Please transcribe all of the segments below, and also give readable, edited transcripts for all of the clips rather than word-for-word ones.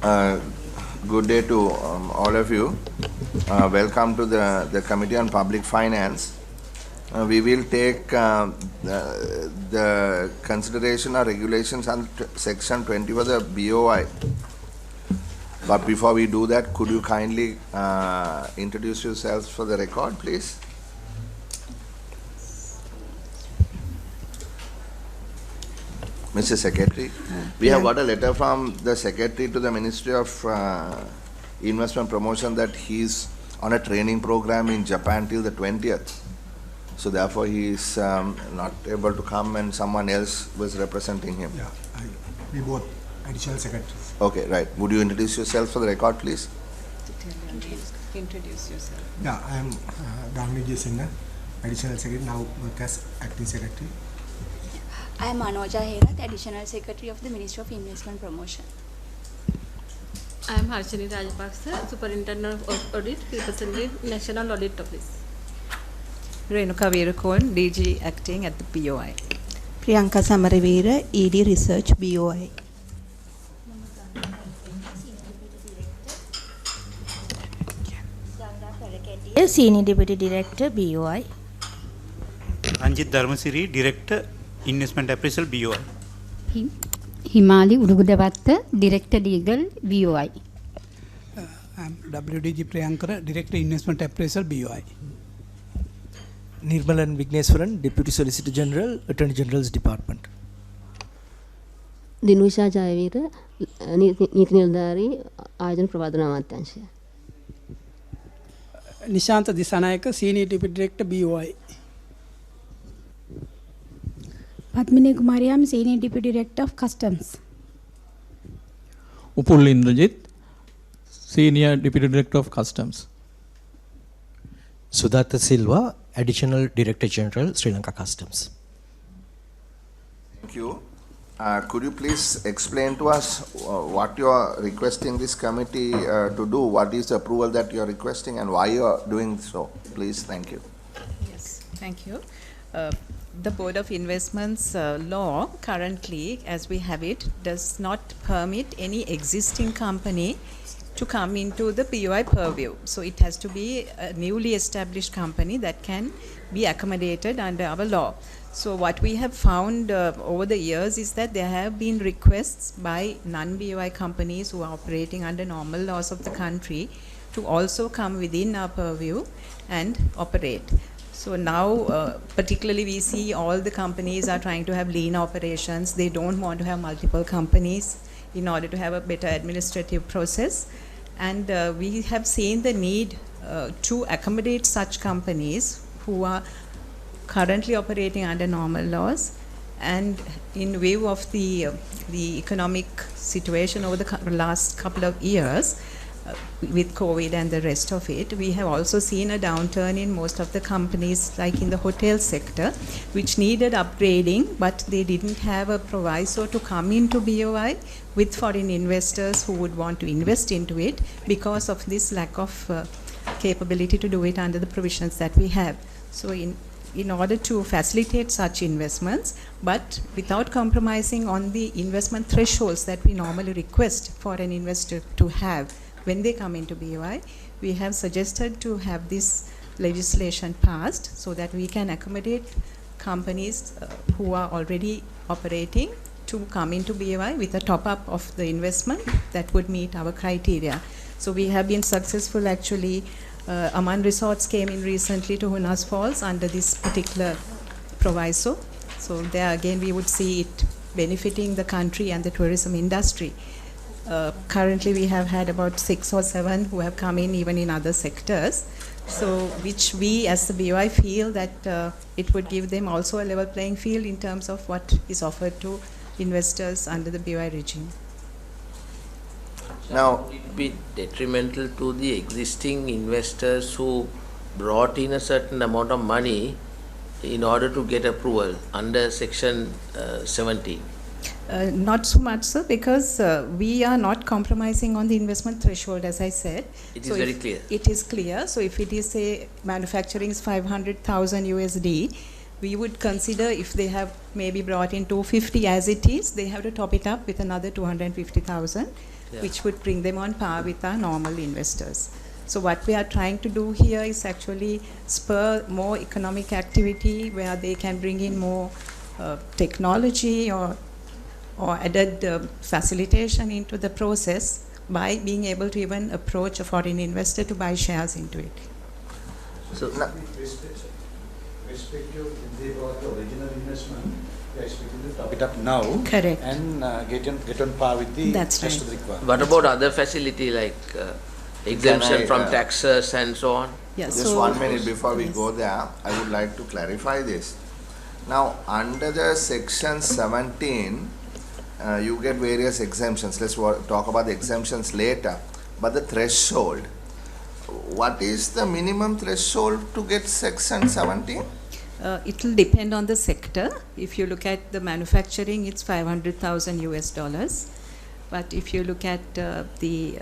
Uh, Good day to all of you. Welcome to the Committee on Public Finance. We will take the consideration of regulations on Section 20 of the BOI. But before we do that, could you kindly introduce yourselves for the record, please? Mr. Secretary, we have got a letter from the Secretary to the Ministry of Investment Promotion that he's on a training program in Japan till the 20th. So therefore he is not able to come and someone else was representing him. Yeah, we both additional secretaries. Okay, right. Would you introduce yourself for the record, please? Introduce yourself. Yeah, I am Dhamini Sinha, additional secretary, now work as acting secretary. I am Manoja Herath, Additional Secretary of the Ministry of Investment Promotion. I am Harsha Rajapaksa, Superintendent of Audit, representing National Audit Office. Renuka Veerakon, DG acting at the BOI. Priyanka Samaravira, ED Research, BOI. Senior Deputy Director, BOI. Anjit Dharmasiri, Director, Investment Appraisal, BOI. Himali Udugudawatta, Director Legal, BOI. I am WDG Priyankara, Director Investment Appraisal, BOI. Nirmalan Vigneswaran, Deputy Solicitor General, Attorney General's Department. Dinusha Jayavira, Niti Nildari, Ajan Pravadana Matansha. Nishanta Disanayaka, Senior Deputy Director, BOI. Padmini Kumariam, Senior Deputy Director of Customs. Upul Indrajit, Senior Deputy Director of Customs. Sudhata Silva, Additional Director General, Sri Lanka Customs. Thank you. Could you please explain to us what you are requesting this committee to do? What is the approval that you are requesting and why you are doing so? Please, thank you. Yes, thank you. The Board of Investments law currently, as we have it, does not permit any existing company to come into the BOI purview. So it has to be a newly established company that can be accommodated under our law. So what we have found over the years is that there have been requests by non-BOI companies who are operating under normal laws of the country to also come within our purview and operate. So now, particularly we see all the companies are trying to have lean operations. They don't want to have multiple companies in order to have a better administrative process. And we have seen the need to accommodate such companies who are currently operating under normal laws. And in view of the economic situation over the last couple of years, with COVID and the rest of it, we have also seen a downturn in most of the companies, like in the hotel sector, which needed upgrading, but they didn't have a proviso to come into BOI with foreign investors who would want to invest into it because of this lack of capability to do it under the provisions that we have. So in order to facilitate such investments, but without compromising on the investment thresholds that we normally request for an investor to have when they come into BOI, we have suggested to have this legislation passed so that we can accommodate companies who are already operating to come into BOI with a top-up of the investment that would meet our criteria. So we have been successful actually. Aman Resorts came in recently to Hunas Falls under this particular proviso. So there again we would see it benefiting the country and the tourism industry. Currently we have had about 6 or 7 who have come in even in other sectors, so which we as the BOI feel that it would give them also a level playing field in terms of what is offered to investors under the BOI regime. Now, it would be detrimental to the existing investors who brought in a certain amount of money in order to get approval under Section 17. Not so much, sir, because we are not compromising on the investment threshold, as I said. It is very clear. It is clear. So if it is, say, manufacturing is 500,000 USD, we would consider if they have maybe brought in 250 as it is, they have to top it up with another 250,000. which would bring them on par with our normal investors. So what we are trying to do here is actually spur more economic activity where they can bring in more technology or added facilitation into the process by being able to even approach a foreign investor to buy shares into it. So, respective if they got the original investment, they are expecting to top it up now. Correct. And get on par with the That's rest right. of the requirement. what about other facility like exemption from taxes and so on? Yes. Just 1 minute before we go there, I would like to clarify this. Now, under the section 17, you get various exemptions. Let's talk about the exemptions later. But the threshold, what is the minimum threshold to get section 17? It will depend on the sector. If you look at the manufacturing, it's $500,000. But if you look at the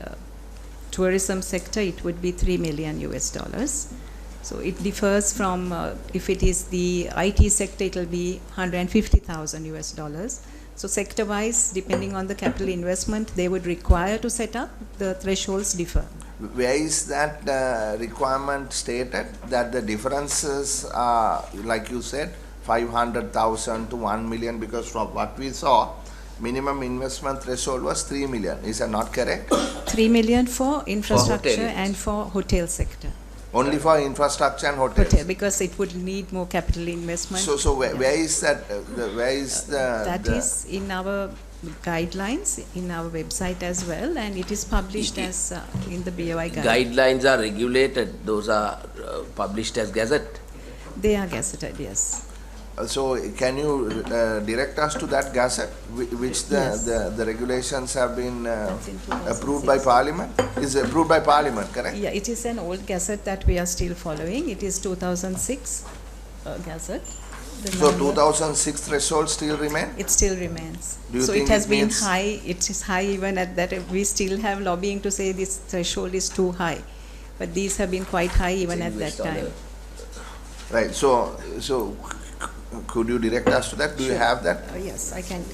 tourism sector, it would be $3 million. So it differs from, if it is the IT sector, it will be $150,000. So sector-wise, depending on the capital investment they would require to set up, the thresholds differ. Where is that requirement stated, that the differences are, like you said, 500,000 to 1 million, because from what we saw, minimum investment threshold was 3 million. Is that not correct? 3 million for infrastructure hotel. and for hotel sector. Only for infrastructure and hotels? Hotel, because it would need more capital investment. So where is that, where is the... That is in our guidelines, in our website as well, and it is published as in the BOI guidelines. Guidelines are regulated, those are published as gazette. They are gazetted, yes. So can you direct us to that gazette, which the regulations have been approved by Parliament? Is approved by Parliament, correct? Yeah, it is an old gazette that we are still following. It is 2006 gazette. So 2006 threshold still remain? It still remains. Do you So think it has it been means- high. It is high even at that. We still have lobbying to say this threshold is too high, but these have been quite high even at that time. Right. So could you direct us to that? Do you have that? Yes, I can.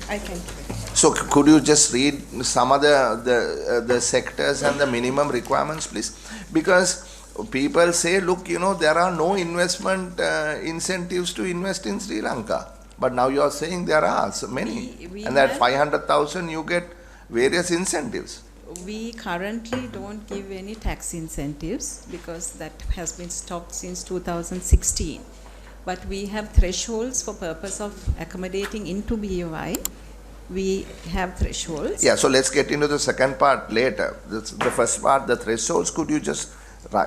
So could you just read some of the sectors and the minimum requirements, please? Because people say, look, there are no investment incentives to invest in Sri Lanka. But now you are saying there are so many. We and that have- 500,000 you get various incentives. We currently don't give any tax incentives because that has been stopped since 2016. But we have thresholds for purpose of accommodating into BOI. We have thresholds. Yeah, so let's get into the second part later. The first part, the thresholds, could you just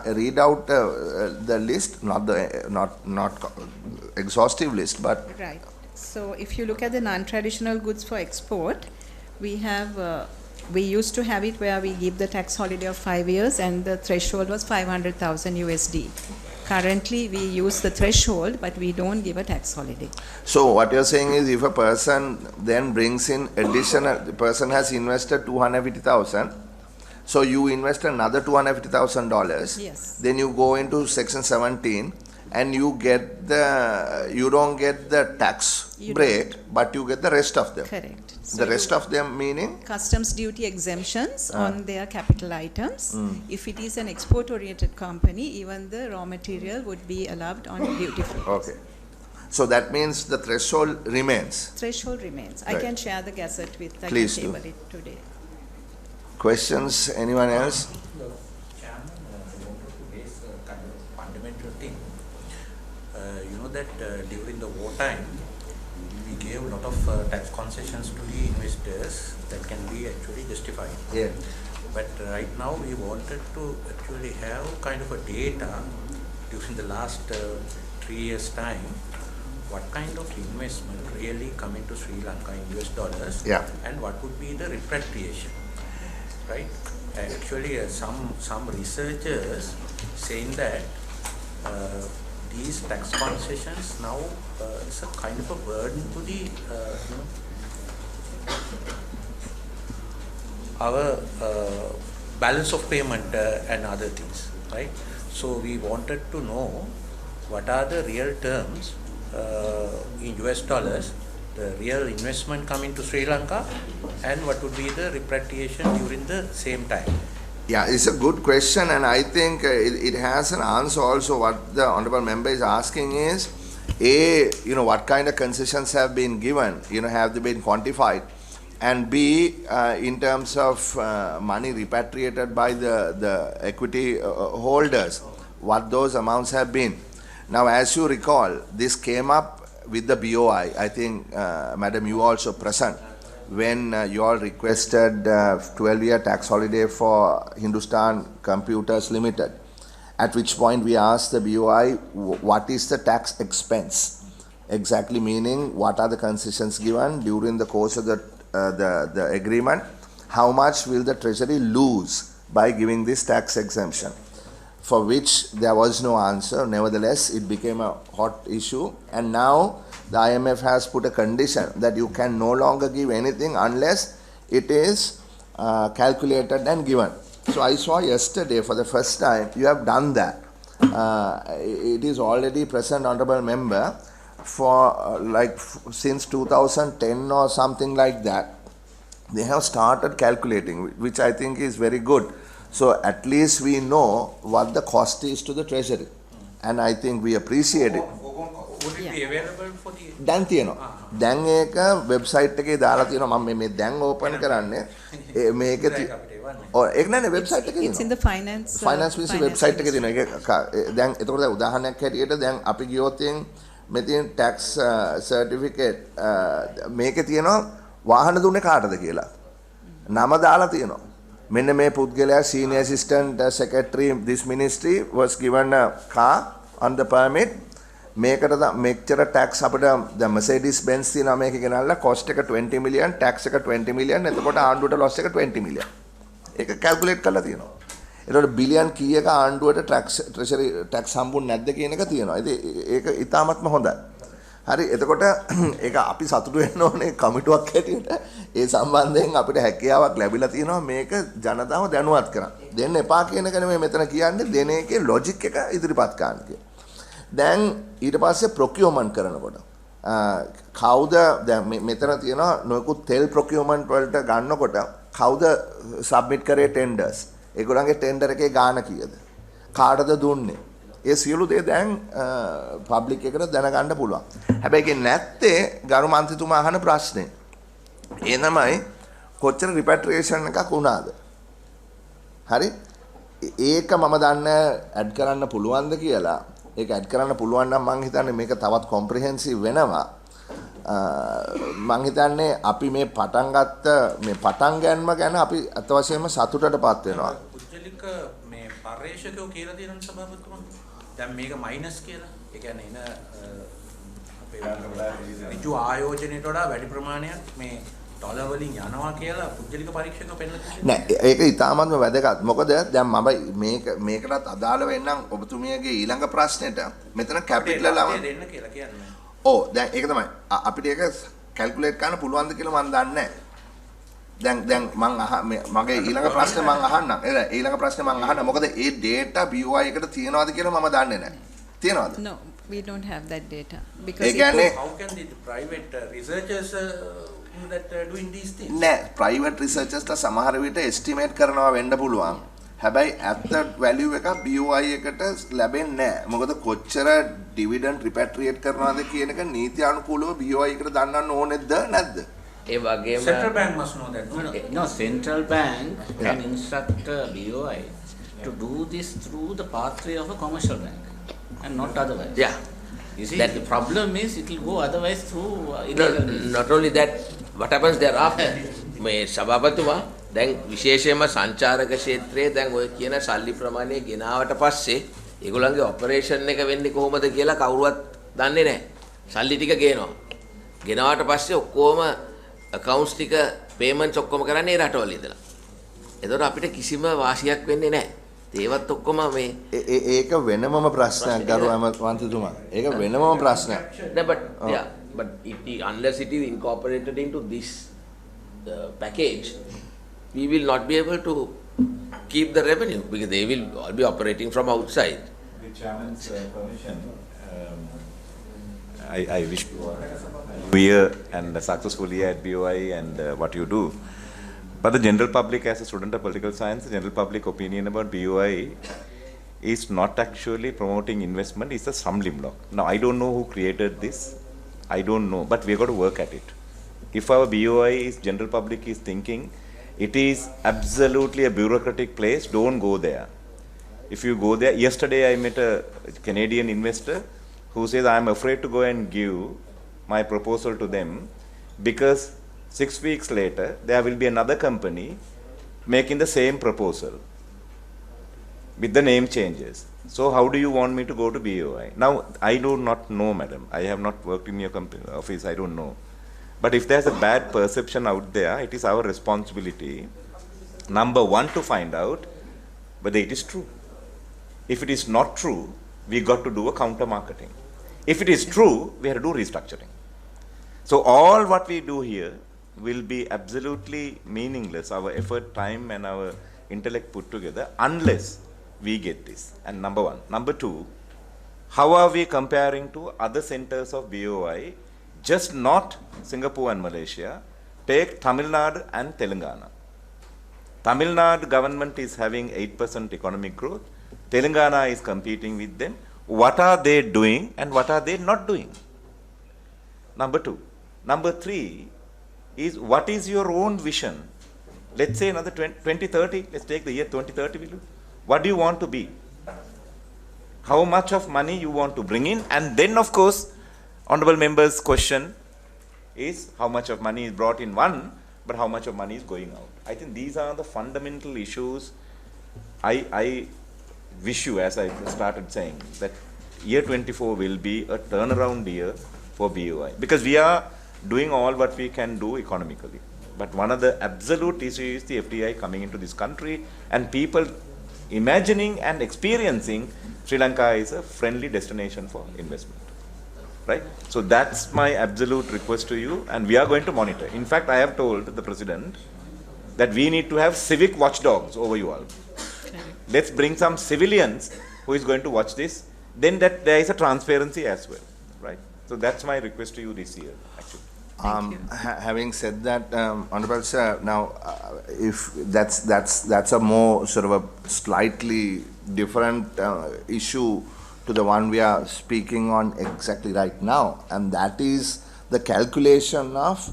read out the list, not exhaustive list, but... Right. So if you look at the non-traditional goods for export, we have, we used to have it where we give the tax holiday of 5 years and the threshold was 500,000 USD. Currently, we use the threshold, but we don't give a tax holiday. So what you're saying is, if a person then brings in additional, the person has invested 250,000, so you invest another $250,000. Yes. Then you go into section 17, and you get you don't get the tax break, but you get the rest of them. Correct. The rest of them meaning? Customs duty exemptions on their capital items. If it is an export-oriented company, even the raw material would be allowed on duty-free. Okay. So that means the threshold remains. Threshold remains. I Right. can share the gazette with. I Please can do. table it today. Questions? Anyone else? Chairman, I wanted to raise a kind of fundamental thing. You know that during the wartime, we gave a lot of tax concessions to the investors that can be actually justified. Yeah. But right now we wanted to actually have kind of a data during the last 3 years' time, what kind of investment really come into Sri Lanka in US dollars, Yeah. and what would be the repatriation, right? Actually, some researchers saying that these tax concessions now is a kind of a burden to the our balance of payment and other things, right? So we wanted to know what are the real terms in US dollars the real investment coming to Sri Lanka, and what would be the repatriation during the same time? Yeah, it's a good question, and I think it has an answer also. What the honorable member is asking is, A, what kind of concessions have been given, have they been quantified? And B, in terms of money repatriated by the equity holders, what those amounts have been. Now, as you recall, this came up with the BOI. I think, Madam, you also present when you all requested 12-year tax holiday for Hindustan Computers Limited, at which point we asked the BOI, what is the tax expense? Exactly meaning, what are the concessions given during the course of the agreement? How much will the Treasury lose by giving this tax exemption? For which there was no answer. Nevertheless, it became a hot issue, and now the IMF has put a condition that you can no longer give anything unless it is calculated and given. So I saw yesterday for the first time you have done that. It is already present, honorable member, for since 2010 or something like that. They have started calculating, which I think is very good. So at least we know what the cost is to the Treasury, and I think we appreciate it. Would it be available for the... දැන් තියෙනවා. දැන් ඒක website එකේ දාලා තියෙනවා. මම මේ දැන් ඕපන් කරන්නේ. මේක ඒක නෑ වෙබ්සයිට් එකේ It's in the finance ministry website එකේ තියෙනවා. ඒක දැන් එතකොට දැන් උදාහරණයක් හැටියට දැන් අපි ගියොත් මෙතන tax certificate මේකේ තියෙනවා වාහන දුන්නේ කාටද කියලා. නම දාලා තියෙනවා. මෙන්න මේ පුද්ගලයා senior assistant secretary this ministry was given a car on the permit. මේකට මෙච්චර tax අපිට දැන් Mercedes Benz තියෙනවා මේක ගෙනල්ලා cost එක 20 million, tax එක 20 million, එතකොට ආණ්ඩුවට loss එක 20 million. ඒක calculate කරලා තියෙනවා. එතකොට billion කීයක ආණ්ඩුවට treasury tax හම්බුනේ නැද්ද කියන එක තියෙනවා. ඉතින් ඒක ඉතාමත්ම හොඳයි. හරි, එතකොට ඒක අපි සතුටු වෙන්න ඕනේ කමිටුවක් හැටියට. ඒ සම්බන්ධයෙන් අපිට හැකියාවක් ලැබිලා තියෙනවා මේක ජනතාව දැනුවත් කරන්න. දෙන්න එපා කියන එක නෙමෙයි මෙතන කියන්නේ, දෙන එකේ logic එක ඉදිරිපත් කරන්න කියලා. දැන් ඊට පස්සේ procurement කරනකොට කවුද දැන් මෙතන තියෙනවා නොයෙකුත් තෙල් procurement වලට ගන්නකොට කවුද submit කරේ tenders? ඒගොල්ලන්ගේ tender එකේ ගාණ කීයද? කාටද දුන්නේ? ඒ සියලු දේ දැන් පබ්ලික් එකට දැනගන්න පුළුවන්. හැබැයි ඒක නැත්තේ ගරු මන්ත්‍රීතුමා අහන ප්‍රශ්නේ. ඒ තමයි කොච්චර රිපැට්‍රියේෂන් එකක් වුණාද? හරි? ඒක මම දන්නේ ඇඩ් කරන්න පුළුවන්ද කියලා. ඒක ඇඩ් කරන්න පුළුවන් නම් මම හිතන්නේ මේක තවත් කොම්ප්‍රිහෙන්සිව් වෙනවා. මම හිතන්නේ අපි මේ පටන් ගත්ත මේ පටන් ගන්නම ගැන අපි අතවශ්‍යම සතුටටපත් වෙනවා. පුද්ගලික මේ පරිශ්‍රකෝ කියලා තියෙන සභාපතිතුමා දැන් මේක මයිනස් කියලා. ඒ කියන්නේ එන අපේ ඍජු ආයෝජනයට වඩා වැඩි ප්‍රමාණයක් මේ ඩොලර් වලින් යනවා කියලා පුද්ගලික පරීක්ෂකව පෙන්නලා තියෙනවා. නෑ ඒක ඉතාමත්ම වැදගත්. මොකද දැන් මම මේකටත් අදාළ වෙන්නම් ඔබතුමියගේ ඊළඟ ප්‍රශ්නෙට මෙතන කැපිටල් ලම දෙන්න කියලා කියන්නේ. ඔව් දැන් ඒක තමයි අපිට ඒක කැල්කියුලේට් කරන්න පුළුවන්ද කියලා මම දන්නේ නෑ. දැන් මම මගේ ඊළඟ ප්‍රශ්නේ මම අහන්නම්. ඊළඟ ප්‍රශ්නේ මම අහන්න. මොකද ඒ data BOI එකට තියනවාද කියලා මම දන්නේ නෑ. තියනවාද? No, we don't have that data because how can the private researchers that doing these things? නෑ, private researchers ලා සමහර විට estimate කරනවා වෙන්න පුළුවන්. හැබැයි ඇත්ත value එක BOI එකට ලැබෙන්නේ නෑ. මොකද කොච්චර dividend repatriate කරනවද කියන එක නීති අනුකූලව BOI එකට දන්නන්න ඕනේද නැද්ද? ඒ වගේම Central Bank must know that. No, Central Bank can instruct BOI to do this through the pathway of a commercial bank and not otherwise. Yeah. You see, the problem is it will go otherwise through not only that, what happens thereafter? මේ සභාපතිතුමා දැන් විශේෂයෙන්ම සංචාරක ක්ෂේත්‍රයේ දැන් ඔය කියන සල්ලි ප්‍රමාණය ගෙනාවට පස්සේ ඒගොල්ලන්ගේ ඔපරේෂන් එක වෙන්නේ කොහොමද කියලා කවුරුවත් දන්නේ නැහැ. සල්ලි ටික ගේනවා. ගෙනාවට පස්සේ ඔක්කොම accounts ටික payments ඔක්කොම කරන්නේ රටවල ඉඳලා. එතකොට අපිට කිසිම වාසියක් වෙන්නේ නැහැ. ඒවත් ඔක්කොම මේ ඒක වෙනමම ප්‍රශ්නයක් ගරු මන්ත්‍රීතුමා. ඒක වෙනමම ප්‍රශ්නයක්. But unless it is incorporated into this package, we will not be able to keep the revenue because they will all be operating from outside. With Chairman's permission, I wish you a year and a successful year at BOI and what you do. But the general public, as a student of political science, the general public opinion about BOI is not actually promoting investment, it's a stumbling block. Now, I don't know who created this. I don't know, but we've got to work at it. If our BOI is, general public is thinking, it is absolutely a bureaucratic place, don't go there. If you go there, yesterday I met a Canadian investor who says, I'm afraid to go and give my proposal to them because 6 weeks later, there will be another company making the same proposal with the name changes. So how do you want me to go to BOI? Now, I do not know, madam. I have not worked in your company office, I don't know. But if there's a bad perception out there, it is our responsibility, number one, to find out whether it is true. If it is not true, we got to do a counter marketing. If it is true, we have to do restructuring. So all what we do here will be absolutely meaningless, our effort, time and our intellect put together, unless we get this. And number one. Number two, how are we comparing to other centers of BOI, just not Singapore and Malaysia? Take Tamil Nadu and Telangana. Tamil Nadu government is having 8% economic growth. Telangana is competing with them. What are they doing and what are they not doing? Number two. Number three is, what is your own vision? Let's say another 2030, let's take the year 2030, will you? What do you want to be? How much of money you want to bring in? And then, of course, honorable members' question is, how much of money is brought in one, but how much of money is going out? I think these are the fundamental issues. I wish you, as I started saying, that year 24 will be a turnaround year for BOI, because we are doing all what we can do economically. But one of the absolute issues is the FDI coming into this country and people imagining and experiencing Sri Lanka is a friendly destination for investment. Right? So that's my absolute request to you, and we are going to monitor. In fact, I have told the President that we need to have civic watchdogs over you all. Let's bring some civilians who is going to watch this, then that there is a transparency as well. Right? So that's my request to you this year, actually. Having said that, Honorable Sir, now if that's a more sort of a slightly different issue to the one we are speaking on exactly right now, and that is the calculation of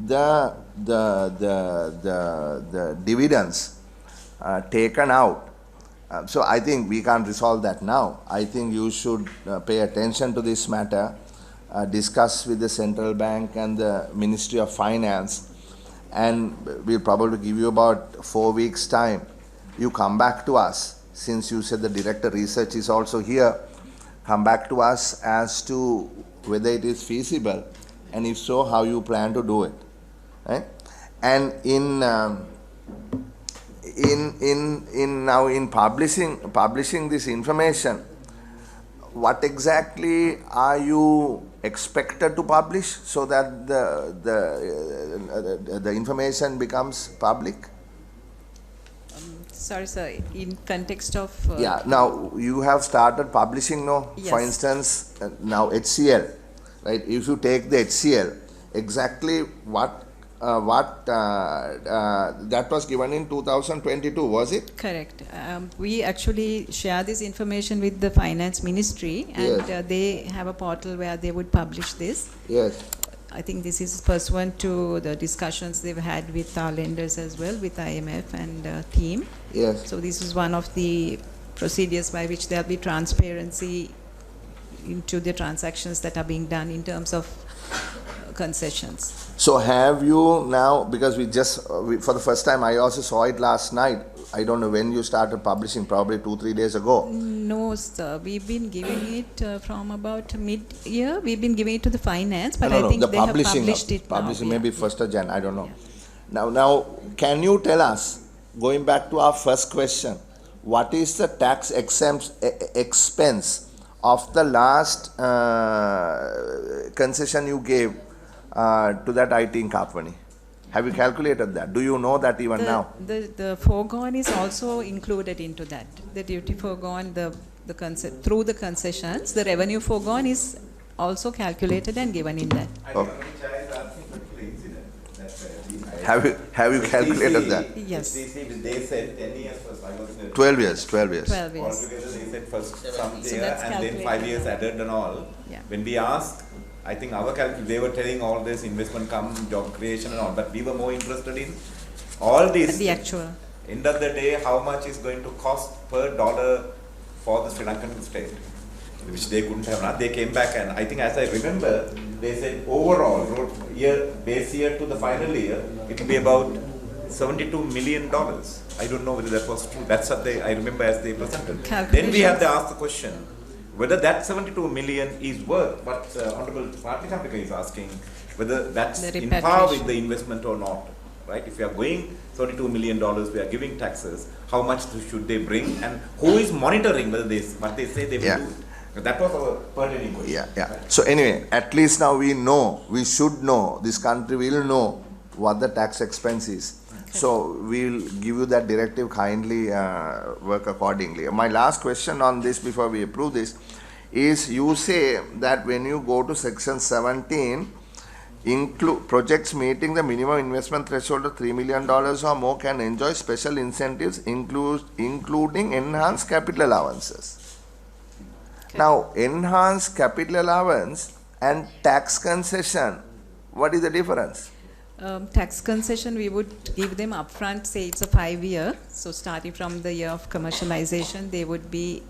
the dividends taken out. So I think we can't resolve that now. I think you should pay attention to this matter. Discuss with the central bank and the Ministry of Finance, and we'll probably give you about 4 weeks time. You come back to us, since you said the Director Research is also here, come back to us as to whether it is feasible, and if so, how you plan to do it. Right? And in publishing this information, what exactly are you expected to publish so that the information becomes public? Sorry, sir. In context of yeah. Now you have started publishing, no? Yes. For instance, now HCL, right? If you take the HCL, exactly what that was given in 2022, was it? Correct. We actually share this information with the Finance Ministry, and Yes. they have a portal where they would publish this. Yes. I think this is pursuant to the discussions they've had with our lenders as well, with IMF and team. Yes. So this is one of the procedures by which there will be transparency into the transactions that are being done in terms of concessions. So have you now, because for the first time, I also saw it last night. I don't know when you started publishing, probably 2-3 days ago. No, sir. We've been giving it from about mid-year. We've been giving it to the finance, but I think the they have publishing published it now. Publishing, maybe 1st of Jan, I don't know. Yeah. Now, can you tell us, going back to our first question, what is the tax expense of the last concession you gave to that IT company? Have you calculated that? Do you know that even now? The foregone is also included into that. The duty foregone, through the concessions, the revenue foregone is also calculated and given in that. Have you calculated that? Yes. They said 10 years first. I was in 12 years. 12 years. 12 years. Altogether they said first some So year that's and then 5 calculated. years added and all. Yeah. When we asked, I think our they were telling all this investment come, job creation and all, but we were more interested in all this. The actual. End of the day, how much is going to cost per dollar for the Sri Lankan state, which they couldn't have done. They came back and I think as I remember, they said overall, base year to the final year, it will be about $72 million. I don't know whether that was true. That's what I remember as they presented. Then we have to ask the question, whether that 72 million is worth what Honorable Party Champion is asking, whether that's in par with the investment or not. Right? If we are going $32 million, we are giving taxes, how much should they bring and who is monitoring whether what they say they will do? That was our pertinent question. Yeah. So anyway, at least now we should know, this country will know what the tax expense is. Okay. So we'll give you that directive, kindly work accordingly. My last question on this before we approve this is, you say that when you go to section 17, projects meeting the minimum investment threshold of $3 million or more can enjoy special incentives including enhanced capital allowances. Okay. Now, enhanced capital allowance and tax concession, what is the difference? Tax concession, we would give them upfront, say it's a 5-year. So starting from the year of commercialization, they would be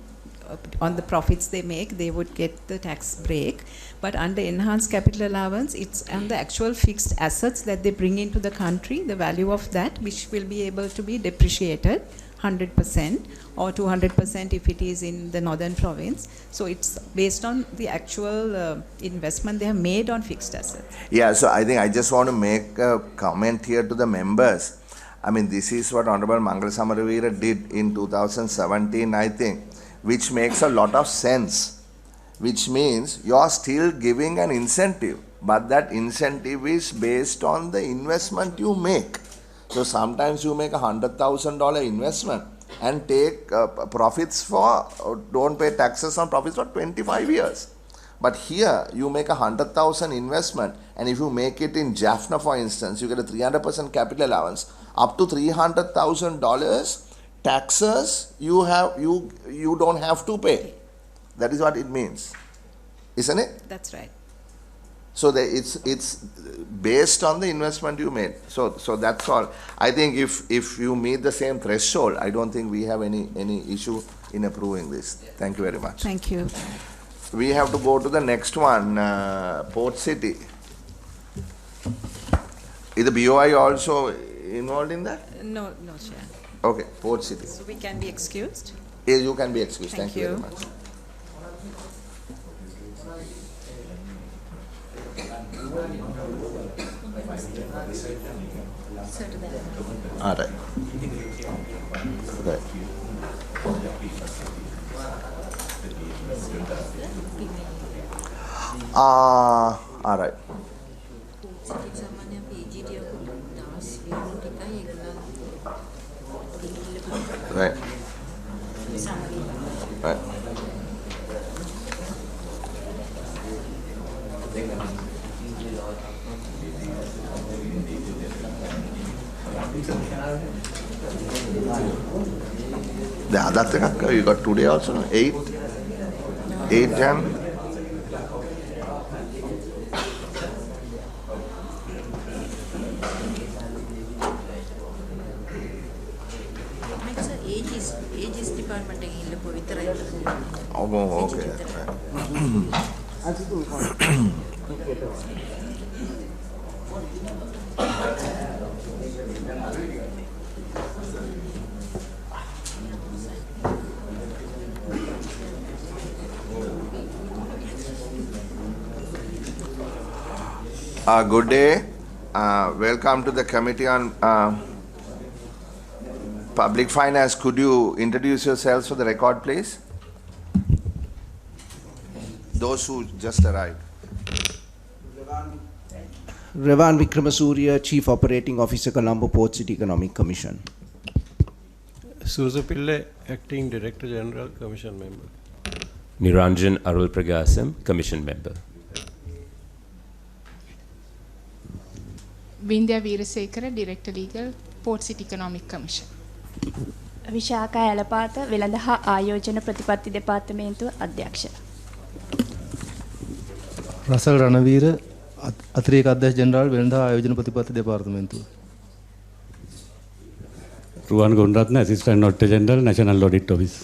on the profits they make, they would get the tax break. But under enhanced capital allowance, it's on the actual fixed assets that they bring into the country, the value of that, which will be able to be depreciated 100% or 200% if it is in the northern province. So it's based on the actual investment they have made on fixed assets. Yeah, so I think I just want to make a comment here to the members. I mean, this is what Honorable Mangala Samaravira did in 2017, I think, which makes a lot of sense, which means you are still giving an incentive, but that incentive is based on the investment you make. So sometimes you make $100,000 investment and take profits for, don't pay taxes on profits for 25 years. But here you make $100,000 investment, and if you make it in Jaffna, for instance, you get a 300% capital allowance. Up to $300,000 taxes you don't have to pay. That is what it means, isn't it? That's right. So it's based on the investment you made. So that's all. I think if you meet the same threshold, I don't think we have any issue in approving this. Thank you very much. Thank you. We have to go to the next one, PortCity. Is the BOI also involved in that? No, Chair. Okay, PortCity. So we can be excused? Yes, you can be excused. Thank you very much. All right. Right. All right. Right. Right. The other thing you got today also, 8 10. Ages department Oh, okay. Good day. Welcome to the Committee on Public Finance. Could you introduce yourselves for the record, please? Those who just arrived. Revan Vikramasuriya, Chief Operating Officer, Colombo Port City Economic Commission. Susapille, Acting Director General, Commission Member. Niranjan Arul Pragasam, Commission Member. Vindhya Veerasekara, Director Legal, PortCity Economic Commission. Visakha Elapatha වෙළඳ හා ආයෝජන ප්‍රතිපත්ති දෙපාර්තමේන්තුව අධ්‍යක්ෂ. Russell Ranaweera අතිරේක අධ්‍යක්ෂ general වෙළඳ හා ආයෝජන ප්‍රතිපත්ති දෙපාර්තමේන්තුව. Ruwan Gunratna, Assistant Auditor General, National Audit Office.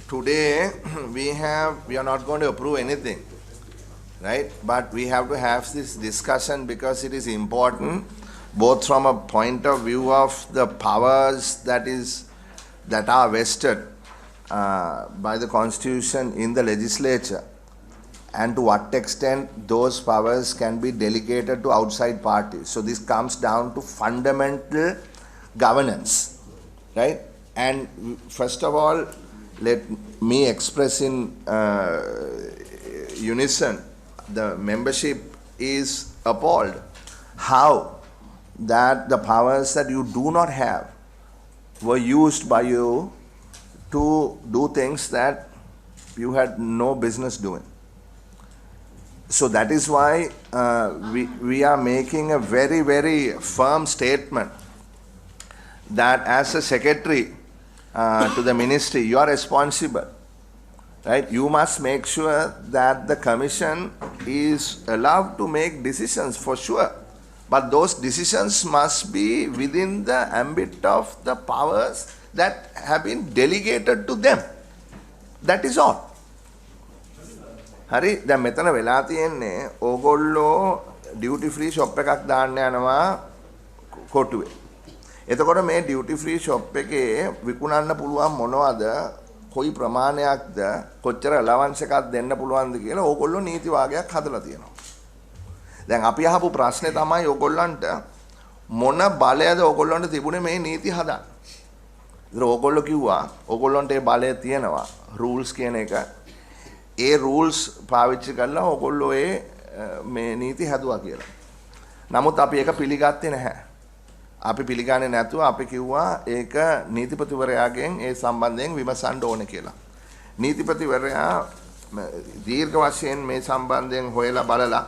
Today we are not going to approve anything, right? But we have to have this discussion because it is important, both from a point of view of the powers that are vested by the Constitution in the legislature, and to what extent those powers can be delegated to outside parties. So this comes down to fundamental governance, right? And first of all, let me express in unison, the membership is appalled how that the powers that you do not have were used by you to do things that you had no business doing. So that is why we are making a very, very firm statement that as a secretary to the ministry, you are responsible, right? You must make sure that the commission is allowed to make decisions for sure, but those decisions must be within the ambit of the powers that have been delegated to them. That is all. හරි දැන් මෙතන වෙලා තියෙන්නේ ඕගොල්ලෝ duty free shop එකක් දාන්න යනවා කොටුවේ. එතකොට මේ ඩියුටි ෆ්‍රී ෂොප් එකේ විකුණන්න පුළුවන් මොනවද, කොයි ප්‍රමාණයක්ද, කොච්චර allowance එකක් දෙන්න පුළුවන්ද කියලා ඕගොල්ලෝ නීති වාගයක් හදලා තියෙනවා. දැන් අපි අහපු ප්‍රශ්නේ තමයි ඕගොල්ලන්ට මොන බලයද ඕගොල්ලන්ට තිබුණේ මේ නීති හදන්න. ඒතර ඕගොල්ලෝ කිව්වා ඕගොල්ලන්ට ඒ බලය තියෙනවා rules කියන එක. ඒ rules පාවිච්චි කරලා ඕගොල්ලෝ මේ නීති හදුවා කියලා. නමුත් අපි ඒක පිළිගත්තේ නැහැ. අපි පිළිගන්නේ නැතුව අපි කිව්වා ඒක නීතිපතිවරයාගෙන් ඒ සම්බන්ධයෙන් විමසන්න ඕනේ කියලා. නීතිපතිවරයා දීර්ඝ වශයෙන් මේ සම්බන්ධයෙන් හොයලා බලලා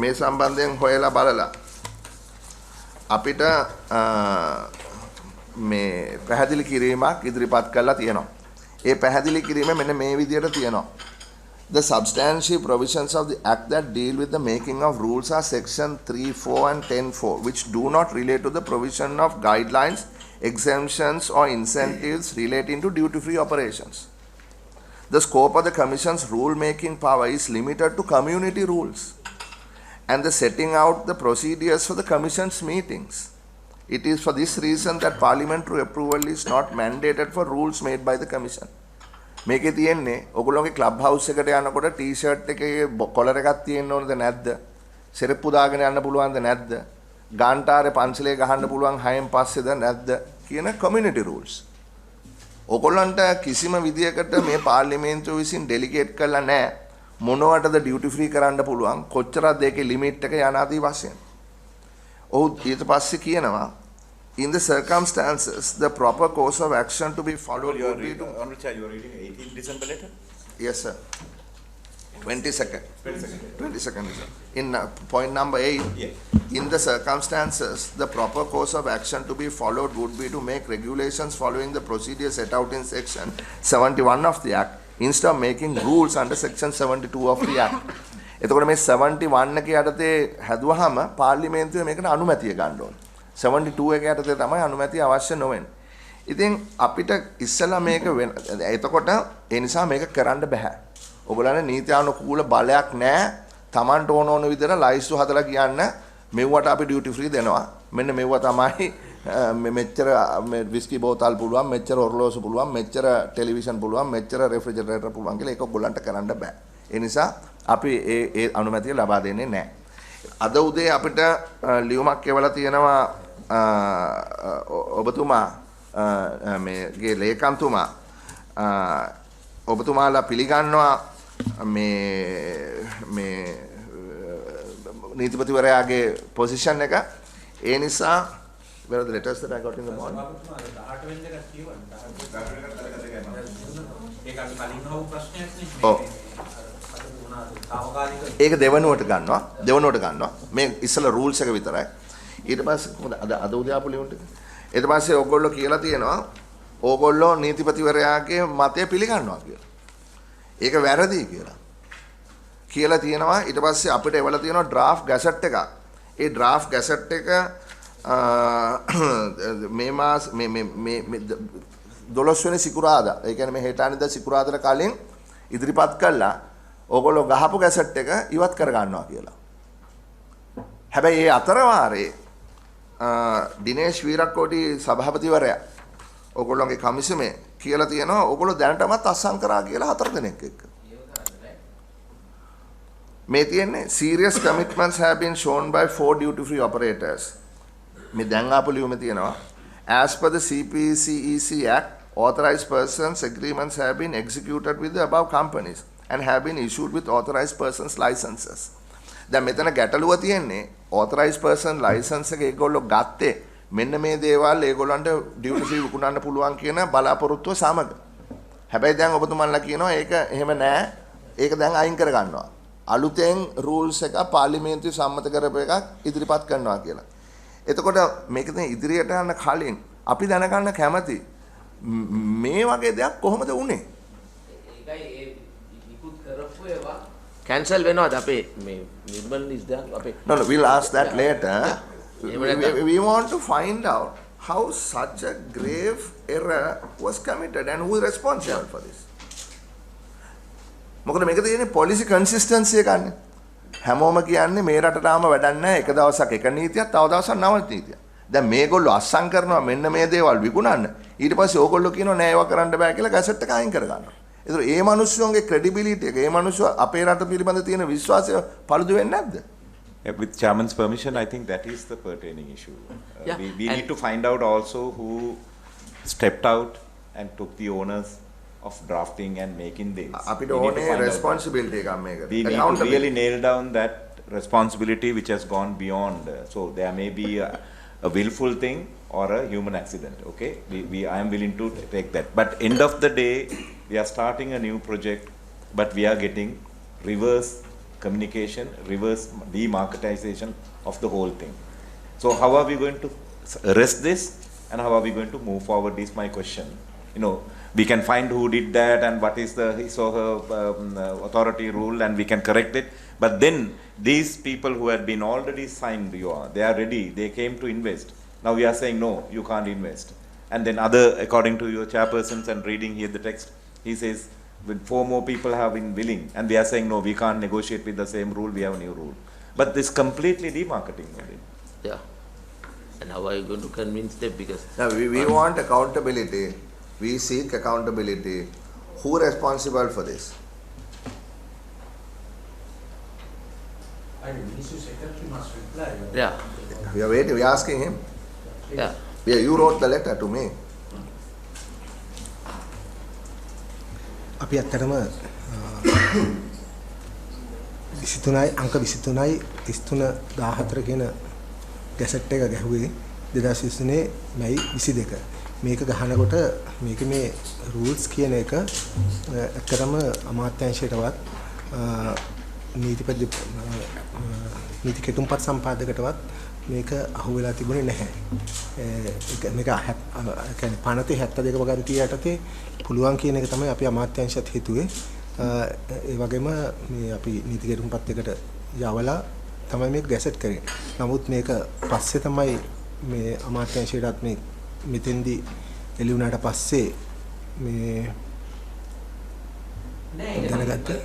මේ සම්බන්ධයෙන් හොයලා බලලා අපිට මේ පැහැදිලි කිරීමක් ඉදිරිපත් කරලා තියෙනවා. ඒ පැහැදිලි කිරීම මෙන්න මේ විදිහට තියෙනවා. The substantive provisions of the act that deal with the making of rules are section 3.4 and 10.4, which do not relate to the provision of guidelines, exemptions or incentives relating to duty-free operations. The scope of the Commission's rule-making power is limited to community rules and the setting out the procedures for the Commission's meetings. It is for this reason that parliamentary approval is not mandated for rules made by the Commission. මේකේ තියෙන්නේ ඔයගොල්ලෝගේ club house එකට යනකොට T-shirt එකේ collar එකක් තියෙන්න ඕනද නැද්ද? සෙරප්පු දාගෙන යන්න පුළුවන්ද නැද්ද? ගාන්ටාරේ පන්සලේ ගහන්න පුළුවන් 6න් පස්සේද නැද්ද කියන කමියුනිටි රූල්ස්. ඔයගොල්ලන්ට කිසිම විදියකට මේ පාර්ලිමේන්තුව විසින් ඩෙලිගේට් කරලා නැහැ. මොනවටද ඩියුටි ෆ්‍රී කරන්න පුළුවන්? කොච්චරද ඒකේ ලිමිට් එක යනාදී වශයෙන්. ඔහු ඊට පස්සේ කියනවා in the circumstances, the proper course of action to be followed would be to... On which are you reading 18 December letter? Yes, sir. 22nd. Sir. In point number 8, in the circumstances, the proper course of action to be followed would be to make regulations following the procedure set out in section 71 of the Act, instead of making rules under section 72 of the Act. එතකොට මේ 71 එක යටතේ හැදුවාම පාර්ලිමේන්තුවේ මේකට අනුමැතිය ගන්න ඕනේ. 72 එක යටතේ තමයි අනුමැතිය අවශ්‍ය නොවෙන්නේ. ඉතින් අපිට ඉස්සලා මේක එතකොට ඒ නිසා මේක කරන්න බෑ. ඔයගොල්ලන්ට නීත්‍යානුකූල බලයක් නැහැ. Tamanට ඕන විදිහට ලයිස්තු හදලා කියන්න මෙව්වට අපි ඩියුටි ෆ්‍රී දෙනවා. මෙන්න මෙව්ව තමයි මෙච්චර විස්කි බෝතල් පුළුවන්, මෙච්චර ඔරලෝසු පුළුවන්, මෙච්චර ටෙලිවිෂන් පුළුවන්, මෙච්චර රෙෆ්‍රිජරේටර් පුළුවන් කියලා ඒක ඔයගොල්ලන්ට කරන්න බෑ. ඒ නිසා අපි ඒ අනුමැතිය ලබා දෙන්නේ නැහැ. අද උදේ අපිට ලියුමක් එවලා තියෙනවා ඔබතුමා මේගේ ලේකම්තුමා ඔබතුමාලා පිළිගන්නවා මේ නීතිපතිවරයාගේ පොසිෂන් එක. ඒ නිසා Where are the letters that I got in the morning? Oh. ඒක දෙවනුවට ගන්නවා මේ ඉස්සලා rules එක විතරයි ඊට පස්සේ කොහොමද අද උදේ ආපු ලියුම් ටික ඊට පස්සේ ඕගොල්ලෝ කියලා තියෙනවා ඕගොල්ලෝ නීතිපතිවරයාගේ මතය පිළිගන්නවා කියලා ඒක වැරදි කියලා තියෙනවා ඊට පස්සේ අපිට එවලා තියෙනවා draft gazette එකක් ඒ draft gazette එක මේ මාස මේ 12 වෙනි සිකුරාදා ඒ කියන්නේ මේ හෙට අනිද්දා සිකුරාදාට කලින් ඉදිරිපත් කළා ඕගොල්ලෝ ගහපු ගැසට් එක ඉවත් කර ගන්නවා කියලා. හැබැයි ඒ අතරවාරේ දිනේෂ් වීරක්කෝටි සභාපතිවරයා ඕගොල්ලෝගේ කමිසමේ කියලා තියෙනවා ඕගොල්ලෝ දැනටමත් අත්සන් කරා කියලා 4 දෙනෙක් එක්ක. මේ තියෙන්නේ serious commitments have been shown by 4 duty free operators. මේ දැන් ආපු ලියුමේ තියෙනවා as per the CPCEC Act authorized persons agreements have been executed with the above companies and have been issued with authorized persons licenses. දැන් මෙතන ගැටලුව තියෙන්නේ authorized person license එක ඒගොල්ලෝ ගත්තේ මෙන්න මේ දේවල් ඒගොල්ලන්ට duty free විකුණන්න පුළුවන් කියන බලාපොරොත්තුව සමග. හැබැයි දැන් ඔබතුමන්ලා කියනවා ඒක එහෙම නෑ. ඒක දැන් අයින් කර ගන්නවා. අලුතෙන් rules එක පාර්ලිමේන්තුවේ සම්මත කරපු එකක් ඉදිරිපත් කරනවා කියලා. එතකොට මේක දැන් ඉදිරියට යන කලින් අපි දැනගන්න කැමති මේ වගේ දෙයක් කොහොමද වුනේ? ඒකයි ඉක්ුත් කරපු ඒවා cancel වෙනවද අපේ මේ නිර්මල් is there අපේ No, we'll ask that later. We want to find out how such a grave error was committed and who is responsible for this. මොකද මේක තියෙන්නේ policy consistency එකන්නේ. හැමෝම කියන්නේ මේ රටටම වැඩක් නැහැ එක දවසක් එක නීතියක් තව දවසක් නව නීතියක්. දැන් මේගොල්ලෝ අස්සම් කරනවා මෙන්න මේ දේවල් විකුණන්න. ඊට පස්සේ ඕගොල්ලෝ කියනවා නෑ ඒවා කරන්න බෑ කියලා ගැසට් එක අයින් කර ගන්නවා. ඒතර ඒ මිනිස්සුන්ගේ credibility එක ඒ මිනිස්සු අපේ රට පිළිබඳ තියෙන විශ්වාසය පළුදු වෙන්නේ නැද්ද? With Chairman's permission, I think that is the pertaining issue. We need to find out also who stepped out and took the onus of drafting and making this. අපිට ඕනේ responsibility එකක් මේකට. We need to really nail down that responsibility which has gone beyond. So there may be a willful thing or a human accident. Okay, I am willing to take that. But end of the day, we are starting a new project, but we are getting reverse communication, reverse demarketization of the whole thing. So how are we going to arrest this and how are we going to move forward is my question. We can find who did that and what is the his or her authority rule and we can correct it. But then these people who had been already signed, they are ready, they came to invest. Now we are saying no, you can't invest. And then according to your chairpersons and reading here the text, he says with 4 more people have been willing and they are saying no, we can't negotiate with the same rule, we have a new rule. But this completely demarketing. Yeah. And how are you going to convince them? Because now we want accountability. We seek accountability. Who is responsible for this? I mean, Ministry Secretary must reply. Yeah. We are waiting. We are asking him. Yeah. Yeah, you wrote the letter to me. අපි ඇත්තටම 23යි අංක 23යි 33 14 කියන gazette එක ගැහුවේ 2023 මැයි 22. මේක ගහනකොට මේක මේ rules කියන එක ඇත්තටම අමාත්‍යාංශයටවත් නීති කෙටුම්පත් සම්පාදකයටවත් මේක අහුවෙලා තිබුණේ නැහැ. මේක කියන්නේ පනතේ 72 වගන්තිය යටතේ පුළුවන් කියන එක තමයි අපි අමාත්‍යාංශයත් හිතුවේ. ඒ වගේම මේ අපි නීති කෙටුම්පත් එකට යවලා තමයි මේක ගැසට් කරේ. නමුත් මේක පස්සේ තමයි මේ අමාත්‍යාංශයටත් මේ මෙතෙන්දී එළි වුණාට පස්සේ මේ දැනගත්තා.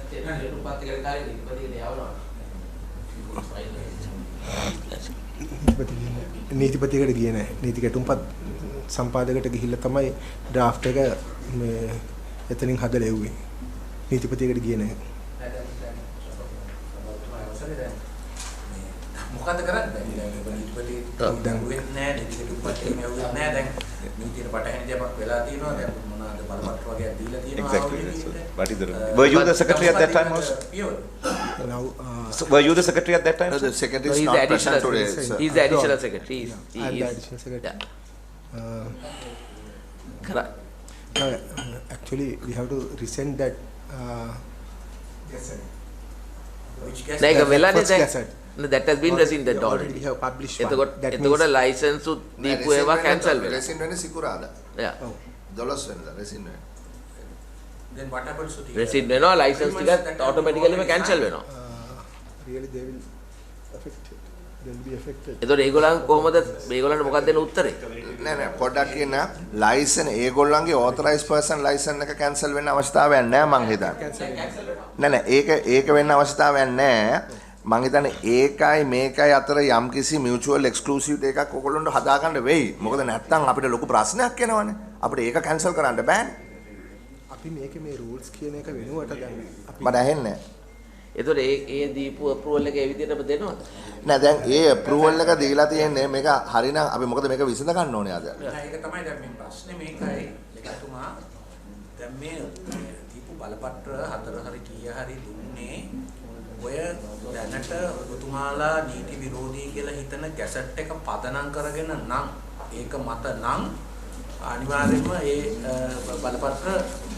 නීතිපතිකට ගියේ නැහැ. නීති කෙටුම්පත් සම්පාදකට ගිහිල්ලා තමයි ඩ්‍රාෆ්ට් එක මේ එතනින් හදලා එව්වේ. නීතිපතිකට ගියේ නැහැ. මොකද කරන්නේ? නීතිපති දැන් වෙන්නේ නැහැ ඩිජිටල් උපකරණ යවුවේ නැහැ දැන් නීතියට පටහැනි දෙයක් වෙලා තියෙනවා දැන් මොනවාද බලපත්‍ර වගේ දීලා තියෙනවා Exactly. What is the were you the secretary at that time also? now Were you the secretary at that time? No, the secretary No, is he's not the present additional today. secretary. He's the additional secretary. I'm the additional secretary. Actually we have to resend that which නෑ ඒක වෙලානේ first දැන් gazette. No, that has been rescinded We already. have published one. එතකොට That එතකොට means- license උත් දීපු ඒවා cancel වෙනවා. Resin වෙන්නේ සිකුරාදා. Yeah. 12 වෙනිදා resin වෙන්නේ. then what happens to the rescind වෙනවා license ටිකත් automatically cancel වෙනවා. really they will affect it. They will be affected. එතකොට ඒගොල්ලන් කොහොමද මේගොල්ලන්ට මොකක්ද දෙන්න උත්තරේ? නෑ නෑ පොඩ්ඩක් කියන්න ලයිසන් ඒගොල්ලන්ගේ authorized person license එක cancel වෙන්න අවශ්‍යතාවයක් නෑ මං හිතන්නේ. නෑ නෑ ඒක වෙන්න අවශ්‍යතාවයක් නෑ. මං හිතන්නේ ඒකයි මේකයි අතර යම්කිසි mutual exclusivity එකක් ඔයගොල්ලන්ට හදාගන්න වෙයි. මොකද නැත්තම් අපිට ලොකු ප්‍රශ්නයක් එනවනේ. අපිට ඒක cancel කරන්න බෑනේ. අපි මේකේ මේ rules කියන එක වෙනුවට දැන් අපි මට ඇහෙන්නේ නෑ. එතකොට ඒ දීපු approval එක ඒ විදිහටම දෙනවද? නෑ දැන් ඒ approval එක දීලා තියෙන්නේ මේක හරිනම් අපි මොකද මේක විසඳ ගන්න ඕනේ අද. ඒක තමයි දැන් මේ ප්‍රශ්නේ මේකයි ලේකම්තුමා දැන් මේ දීපු බලපත්‍ර හතර හරි කීය හරි දුන්නේ ඔය දැනට ඔබතුමාලා නීති විරෝධී කියලා හිතන ගැසට් එක පදනම් කරගෙන නම් ඒක මත නම් අනිවාර්යයෙන්ම ඒ බලපත්‍ර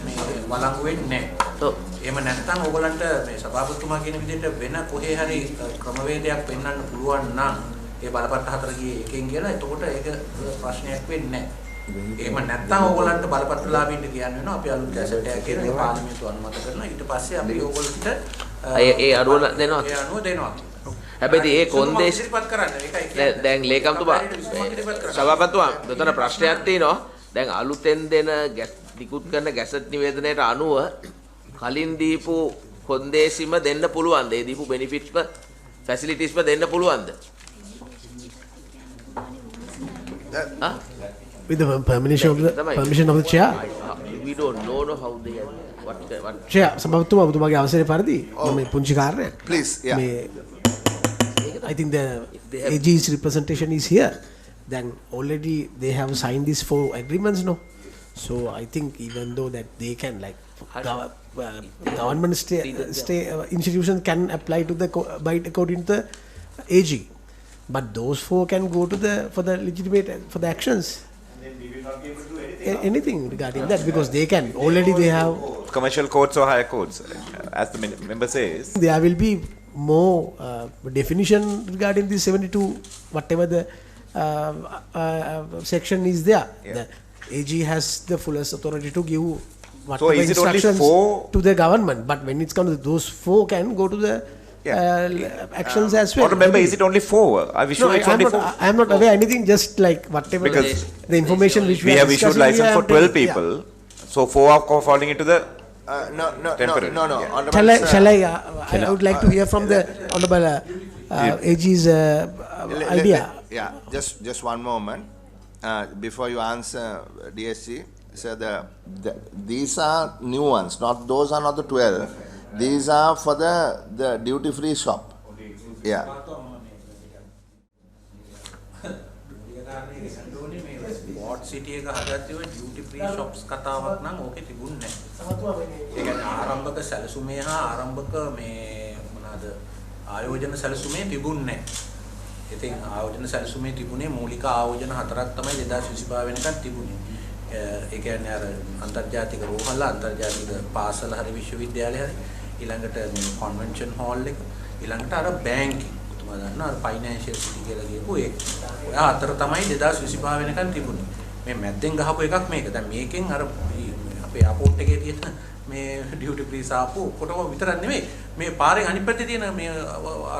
මේ වළංගු වෙන්නේ නැහැ. ඔව්. එහෙම නැත්නම් ඕගලන්ට මේ සභාපතිතුමා කියන විදිහට වෙන කොහේ හරි ක්‍රමවේදයක් පෙන්වන්න පුළුවන් නම් ඒ බලපත්‍ර හතර ගියේ එකෙන් කියලා එතකොට ඒක ප්‍රශ්නයක් වෙන්නේ නැහැ. එහෙම නැත්නම් ඕගලන්ට බලපත්‍රලාභීන්ට කියන්න වෙනවා අපි අලුත් ගැසට් එකක් කියලා ඒ පාර්ලිමේන්තුව අනුමත කරනවා ඊට පස්සේ අපි ඕගලන්ට ඒ අනුව දෙනවා. ඒ අනුව දෙනවා. හැබැයි ඒ කොන්දේශ ඉදිරිපත් කරන්න ඒකයි කියන්නේ. දැන් ලේකම්තුමා සභාපතිතුමා මෙතන ප්‍රශ්නයක් තියෙනවා. දැන් අලුතෙන් දෙන නිකුත් කරන ගැසට් නිවේදනයට අනුව කලින් දීපු කොන්දේසිම දෙන්න පුළුවන්ද? ඒ දීපු බෙනිෆිට්ස්ම ෆැසිලිටිස්ම දෙන්න පුළුවන්ද? with the permission of the chair. We don't know how they are, what chair සභාපතිතුමා ඔබතුමාගේ අවසරය පරිදි මම පුංචි කාරණයක්. Please, yeah. I think the AG's representation is here. Then already they have signed these 4 agreements, no? So I think even though that they can like government institutions can apply to the bite according to the AG, but those 4 can go to the for the legitimate for the actions. And then we will not be able to do anything regarding that because they can already they have commercial codes or higher codes, as the member says. There will be more definition regarding the 72 whatever the section is there. Yeah. The AG has the fullest authority to give whatever So is it only instructions 4? to the government, but when it's come to those 4 can go to the actions as well. Or remember, is it only 4? I wish it's only 4. I am not aware anything. Just like whatever Because the information which we have issued license for 12 people, so 4 are falling into the temporary. No. Yeah. Shall I would like to hear from the Honorable AG's idea. Yeah, just one moment. Before you answer, DSC, so these are new ones. Those are not the 12. These are for the duty-free shop. Yeah. PortCity එක හදද්දී ඔය duty free shops කතාවක් නම් ඕකේ තිබුණේ නැහැ. ඒ කියන්නේ ආරම්භක සැලසුමේ හා ආරම්භක මේ මොනවාද ආයෝජන සැලසුමේ තිබුණේ නැහැ. ඉතින් ආයෝජන සැලසුමේ තිබුණේ මූලික ආයෝජන 4ක් තමයි 2025 වෙනකන් තිබුණේ. ඒ කියන්නේ අර අන්තර්ජාතික රෝහල, අන්තර්ජාතික පාසල හරි විශ්වවිද්‍යාලය හරි ඊළඟට මේ කන්වෙන්ෂන් හෝල් එක ඊළඟට අර බැංකින් ඔතන ගන්න අර ෆයිනෑන්ෂියල් සිටි කියලා කියපු ඒ ඔය හතර තමයි 2025 වෙනකන් තිබුණේ. මේ මැද්දෙන් ගහපු එකක් මේක. දැන් මේකෙන් අර අපේ එයාපෝට් එකේ තියෙන මේ ඩියුටි ෆ්‍රී සාප්පු ඔක්කොටම විතරක් නෙමෙයි මේ පාරෙන් අනිත් පැත්තේ තියෙන මේ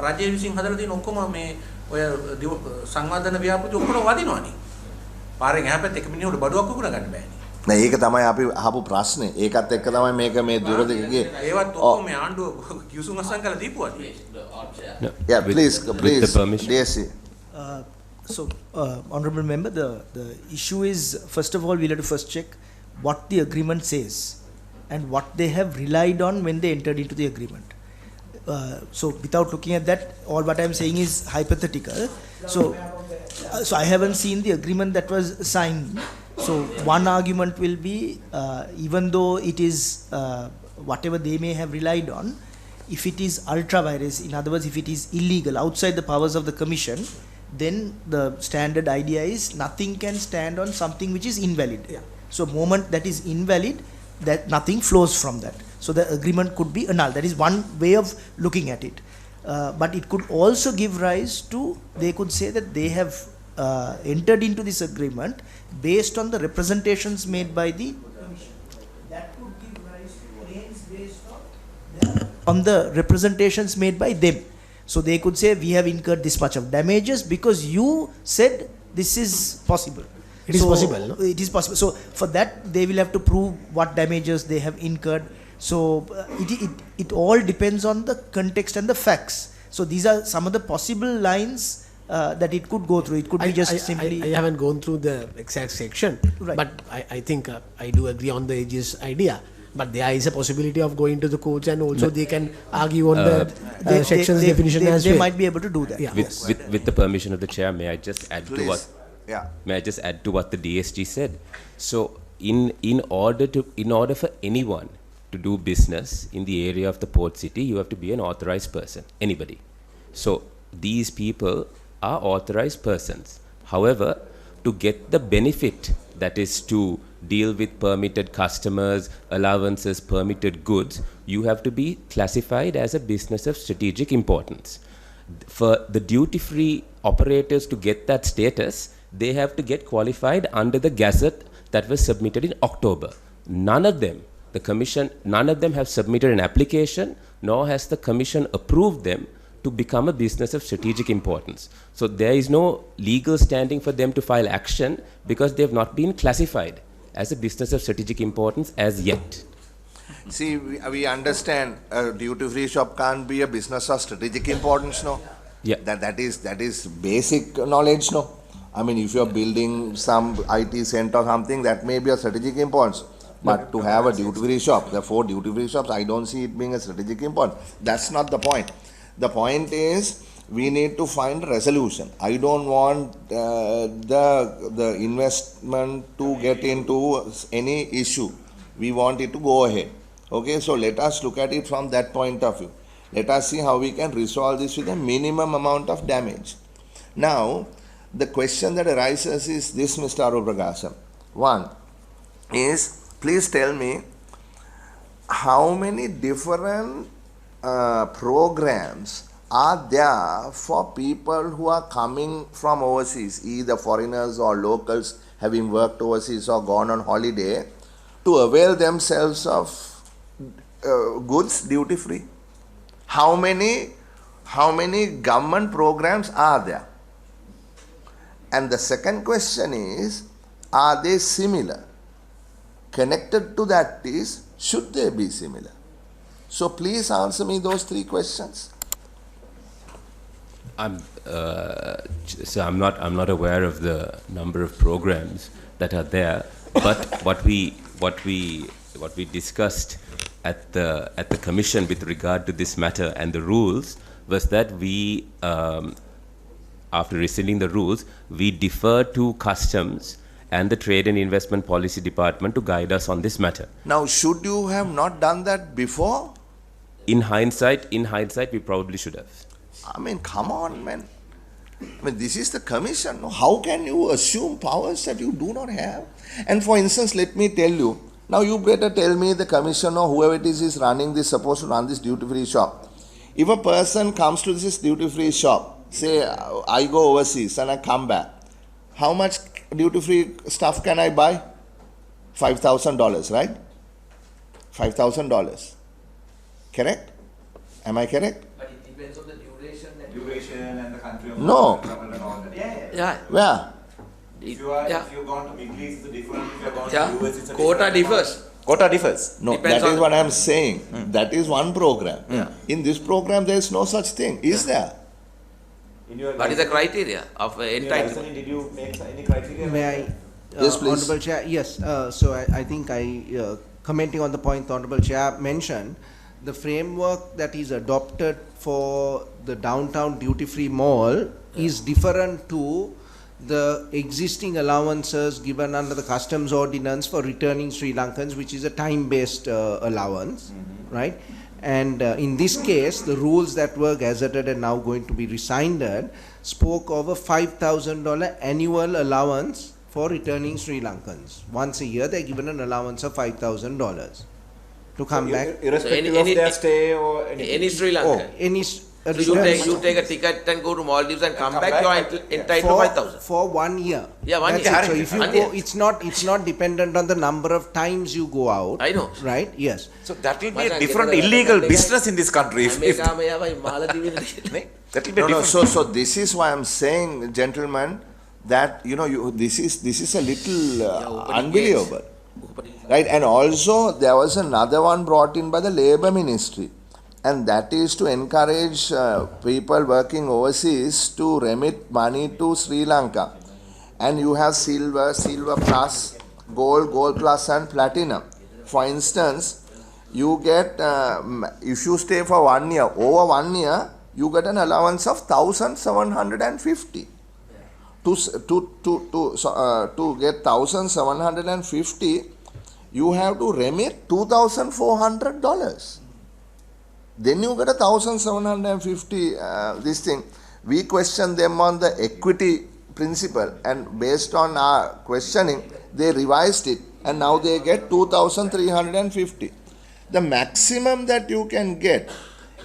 රජය විසින් හදලා තියෙන ඔක්කොම මේ ඔය සංවර්ධන ව්‍යාපෘති ඔක්කොම වදිනවනේ. පාරෙන් එහා පැත්තේ එක මිනිහෙකුට බඩුවක් විකුණ ගන්න බෑනේ. නෑ ඒක තමයි අපි අහපු ප්‍රශ්නේ. ඒකත් එක්ක තමයි මේක මේ දුරදිගගේ ඒවත් ඔක්කොම මේ ආණ්ඩුව කිව්සුම් අස්සම් කරලා දීපුවාද? Yeah, please. DSC. Honorable member, the issue is, first of all, we'll have to first check what the agreement says and what they have relied on when they entered into the agreement. So without looking at that, all what I'm saying is hypothetical. So So I haven't seen the agreement that was signed. So one argument will be, even though it is whatever they may have relied on, if it is ultra vires, in other words, if it is illegal, outside the powers of the commission, then the standard idea is nothing can stand on something which is invalid. Yeah. So moment that is invalid, that nothing flows from that. So the agreement could be annulled. That is one way of looking at it. But it could also give rise to, they could say that they have entered into this agreement based on the representations made by the commission. That could give rise to claims based on the representations made by them. So they could say, we have incurred this much of damages because you said this is possible. It is possible, no? It is possible. So for that, they will have to prove what damages they have incurred. So it all depends on the context and the facts. So these are some of the possible lines that it could go through. It could be just simply... I haven't gone through the exact section, right. But I think I do agree on the aegis idea. But there is a possibility of going to the courts, and also they can argue on the sections definition as well. They might be able to do that. Yeah. With the permission of the chair, may I just add Please. to what? Yeah. May I just add to what the DSG said? So in order for anyone to do business in the area of the port city, you have to be an authorized person. Anybody. So these people are authorized persons. However, to get the benefit, that is to deal with permitted customers, allowances, permitted goods, you have to be classified as a business of strategic importance. For the duty-free operators to get that status, they have to get qualified under the gazette that was submitted in October. None of them, the commission, none of them have submitted an application, nor has the commission approved them to become a business of strategic importance. So there is no legal standing for them to file action because they have not been classified as a business of strategic importance as yet. See, we understand a duty-free shop can't be a business of strategic importance, no? Yeah. That is basic knowledge, no? I mean, if you're building some IT center or something, that may be a strategic importance. But to have a duty-free shop, the 4 duty-free shops, I don't see it being a strategic importance. That's not the point. The point is, we need to find a resolution. I don't want the investment to get into any issue. We want it to go ahead. Okay, so let us look at it from that point of view. Let us see how we can resolve this with a minimum amount of damage. Now, the question that arises is this, Mr. Arupragasham. One is, please tell me how many different programs are there for people who are coming from overseas, either foreigners or locals having worked overseas or gone on holiday, to avail themselves of goods duty free? How many government programs are there? And the second question is, are they similar? Connected to that is, should they be similar? So please answer me those 3 questions. So I'm not aware of the number of programs that are there, but what we discussed at the commission with regard to this matter and the rules was that we, after rescinding the rules, we defer to customs and the Trade and Investment Policy Department to guide us on this matter. Now, should you have not done that before? In hindsight, we probably should have. I mean, come on, man. I mean, this is the commission. How can you assume powers that you do not have? And for instance, let me tell you, now you better tell me the commission or whoever it is running this, supposed to run this duty-free shop. If a person comes to this duty-free shop, say I go overseas and I come back, how much duty-free stuff can I buy? $5,000, right? $5,000. Correct? Am I correct? But it depends on the duration. Duration and the country of No. travel and all that. Yeah. Where? If you've gone to Middle East, it's different. If you've gone to US, it's a Quota differs. Quota differs. No, Depends that is on what I am saying. That is one program. Yeah. In this program, there is no such thing. Is there? What is the criteria of entitlement? Did you make any criteria? May I? Yes, please. Honorable Chair, yes. So I think commenting on the point the Honorable Chair mentioned, the framework that is adopted for the downtown duty-free mall is different to the existing allowances given under the customs ordinance for returning Sri Lankans, which is a time-based allowance, right? And in this case, the rules that were gazetted and now going to be rescinded spoke of a $5,000 annual allowance for returning Sri Lankans. Once a year, they're given an allowance of $5,000 to come back. Irrespective of their stay or anything? Any Sri Lankan. So you take a ticket and go to Maldives and come back, you are entitled to 5,000. For 1 year. Yeah, 1 That's year. it. So if you go, it's not dependent on the number of times you go out. I know. Right? Yes. So that will be a different illegal business in this country. That will be different. So this is why I'm saying, gentlemen, that this is a little unbelievable, right? And also there was another one brought in by the Labour Ministry, and that is to encourage people working overseas to remit money to Sri Lanka. And you have Silva Plus, Gold Plus and Platinum. For instance, you get, if you stay for 1 year, over 1 year, you get an allowance of 1,750. To get 1,750, you have to remit $2,400. Then you get a 1,750 this thing. We question them on the equity principle, and based on our questioning, they revised it, and now they get 2,350. The maximum that you can get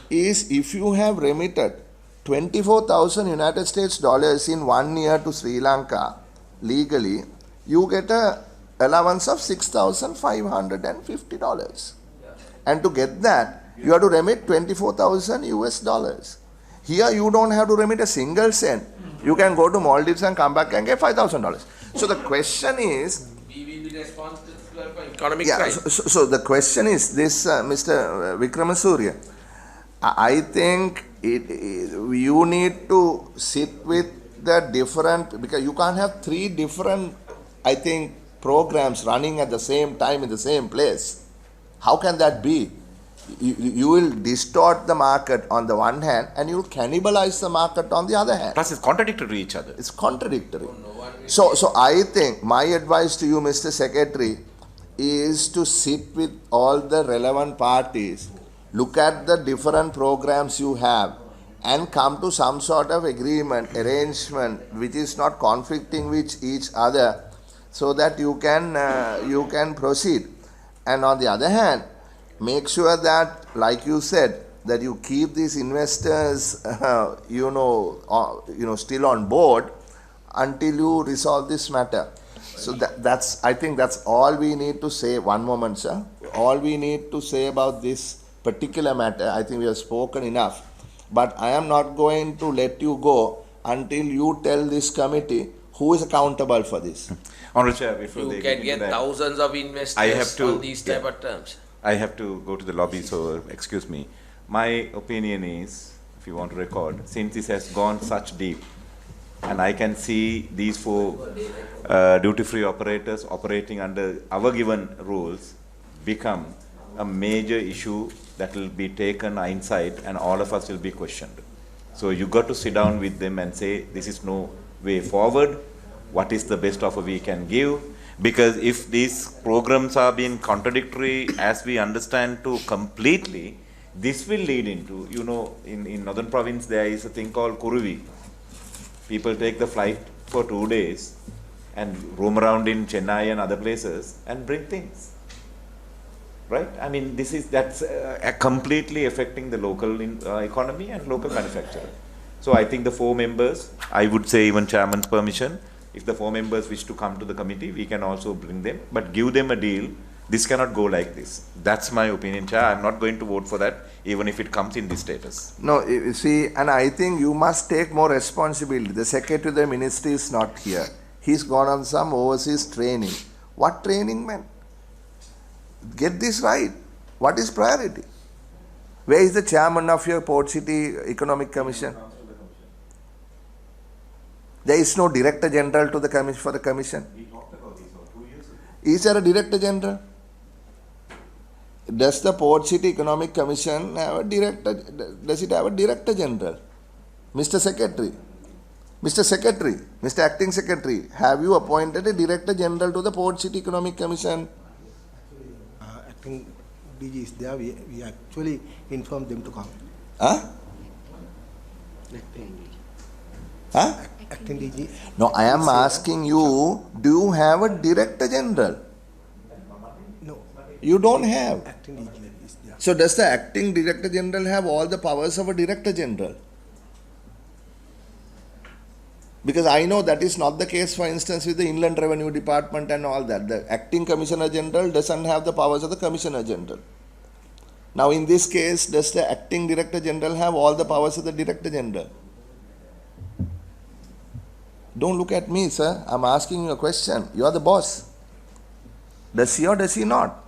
is if you have remitted 24,000 United States dollars in 1 year to Sri Lanka legally, you get a allowance of $6,550. And to get that, you have to remit 24,000 US dollars. Here you don't have to remit a single cent. You can go to Maldives and come back and get $5,000. So the question is, We will be responsible for economic crisis. So the question is this, Mr. Vikramasuriya, I think you need to sit with the different, because you can't have 3 different, I think, programs running at the same time in the same place. How can that be? You will distort the market on the one hand, and you will cannibalize the market on the other hand. Plus, it's contradictory to each other. It's contradictory. So I think my advice to you, Mr. Secretary, is to sit with all the relevant parties, look at the different programs you have, and come to some sort of agreement, arrangement, which is not conflicting with each other, so that you can proceed. And on the other hand, make sure that, like you said, that you keep these investors, still on board until you resolve this matter. So I think that's all we need to say. One moment, sir. All we need to say about this particular matter, I think we have spoken enough. But I am not going to let you go until you tell this committee who is accountable for this. Honourable Chair, before you they can get thousands of investors on these type of terms. I have to go to the lobby, so excuse me. My opinion is, if you want to record, since this has gone such deep, and I can see these 4 duty-free operators operating under our given rules become a major issue that will be taken inside, and all of us will be questioned. So you got to sit down with them and say, this is no way forward. What is the best offer we can give? Because if these programs are being contradictory, as we understand to completely, this will lead into, in Northern Province there is a thing called Kuruvi. People take the flight for 2 days and roam around in Chennai and other places and bring things. Right? I mean, that's completely affecting the local economy and local manufacturer. So I think the 4 members, I would say even chairman's permission, if the 4 members wish to come to the committee, we can also bring them, but give them a deal. This cannot go like this. That's my opinion, Chair. I'm not going to vote for that, even if it comes in this status. No, you see, and I think you must take more responsibility. The Secretary of the Ministry is not here. He's gone on some overseas training. What training, man? Get this right. What is priority? Where is the chairman of your PortCity Economic Commission? There is no Director General to the commission for the commission. We talked about this 2 years ago. Is there a Director General? Does the PortCity Economic Commission have a Director? Does it have a Director General? Mr. Secretary. Mr. Secretary, Mr. Acting Secretary, have you appointed a Director General to the Port City Economic Commission? Acting DG is there. We actually informed them to come. Huh? Huh? Acting DG. No, I am asking you, do you have a Director General? No. You don't have. Acting DG is there. So does the Acting Director General have all the powers of a Director General? Because I know that is not the case, for instance, with the Inland Revenue Department and all that. The Acting Commissioner General doesn't have the powers of the Commissioner General. Now in this case, does the Acting Director General have all the powers of the Director General? Don't look at me, sir. I'm asking you a question. You are the boss. Does he or does he not?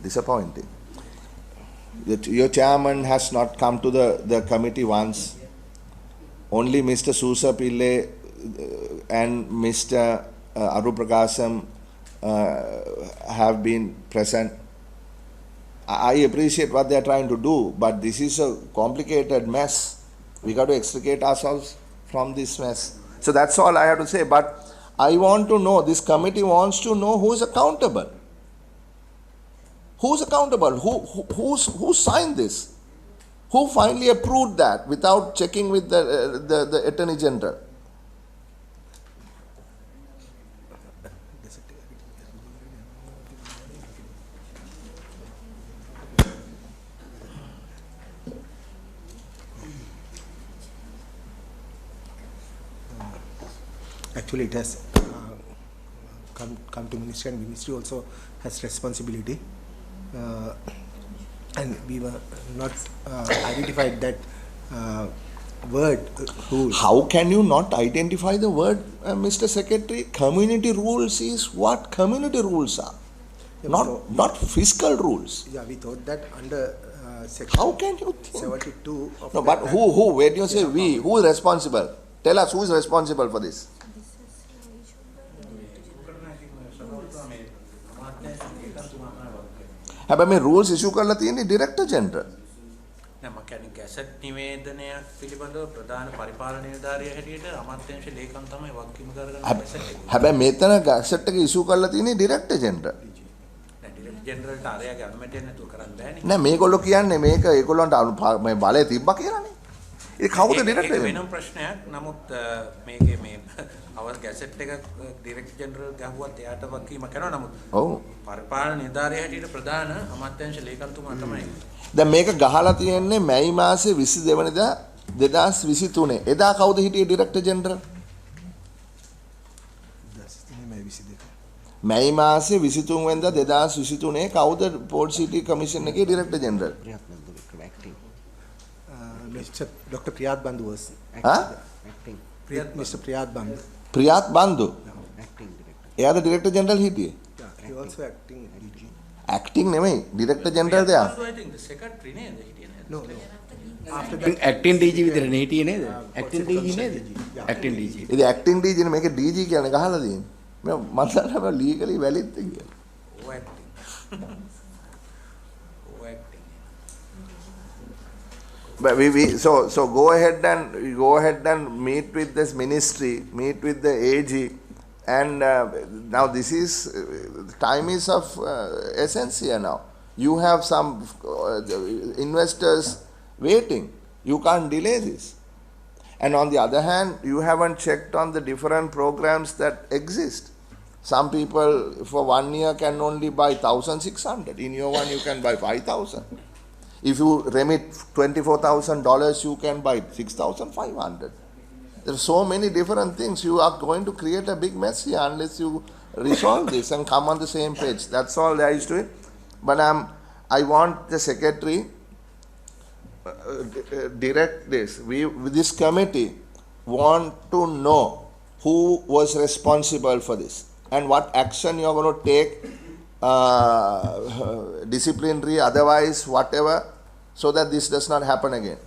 Disappointing. Your chairman has not come to the committee once. Only Mr. Susa Pille and Mr. Aruprakasam have been present. I appreciate what they are trying to do, but this is a complicated mess. We got to extricate ourselves from this mess. So that's all I have to say. But I want to know, this committee wants to know who is accountable. Who's accountable? Who signed this? Who finally approved that without checking with the Attorney General? Actually, it has come to ministry, and ministry also has responsibility. And we were not identified that word rule. How can you not identify the word, Mr. Secretary? Community rules is what community rules are, not fiscal rules. Yeah, we thought that under section. How can you think? 72 of no, but who? When you say we, who is responsible? Tell us who is responsible for this. හැබැයි මේ rules issue කරලා තියෙන්නේ Director General. නෑ මම කියන්නේ gazette නිවේදනය පිළිබඳව ප්‍රධාන පරිපාලන නිලධාරියා හැටියට අමාත්‍යාංශ ලේකම් තමයි වගකීම කරගෙන ගැසට් එක. හැබැයි මෙතන ගැසට් එක issue කරලා තියෙන්නේ Director General. නෑ ඩිරෙක්ටර් ජෙනරල්ට අරයාගේ අනුමැතිය නැතුව කරන්න බෑනේ. නෑ මේගොල්ලෝ කියන්නේ මේක ඒගොල්ලන්ට මේ බලය තිබ්බා කියලානේ. ඒ කවුද Director? වෙනම ප්‍රශ්නයක්. නමුත් මේකේ මේ අවස් ගැසට් එක ඩිරෙක්ටර් ජෙනරල් ගහුවත් එයාට වගකීම කරනවා. නමුත් ඔව් පරිපාලන නිලධාරියා හැටියට ප්‍රධාන අමාත්‍යාංශ ලේකම්තුමා තමයි. දැන් මේක ගහලා තියෙන්නේ මැයි මාසේ 22 වෙනිදා 2023. එදා කවුද හිටියේ Director General? මැයි මාසේ 23 වෙනිදා 2023 කවුද Port City Commission එකේ Director General? Mr. Dr. Priyat Bandhu was acting. Mr. Priyat Bandhu. Priyat Bandhu? Acting director. එයාද Director General හිටියේ? Yeah, he also acting DG. Acting නෙමෙයි Director General දෙයා. I think the secretary නේද හිටියේ නේද? No. After that acting DG විතරනේ හිටියේ නේද? Acting DG නේද? Acting DG. ඉතින් acting DG නේ මේක DG කියන්නේ ගහලා තියෙන්නේ. මම මතකයි legally valid කියලා. Oh acting. But so go ahead and meet with this ministry, meet with the AG, and now this is time is of essence here now. You have some investors waiting. You can't delay this. And on the other hand, you haven't checked on the different programs that exist. Some people for 1 year can only buy 1,600. In your one, you can buy 5,000. If you remit $24,000, you can buy 6,500. There are so many different things. You are going to create a big mess here unless you resolve this and come on the same page. That's all there is to it. But I want the secretary direct this. This committee want to know who was responsible for this and what action you are going to take. Disciplinary, otherwise, whatever, so that this does not happen again.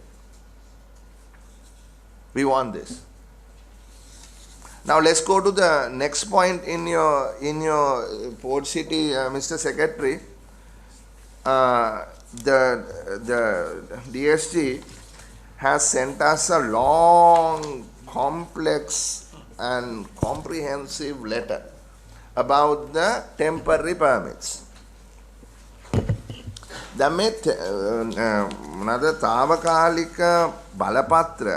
We want this. Now let's go to the next point in your Port City, Mr. Secretary. The DSG has sent us a long, complex and comprehensive letter about the temporary permits. දැන් මේ මොනවාද తాවකාලික බලපත්‍ර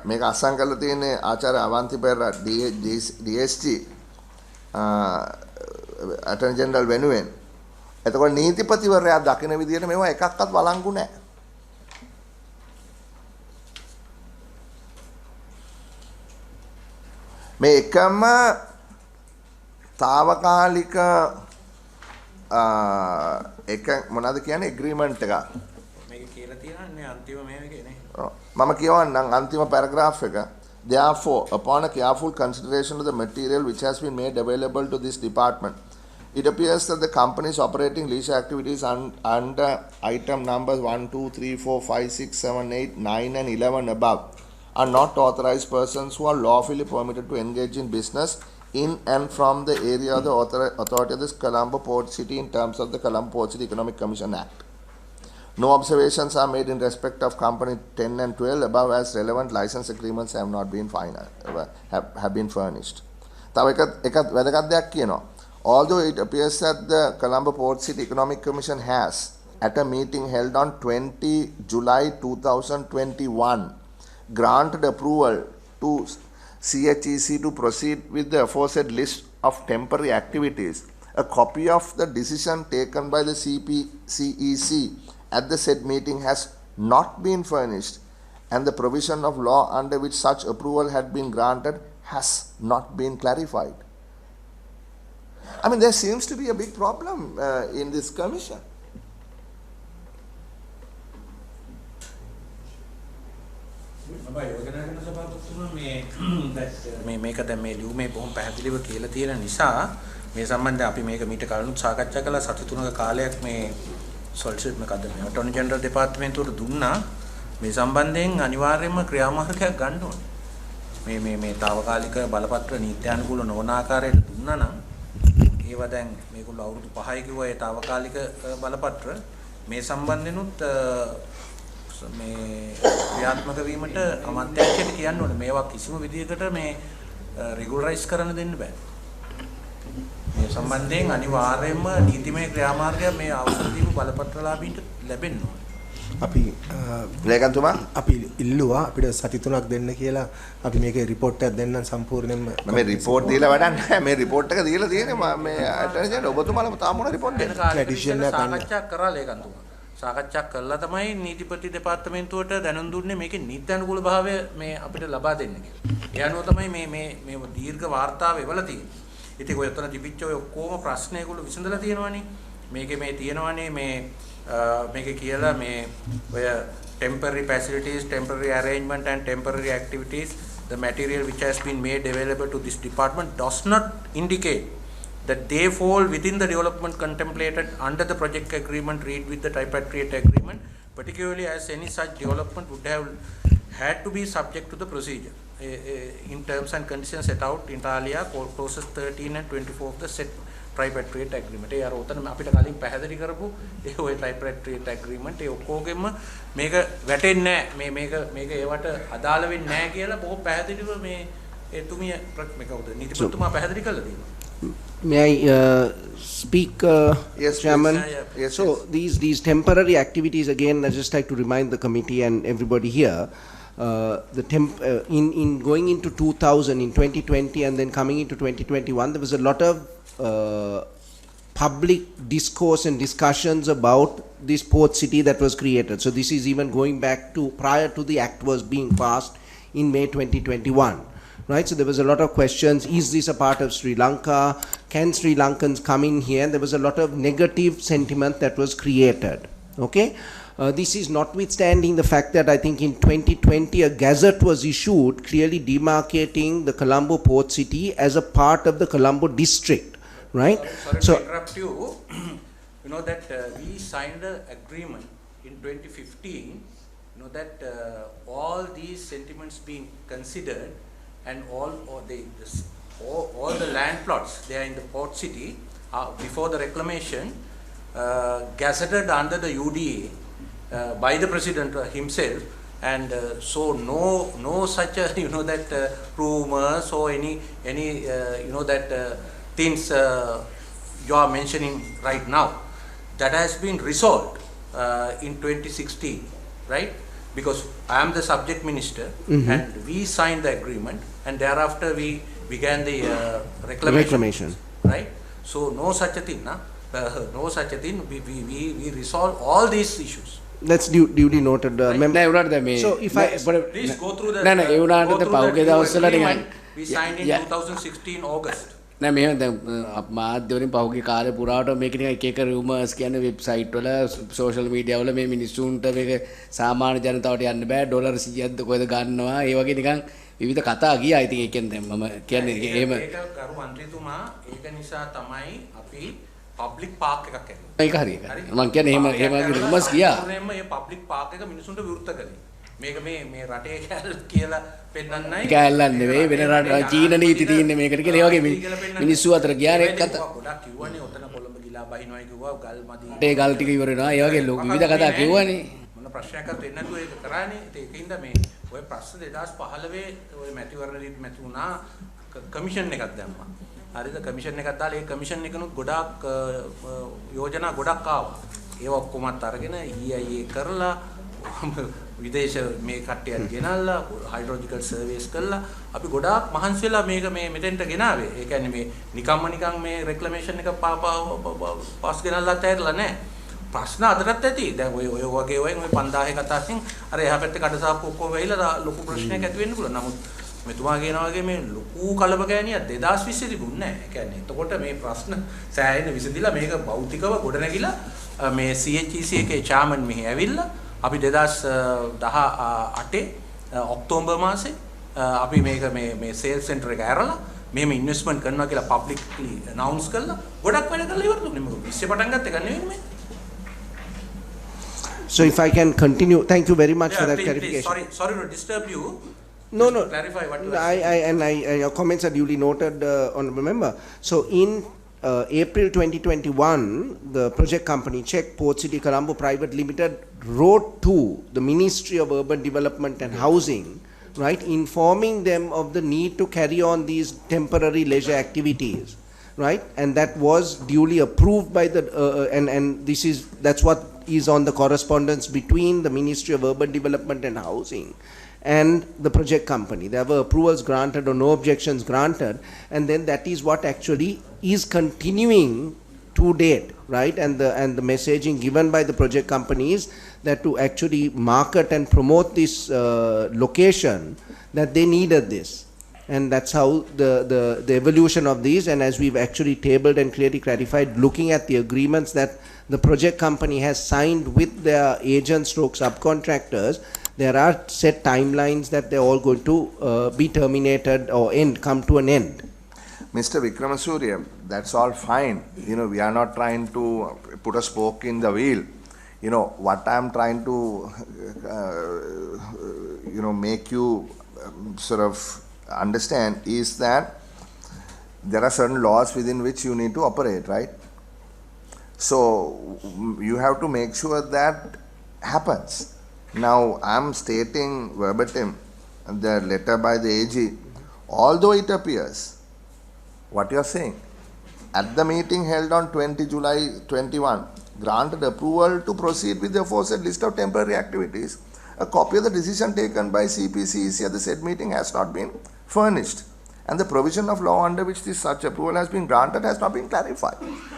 මේක අසං කරලා තියෙන්නේ ආචාර්ය Avanti Perera DST Attorney General වෙනුවෙන්. එතකොට නීතිපතිවරයා දකින විදිහට මේවා එකක්වත් වළංගු නැහැ. මේ එකම తాවකාලික එක මොනවද කියන්නේ ඇග්‍රීමන්ට් එකක්. මේක කියලා තියෙනන්නේ අන්තිම මේකේ නේ. මම කියවන්නම් අන්තිම පැරග්‍රාෆ් එක. Therefore, upon a careful consideration of the material which has been made available to this department, it appears that the companies operating leisure activities under item numbers 1, 2, 3, 4, 5, 6, 7, 8, 9 and 11 above are not authorized persons who are lawfully permitted to engage in business in and from the area of the authority of this Colombo Port City in terms of the Colombo Port City Economic Commission Act. No observations are made in respect of company 10 and 12 above as relevant license agreements have not been have been furnished. තව එකත් වැදගත් දෙයක් කියනවා. Although it appears that the Colombo Port City Economic Commission has, at a meeting held on 20 July 2021, granted approval to CHEC to proceed with the aforesaid list of temporary activities, a copy of the decision taken by the CEC at the said meeting has not been furnished, and the provision of law under which such approval had been granted has not been clarified. I mean, there seems to be a big problem in this commission. මේක දැන් මේ ලියුමේ බොහොම පැහැදිලිව කියලා තියෙන නිසා මේ සම්බන්ධයෙන් අපි මේක මීට කලිනුත් සාකච්ඡා කළා සති 3ක කාලයක් මේ සොලිසිටර් මොකද්ද මේ අටෝනි ජෙනරල් දෙපාර්තමේන්තුවට දුන්නා මේ සම්බන්ධයෙන් අනිවාර්යයෙන්ම ක්‍රියාමාර්ගයක් ගන්න ඕනේ මේ తాවකාලික බලපත්‍ර නීත්‍යානුකූල නොවන ආකාරයට දුන්නා නම් ඒවා දැන් මේගොල්ලෝ අවුරුදු 5යි කිව්වා ඒ తాවකාලික බලපත්‍ර මේ සම්බන්ධෙනුත් මේ ක්‍රියාත්මක වීමට අමාත්‍යාංශයට කියන්න ඕනේ මේවා කිසිම විදියකට මේ රෙගුලරයිස් කරන්න දෙන්න බෑ. මේ සම්බන්ධයෙන් අනිවාර්යයෙන්ම නීතිමය ක්‍රියාමාර්ගය මේ අවසර දීපු බලපත්‍රලාභීන්ට ලැබෙන්න ඕනේ. අපි ලේකම්තුමා අපි ඉල්ලුවා අපිට සති 3ක් දෙන්න කියලා අපි මේකේ රිපෝට් එකක් දෙන්නම් සම්පූර්ණයෙන්ම මේ රිපෝට් දීලා වැඩක් නැහැ මේ රිපෝට් එක දීලා තියෙන්නේ මේ අටර්නි ජෙනරල් ඔබතුමාලා තාම මොන රිපෝට් දෙන්නේ ඇඩිෂන් එකක් ගන්න සාකච්ඡා කරා ලේකම්තුමා සාකච්ඡා කළා තමයි නීතිපති දෙපාර්තමේන්තුවට දැනුම් දුන්නේ මේකේ නීත්‍යානුකූල භාවය මේ අපිට ලබා දෙන්න කියලා. ඒ අනුව තමයි මේ දීර්ඝ වාර්තාව එවලා තියෙන්නේ. ඉතින් ඔය ඔතන තිබිච්ච ඔය ඔක්කොම ප්‍රශ්න ඒගොල්ලෝ විසඳලා තියෙනවනේ. මේකේ මේ තියෙනවනේ මේකේ කියලා මේ ඔය temporary facilities, temporary arrangement and temporary activities, the material which has been made available to this department does not indicate that they fall within the development contemplated under the project agreement read with the tripartite agreement, particularly as any such development would have had to be subject to the procedure in terms and conditions set out in Italia clauses 13 and 24 of the set tripartite agreement. ඒ අර උතන අපිට කලින් පැහැදිලි කරපු ඒ ඔය tripartite agreement ඒ ඔක්කොගෙම මේක වැටෙන්නේ නැහැ මේක ඒවට අදාළ වෙන්නේ නැහැ කියලා බොහෝ පැහැදිලිව මේ එතුමිය මේක උද නීතිපතිතුමා පැහැදිලි කළා තියෙනවා. May I speak, yes, Chairman? Yes, so these temporary activities, again, I just like to remind the committee and everybody here, in going into 2000, in 2020, and then coming into 2021, there was a lot of public discourse and discussions about this port city that was created. So this is even going back to prior to the act was being passed in May 2021. Right, so there was a lot of questions. Is this a part of Sri Lanka? Can Sri Lankans come in here? And there was a lot of negative sentiment that was created. Okay, this is notwithstanding the fact that I think in 2020 a gazette was issued clearly demarcating the Colombo Port City as a part of the Colombo district. Right. Sorry to interrupt you. You know that we signed an agreement in 2015. You know that all these sentiments being considered. And all the land plots there in the port city before the reclamation gazetted under the UDA by the president himself, and so no such that rumors or any that things you are mentioning right now, that has been resolved in 2016, right? Because I am the subject minister, and we signed the agreement, and thereafter we began the reclamation, right? So no such a thing, no such a thing. We resolve all these issues. That's duly noted. So if I please go through the agreement we signed in 2016 August. නෑ මෙහෙම දැන් මාධ්‍ය වලින් පහුගිය කාලේ පුරාවට මේක නිකන් එක එක රියුමර්ස් කියන්නේ වෙබ්සයිට් වල සෝෂල් මීඩියා වල මේ මිනිස්සුන්ට මේක සාමාන්‍ය ජනතාවට යන්න බෑ ඩොලර් 100ක්ද කොහෙද ගන්නවා ඒ වගේ නිකන් විවිධ කතා ගියා. ඉතින් ඒ කියන්නේ දැන් මම කියන්නේ එහෙම ඒක ගරු මන්ත්‍රීතුමා ඒක නිසා තමයි අපි පබ්ලික් පාක් එකක් ඇතුළේ. ඒක හරි. මම කියන්නේ එහෙම රියුමර්ස් ගියා. මේ පබ්ලික් පාක් එක මිනිසුන්ට විරුද්ධ කළේ. මේක මේ රටේ කියලා පෙන්නන්නයි. කැලලන් නෙවෙයි වෙන රට චීන නීති තියෙන්නේ මේකට කියලා ඒ වගේ මිනිස්සු අතර ගියානේ කතා. ගොඩක් කිව්වනේ ඔතන කොළඹ ගිලා බහිනවයි කිව්වා ගල් මදි. ඒ ගල් ටික ඉවර වෙනවා. ඒ වගේ විවිධ කතා කිව්වනේ. මොන ප්‍රශ්නයක්වත් වෙන්නේ නැතුව ඒක කරානේ. ඒකින්ද මේ ඔය ප්‍රශ්න 2015 ඔය මැතිවරණෙදි මැති වුණා කමිෂන් එකක් දැම්මා. හරිද? කමිෂන් එකක් දාලා ඒ කමිෂන් එකනොත් ගොඩාක් යෝජනා ගොඩක් ආවා. ඒව ඔක්කොමත් අරගෙන EIA කරලා විදේශ මේ කට්ටියන් ගෙනල්ලා හයිඩ්‍රොලොජිකල් සර්වේස් කළා. අපි ගොඩාක් මහන්සි වෙලා මේක මේ මෙතෙන්ට ගෙනාවේ. ඒ කියන්නේ මේ නිකන් මේ රෙක්ලමේෂන් එක පාස් ගෙනල්ලාත් ඇරලා නැහැ. ප්‍රශ්න අදටත් ඇති. දැන් ඔය වගේ ඔය 5000 කතාවෙන් අර එහා පැත්තේ කඩසාප්පු ඔක්කොම වෙයිලා ලොකු ප්‍රශ්නයක් ඇති වෙන්න පුළුවන්. නමුත් මෙතුමා කියනවා වගේ මේ ලොකු කලබගෑනියක් 2020 තිබුණේ නැහැ. ඒ කියන්නේ එතකොට මේ ප්‍රශ්න සෑහෙන විසඳිලා මේක භෞතිකව ගොඩනැගිලා මේ CHEC එකේ චාර්මන් මෙහි ඇවිල්ලා අපි 2018 ඔක්තෝබර් මාසේ අපි මේක මේ සේල්ස් සෙන්ටර් එක ඇරලා මෙහෙම ඉන්වෙස්ට්මන්ට් කරනවා කියලා පබ්ලික්ලි අනවුන්ස් කළා. ගොඩක් වැඩ කරලා ඉවර දුන්නේ. මොකද 20 පටන් ගත්ත එක නෙවෙයි මේ. So if I can continue, thank you very much for that clarification. Sorry to disturb you. No. Clarify what you are your comments are duly noted, honorable member. So in April 2021, the project company PortCity Colombo Private Limited wrote to the Ministry of Urban Development and Housing, right, informing them of the need to carry on these temporary leisure activities, right, and that was duly approved by the and that's what is on the correspondence between the Ministry of Urban Development and Housing and the project company. There were approvals granted or no objections granted, and then that is what actually is continuing to date, right? And the messaging given by the project company is that to actually market and promote this location, that they needed this. And that's how the evolution of these, and as we've actually tabled and clearly clarified, looking at the agreements that the project company has signed with their agents stroke subcontractors, there are set timelines that they're all going to be terminated or come to an end. Mr. Vikramasuriya, that's all fine. We are not trying to put a spoke in the wheel. What I'm trying to, make you sort of understand is that there are certain laws within which you need to operate, right? So you have to make sure that happens. Now, I'm stating verbatim the letter by the AG, although it appears what you are saying. At the meeting held on 20 July 21, granted approval to proceed with the aforesaid list of temporary activities. A copy of the decision taken by CPCEC at the said meeting has not been furnished, and the provision of law under which such approval has been granted has not been clarified.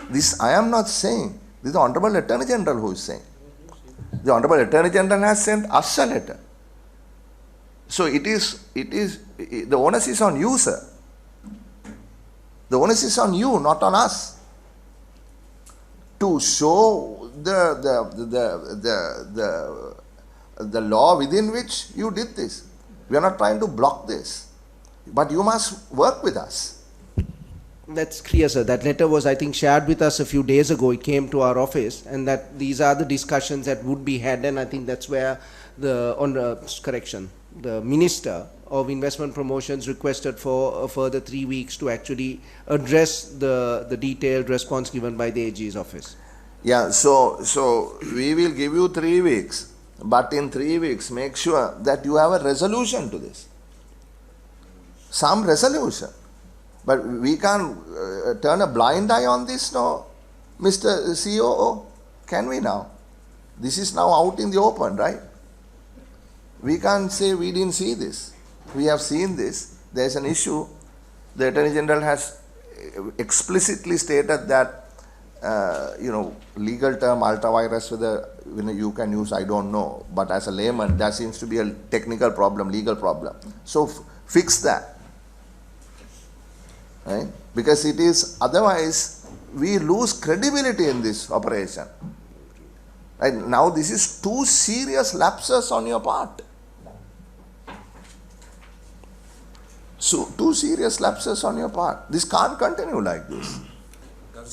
This I am not saying. This is the Honorable Attorney General who is saying. The Honorable Attorney General has sent us a letter. So the onus is on you, sir. The onus is on you, not on us, to show the law within which you did this. We are not trying to block this, but you must work with us. That's clear, sir. That letter was, I think, shared with us a few days ago. It came to our office, and that these are the discussions that would be had, and I think that's where the Minister of Investment Promotions requested for a further 3 weeks to actually address the detailed response given by the AG's office. Yeah, so we will give you 3 weeks, but in 3 weeks, make sure that you have a resolution to this. Some resolution. But we can't turn a blind eye on this, no, Mr. COO. Can we now? This is now out in the open, right? We can't say we didn't see this. We have seen this. There's an issue. The Attorney General has explicitly stated that, legal term ultra-virus, whether you can use, I don't know. But as a layman, there seems to be a technical problem, legal problem. So fix that. Right? Because it is, otherwise, we lose credibility in this operation. Right? Now, this is 2 serious lapses on your part. So, 2 serious lapses on your part. This can't continue like this.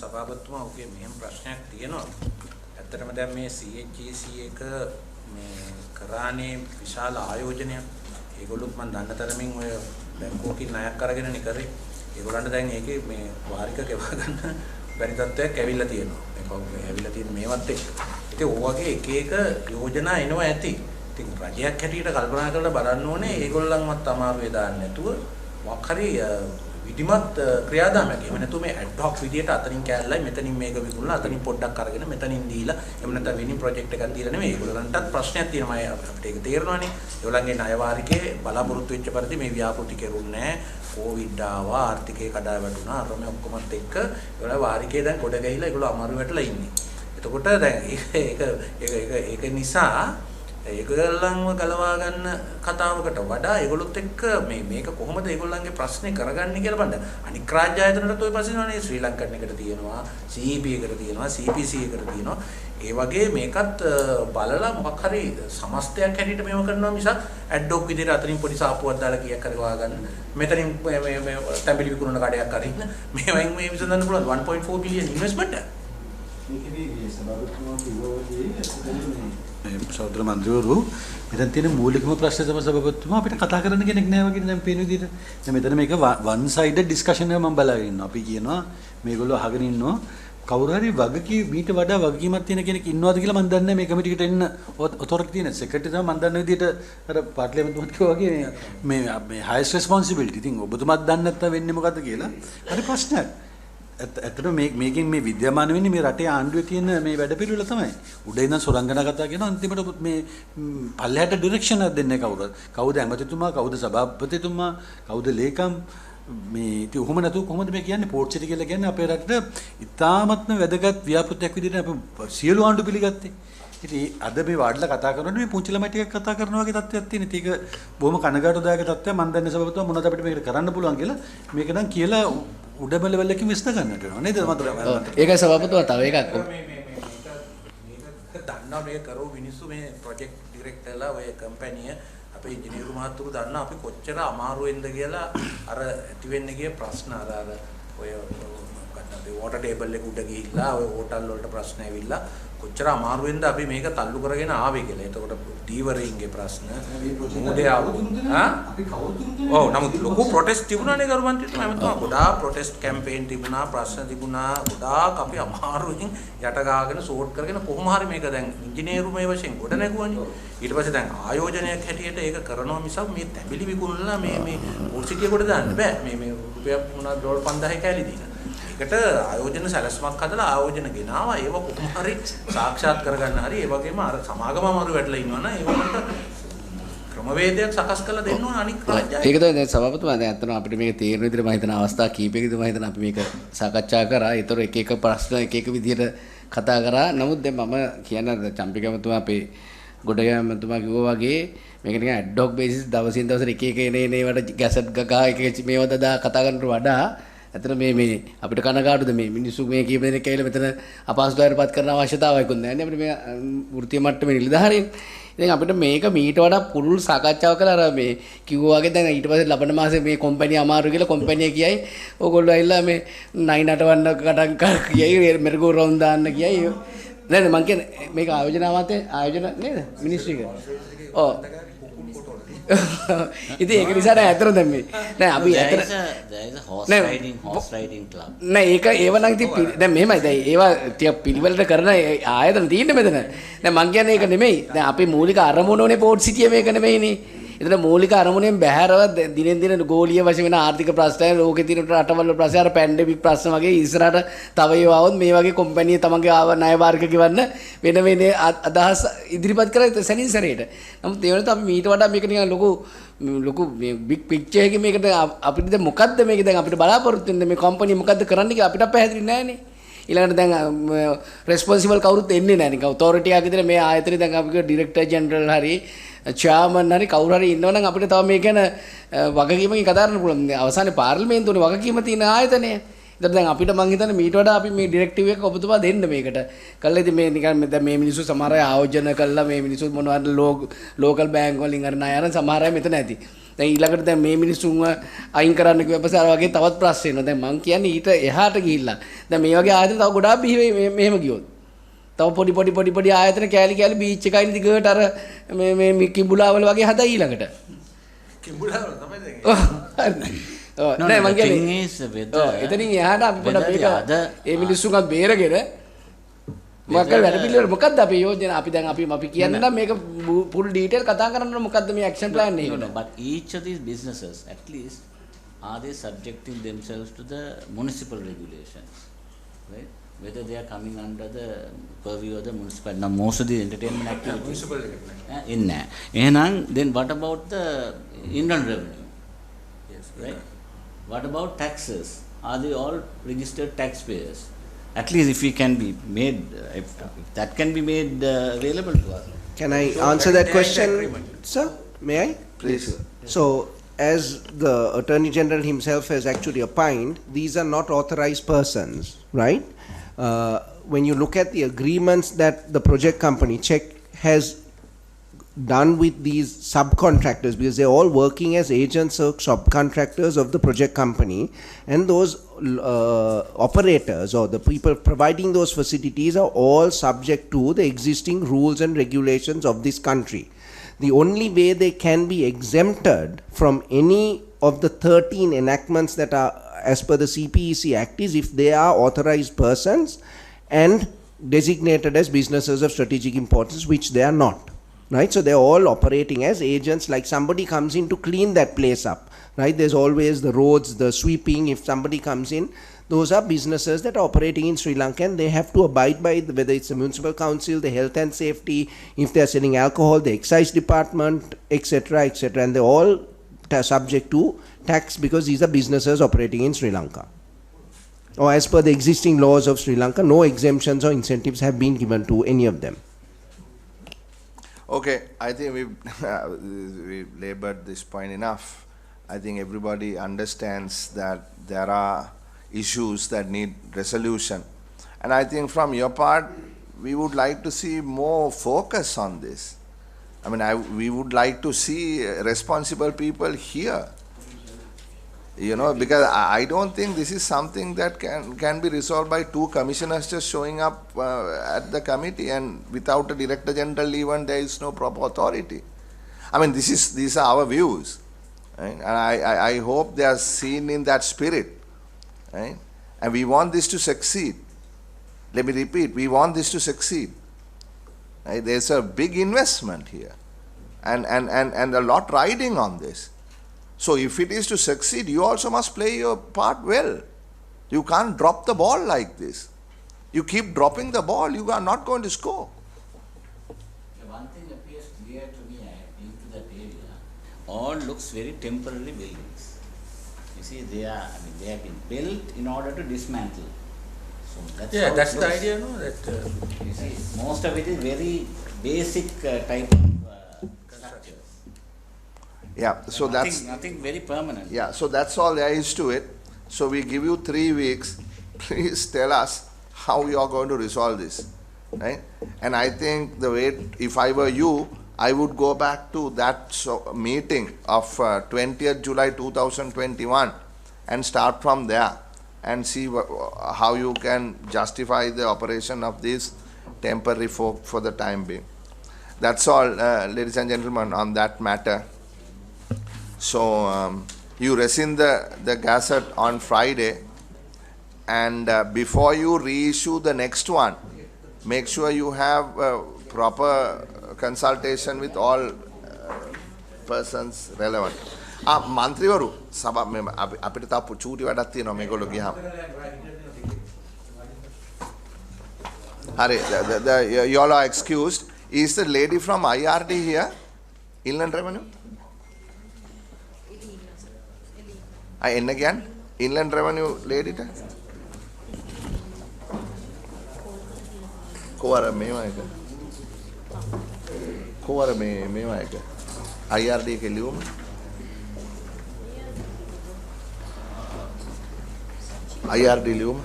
සභාපතිතුමා ඔගේ මෙහෙම ප්‍රශ්නයක් තියෙනවා. ඇත්තටම දැන් මේ CHGC එක මේ කරානේ විශාල ආයෝජනයක්. ඒගොල්ලොත් මම දන්න තරමින් ඔය බැංකුවකින් ණයක් අරගෙනනේ කරේ. ඒගොල්ලන්ට දැන් ඒකේ මේ වාරික ගෙවා ගන්න බැරි තත්ත්වයක් ඇවිල්ලා තියෙනවා. මේ ඇවිල්ලා තියෙන මේවත් එක්ක. ඉතින් ඔයගේ එක එක යෝජනා එනවා ඇති. ඉතින් රජයක් හැටියට කල්පනා කරලා බලන්න ඕනේ ඒගොල්ලන්වත් අමාරුවේ දාන්න නැතුව මොකක් හරි විධිමත් ක්‍රියාදාමයක්. එහෙම නැතුව මේ ඇඩ් හොක් විදියට අතනින් කෑල්ලයි මෙතනින් මේක විකුණලා අතනින් පොඩ්ඩක් අරගෙන මෙතනින් දීලා එහෙම නැත්නම් වෙනින් ප්‍රොජෙක්ට් එකක් දීලා නෙමෙයි. ඒගොල්ලන්ටත් ප්‍රශ්නයක් තියෙනවා. අපිට ඒක තේරෙනවානේ. ඒගොල්ලන්ගේ ණය වාරිකේ බලාපොරොත්තු වෙච්ච පරිදි මේ ව්‍යාපෘති කෙරුන්නේ නැහැ. කොවිඩ් ආවා, ආර්ථිකය කඩා වැටුණා, අර මේ ඔක්කොමත් එක්ක ඒගොල්ලෝ වාරිකේ දැන් ගොඩ ගහිලා ඒගොල්ලෝ අමාරු වෙట్లా ඉන්නේ. එතකොට දැන් ඒක නිසා ඒගොල්ලන්ව ගලවා ගන්න කතාවකට වඩා ඒගොල්ලොත් එක්ක මේක කොහොමද ඒගොල්ලන්ගේ ප්‍රශ්නේ කරගන්නේ කියලා බලන්න. අනික් රාජ්‍ය ආයතනවලට ඔය ප්‍රශ්නේනේ ශ්‍රී ලංකන් එකට තියෙනවා, CEP එකට තියෙනවා, CPC එකට තියෙනවා. ඒ වගේ මේකත් බලලා මොකක් හරි සමස්තයක් හැටියට මේව කරනවා මිසක් ඇඩ්ඩොක් විදිහට අතරින් පොඩි සාප්පුවක් දාලා කීයක් හරි වා ගන්න. මෙතනින් මේ තැඹිලි විකුණන කඩයක් අරින්න. මේවෙන් මේ විසඳන්න පුළුවන් 1.4 බිලියන් ඉන්වෙස්ට්මන්ට් එක. මේකේ සභාපතිතුමා සෞද්‍ර මන්ත්‍රීවරු මෙතන තියෙන මූලිකම ප්‍රශ්නේ තමයි සභාපතිතුමා අපිට කතා කරන්න කෙනෙක් නැහැ වගේ දැන් පේන විදිහට. දැන් මෙතන මේක one sided discussion එක මම බලාගෙන ඉන්නවා. අපි කියනවා මේගොල්ලෝ අහගෙන ඉන්නවා කවුරු හරි මීට වඩා වගකීමක් තියෙන කෙනෙක් ඉන්නවද කියලා මම දන්නේ නැහැ. මේ කමිටියකට එන්න ඔතොරිටි තියෙන සෙක්‍රටරි තමයි මම දන්න විදිහට අර පාර්ලිමේන්තුවත් කිව්වා වගේ මේ highest responsibility. ඉතින් ඔබතුමාත් දන්නේ නැත්නම් වෙන්නේ මොකද්ද කියලා. හරි ප්‍රශ්නයක්. ඇත්තට මේකෙන් මේ විද්‍යාමාන වෙන්නේ මේ රටේ ආණ්ඩුවේ තියෙන මේ වැඩ පිළිවෙල තමයි. උඩ ඉඳන් සොරංගනා කතා කරන අන්තිමට මේ පල්ලෙහාට ඩිරෙක්ෂන් එකක් දෙන්නේ කවුරුද? කවුද ඇමතිතුමා, කවුද සභාපතිතුමා, කවුද ලේකම් මේ ඉතින් ඔහොම නැතුව කොහොමද මේ කියන්නේ PortCity කියලා කියන්නේ අපේ රටට ඉතාමත්ම වැදගත් ව්‍යාපෘතියක් විදිහට අපි සියලු ආණ්ඩු පිළිගත්තේ. ඉතින් අද මේ වාඩිලා කතා කරනකොට මේ පුංචි ළමයි ටිකක් කතා කරනවා වගේ තත්ත්වයක් තියෙන. ඒක බොහොම කනගාටුදායක තත්ත්වයක්. මම දන්නේ සභාපතිතුමා මොනවද අපිට මේකට කරන්න පුළුවන් කියලා මේක නම් කියලා උඩම ලෙවල් එකකින් විශ්ල ගන්නට වෙනවා නේද මතර. ඒකයි සභාපතිතුමා තව එකක්. මේක දන්නා මේ කරෝ මිනිස්සු මේ ප්‍රොජෙක්ට් ඩිරෙක්ටර්ලා ඔය කම්පැනි අපේ ඉංජිනේරු මහතුරු දන්නා අපි කොච්චර අමාරු වෙන්ද කියලා අර ඇති වෙන්නේ ගිය ප්‍රශ්න අර ඔය මොකක්ද අපි වෝටර් ටේබල් එක උඩ ගිහිල්ලා ඔය හෝටල් වලට ප්‍රශ්න ඇවිල්ලා කොච්චර අමාරු වෙන්ද අපි මේක තල්ලු කරගෙන ආවේ කියලා. එතකොට දීවරින්ගේ ප්‍රශ්න මොකද අපි කවුරුද ඔව් නමුත් ලොකු ප්‍රොටෙස්ට් තිබුණානේ ගරුමන්ත්‍රීතුමා. එමෙතුමා ගොඩාක් ප්‍රොටෙස්ට් කැම්පේන් තිබුණා, ප්‍රශ්න තිබුණා, ගොඩාක් අපි අමාරුවෙන් යට ගාගෙන සෝට් කරගෙන කොහොම හරි මේක දැන් ඉංජිනේරු මේ වශයෙන් ගොඩ නැගුවානේ. ඊට පස්සේ දැන් ආයෝජනයක් හැටියට ඒක කරනවා මිසක් මේ තැඹිලි විකුණලා මේ PortCity කොට දාන්න බෑ. මේ රුපියල් මොනවා ඩොලර් 5000 කැලි දීලා. ඒකට ආයෝජන සැලැස්මක් හදලා ආයෝජන ගෙනාවා. ඒව කොහොම හරි සාක්ෂාත් කරගන්න හරි ඒ වගේම අර සමාගම අමාරු වැටලා ඉන්නවනම් ඒවලට ක්‍රමවේදයක් සකස් කරලා දෙන්න ඕන අනික් රාජ්‍යය. ඒක තමයි දැන් සභාපතිතුමා දැන් අතන අපිට මේක තේරෙන විදිහට මම හිතන අවස්ථා කීපයකදී මම හිතන අපි මේක සාකච්ඡා කරා. ඒතර එක එක ප්‍රශ්න එක එක විදිහට කතා කරා. නමුත් දැන් මම කියන්නේ චම්පිකමතුමා අපේ ගොඩගෑමතුමා කිව්වා වගේ මේක නිකන් ඇඩ් හොක් බේසිස් දවසින් දවසට එක එක එනේවට ගැසට් ගගා එක එක මේවා දා කතා කරනට වඩා ඇත්තට මේ අපිට කනගාටුද මේ මිනිස්සු මේ කීප දෙනෙක් ඇවිල්ලා මෙතන අපහසුතාවයටපත් කරන අවශ්‍යතාවයකුත් නැහැ නේ අපිට මේ වෘත්තීය මට්ටමේ නිලධාරීන්. ඉතින් අපිට මේක මීට වඩා පුළුල් සාකච්ඡාවක් කරලා අර මේ කිව්වා වගේ දැන් ඊට පස්සේ ලබන මාසේ මේ කම්පැනි අමාරු කියලා කම්පැනි කියයි ඕගොල්ලෝ ඇවිල්ලා මේ 9 8 වන්න කඩන් කියයි මෙර්ගෝ රවුන්ඩ් දාන්න කියයි නේද මං කියන්නේ මේක ආයෝජන නේද මිනිස්ට්‍රි එක. ඔව් ඉතින් ඒක නිසා නෑ අතන දැන් මේ නෑ අපි අතන there is a horse riding club. නෑ ඒක ඒව නම් ඉතින් දැන් මෙහෙමයි දැන් ඒවා ටික පිළිවෙලට කරන ආයතන තියෙන්නේ මෙතන. දැන් මං කියන්නේ ඒක නෙමෙයි. දැන් අපි මූලික අරමුණෝනේ පෝට් සිටිය මේක නෙමෙයිනේ. එතන මූලික අරමුණෙන් බැහැරව දිනෙන් දින ගෝලීය වශයෙන් වෙන ආර්ථික ප්‍රශ්න ලෝකේ තියෙන රටවල් ප්‍රශ්න අර පැන්ඩමික් ප්‍රශ්න වගේ ඉස්සරහට තව ඒවා આવොත් මේ වගේ කම්පැනි තමන්ගේ ණය වාරික ගෙවන්න වෙන අදහස් ඉදිරිපත් කරලා සැනින් සැරේට. නමුත් ඒ වෙනත අපි මීට වඩා මේක නිකන් ලොකු මේ බිග් පික්චර් එකේ මේකට අපිට දැන් මොකද්ද මේක දැන් අපිට බලාපොරොත්තු වෙන්නේ මේ කම්පැනි මොකද්ද කරන්න කියලා අපිට පැහැදිලි නෑනේ. ඊළඟට දැන් රෙස්පොන්සිබල් කවුරුත් එන්නේ නැහැ නිකන් ඔතොරිටි එකක් විතර මේ ආයතනේ දැන් අපි ඩිරෙක්ටර් ජෙනරල් හරි චෙයාමන් හරි කවුරු හරි ඉන්නවනම් අපිට තව මේ ගැන වගකීමකින් කතා කරන්න පුළුවන්. අවසානයේ පාර්ලිමේන්තුවේ වගකීම තියෙන ආයතනය. ඒතර දැන් අපිට මං හිතන්නේ මීට වඩා අපි මේ ඩිරෙක්ටිව් එක ඔබතුමා දෙන්න මේකට. කළා ඉතින් මේ නිකන් දැන් මේ මිනිස්සු සමහර අය ආයෝජන කළා මේ මිනිස්සු මොනවද ලෝකල් බැංක් වලින් අර ණය අරන් සමහර අය මෙතන ඇති. දැන් ඊළඟට දැන් මේ මිනිස්සුන්ව අයින් කරන්න කිව්වපස්සේ අර වගේ තවත් ප්‍රශ්න එනවා. දැන් මං කියන්නේ ඊට එහාට ගිහිල්ලා දැන් මේ වගේ ආයතන තව ගොඩාක් බිහි වෙයි මෙහෙම ගියොත්. තව පොඩි ආයතන කෑලි බීච් එකයි දිගට අර මේ කිඹුලාවල වගේ හදා ඊළඟට. කිඹුලාවල තමයි දැන්. නෑ මං කියන්නේ එතනින් එහාට අපි පොඩ්ඩක් මේක ඒ මිනිස්සුන්වත් බේරගෙන මොකක්ද වැඩ පිළිවෙල මොකක්ද අපේ යෝජනා අපි දැන් අපි කියන්නේ නම් මේක full detail කතා කරන්න මොකක්ද මේ action plan එක. But each of these businesses at least are they subjecting themselves to the municipal regulations, right? Whether they are coming under the purview of the municipal. Now most of the entertainment activities in there. And then what about the inland revenue? Yes, right. What about taxes? Are they all registered taxpayers? At least if we can be made, if that can be made available to us. Can I answer that question, sir? May I? Please. So, as the Attorney General himself has actually opined, these are not authorized persons, right? When you look at the agreements that the project company CHEC has done with these subcontractors, because they're all working as agents or subcontractors of the project company, and those operators or the people providing those facilities are all subject to the existing rules and regulations of this country. The only way they can be exempted from any of the 13 enactments that are as per the CPEC Act is if they are authorized persons and designated as businesses of strategic importance, which they are not. Right, so they're all operating as agents, like somebody comes in to clean that place up, right? There's always the roads, the sweeping. If somebody comes in, those are businesses that are operating in Sri Lanka, and they have to abide by whether it's the municipal council, the health and safety, if they're selling alcohol, the excise department, etc., etc., and they're all subject to tax because these are businesses operating in Sri Lanka. Or as per the existing laws of Sri Lanka, no exemptions or incentives have been given to any of them. Okay, I think we've labored this point enough. I think everybody understands that there are issues that need resolution. And I think from your part, we would like to see more focus on this. I mean, we would like to see responsible people here. You know, because I don't think this is something that can be resolved by two commissioners just showing up at the committee, and without a director general even there is no proper authority. I mean, these are our views, right? And I hope they are seen in that spirit, right? And we want this to succeed. Let me repeat, we want this to succeed. Right? There's a big investment here, and a lot riding on this. So if it is to succeed, you also must play your part well. You can't drop the ball like this. You keep dropping the ball, you are not going to score. One thing appears clear to me, I have been to that area, all looks very temporary buildings. You see, they have been built in order to dismantle. So that's the idea, no? That you see, most of it is very basic type of structure. Yeah, so that's nothing very permanent. Yeah, so that's all there is to it. So we give you 3 weeks. Please tell us how you are going to resolve this, right? And I think the way, if I were you, I would go back to that meeting of 20th July 2021 and start from there and see how you can justify the operation of this temporary for the time being. That's all, ladies and gentlemen, on that matter. So you resin the gazette on Friday, and before you reissue the next one, make sure you have proper consultation with all persons relevant. මන්ත්‍රීවරු සභා අපිට තා චූටි වැඩක් තියෙනවා මේගොල්ලෝ ගියාම. හරි, you all are excused. Is the lady from IRD here? Inland Revenue? එන්න කියන්නේ Inland Revenue lady ට කොවර මේවා එක කොවර මේවා එක IRD එකේ ලියුම IRD ලියුම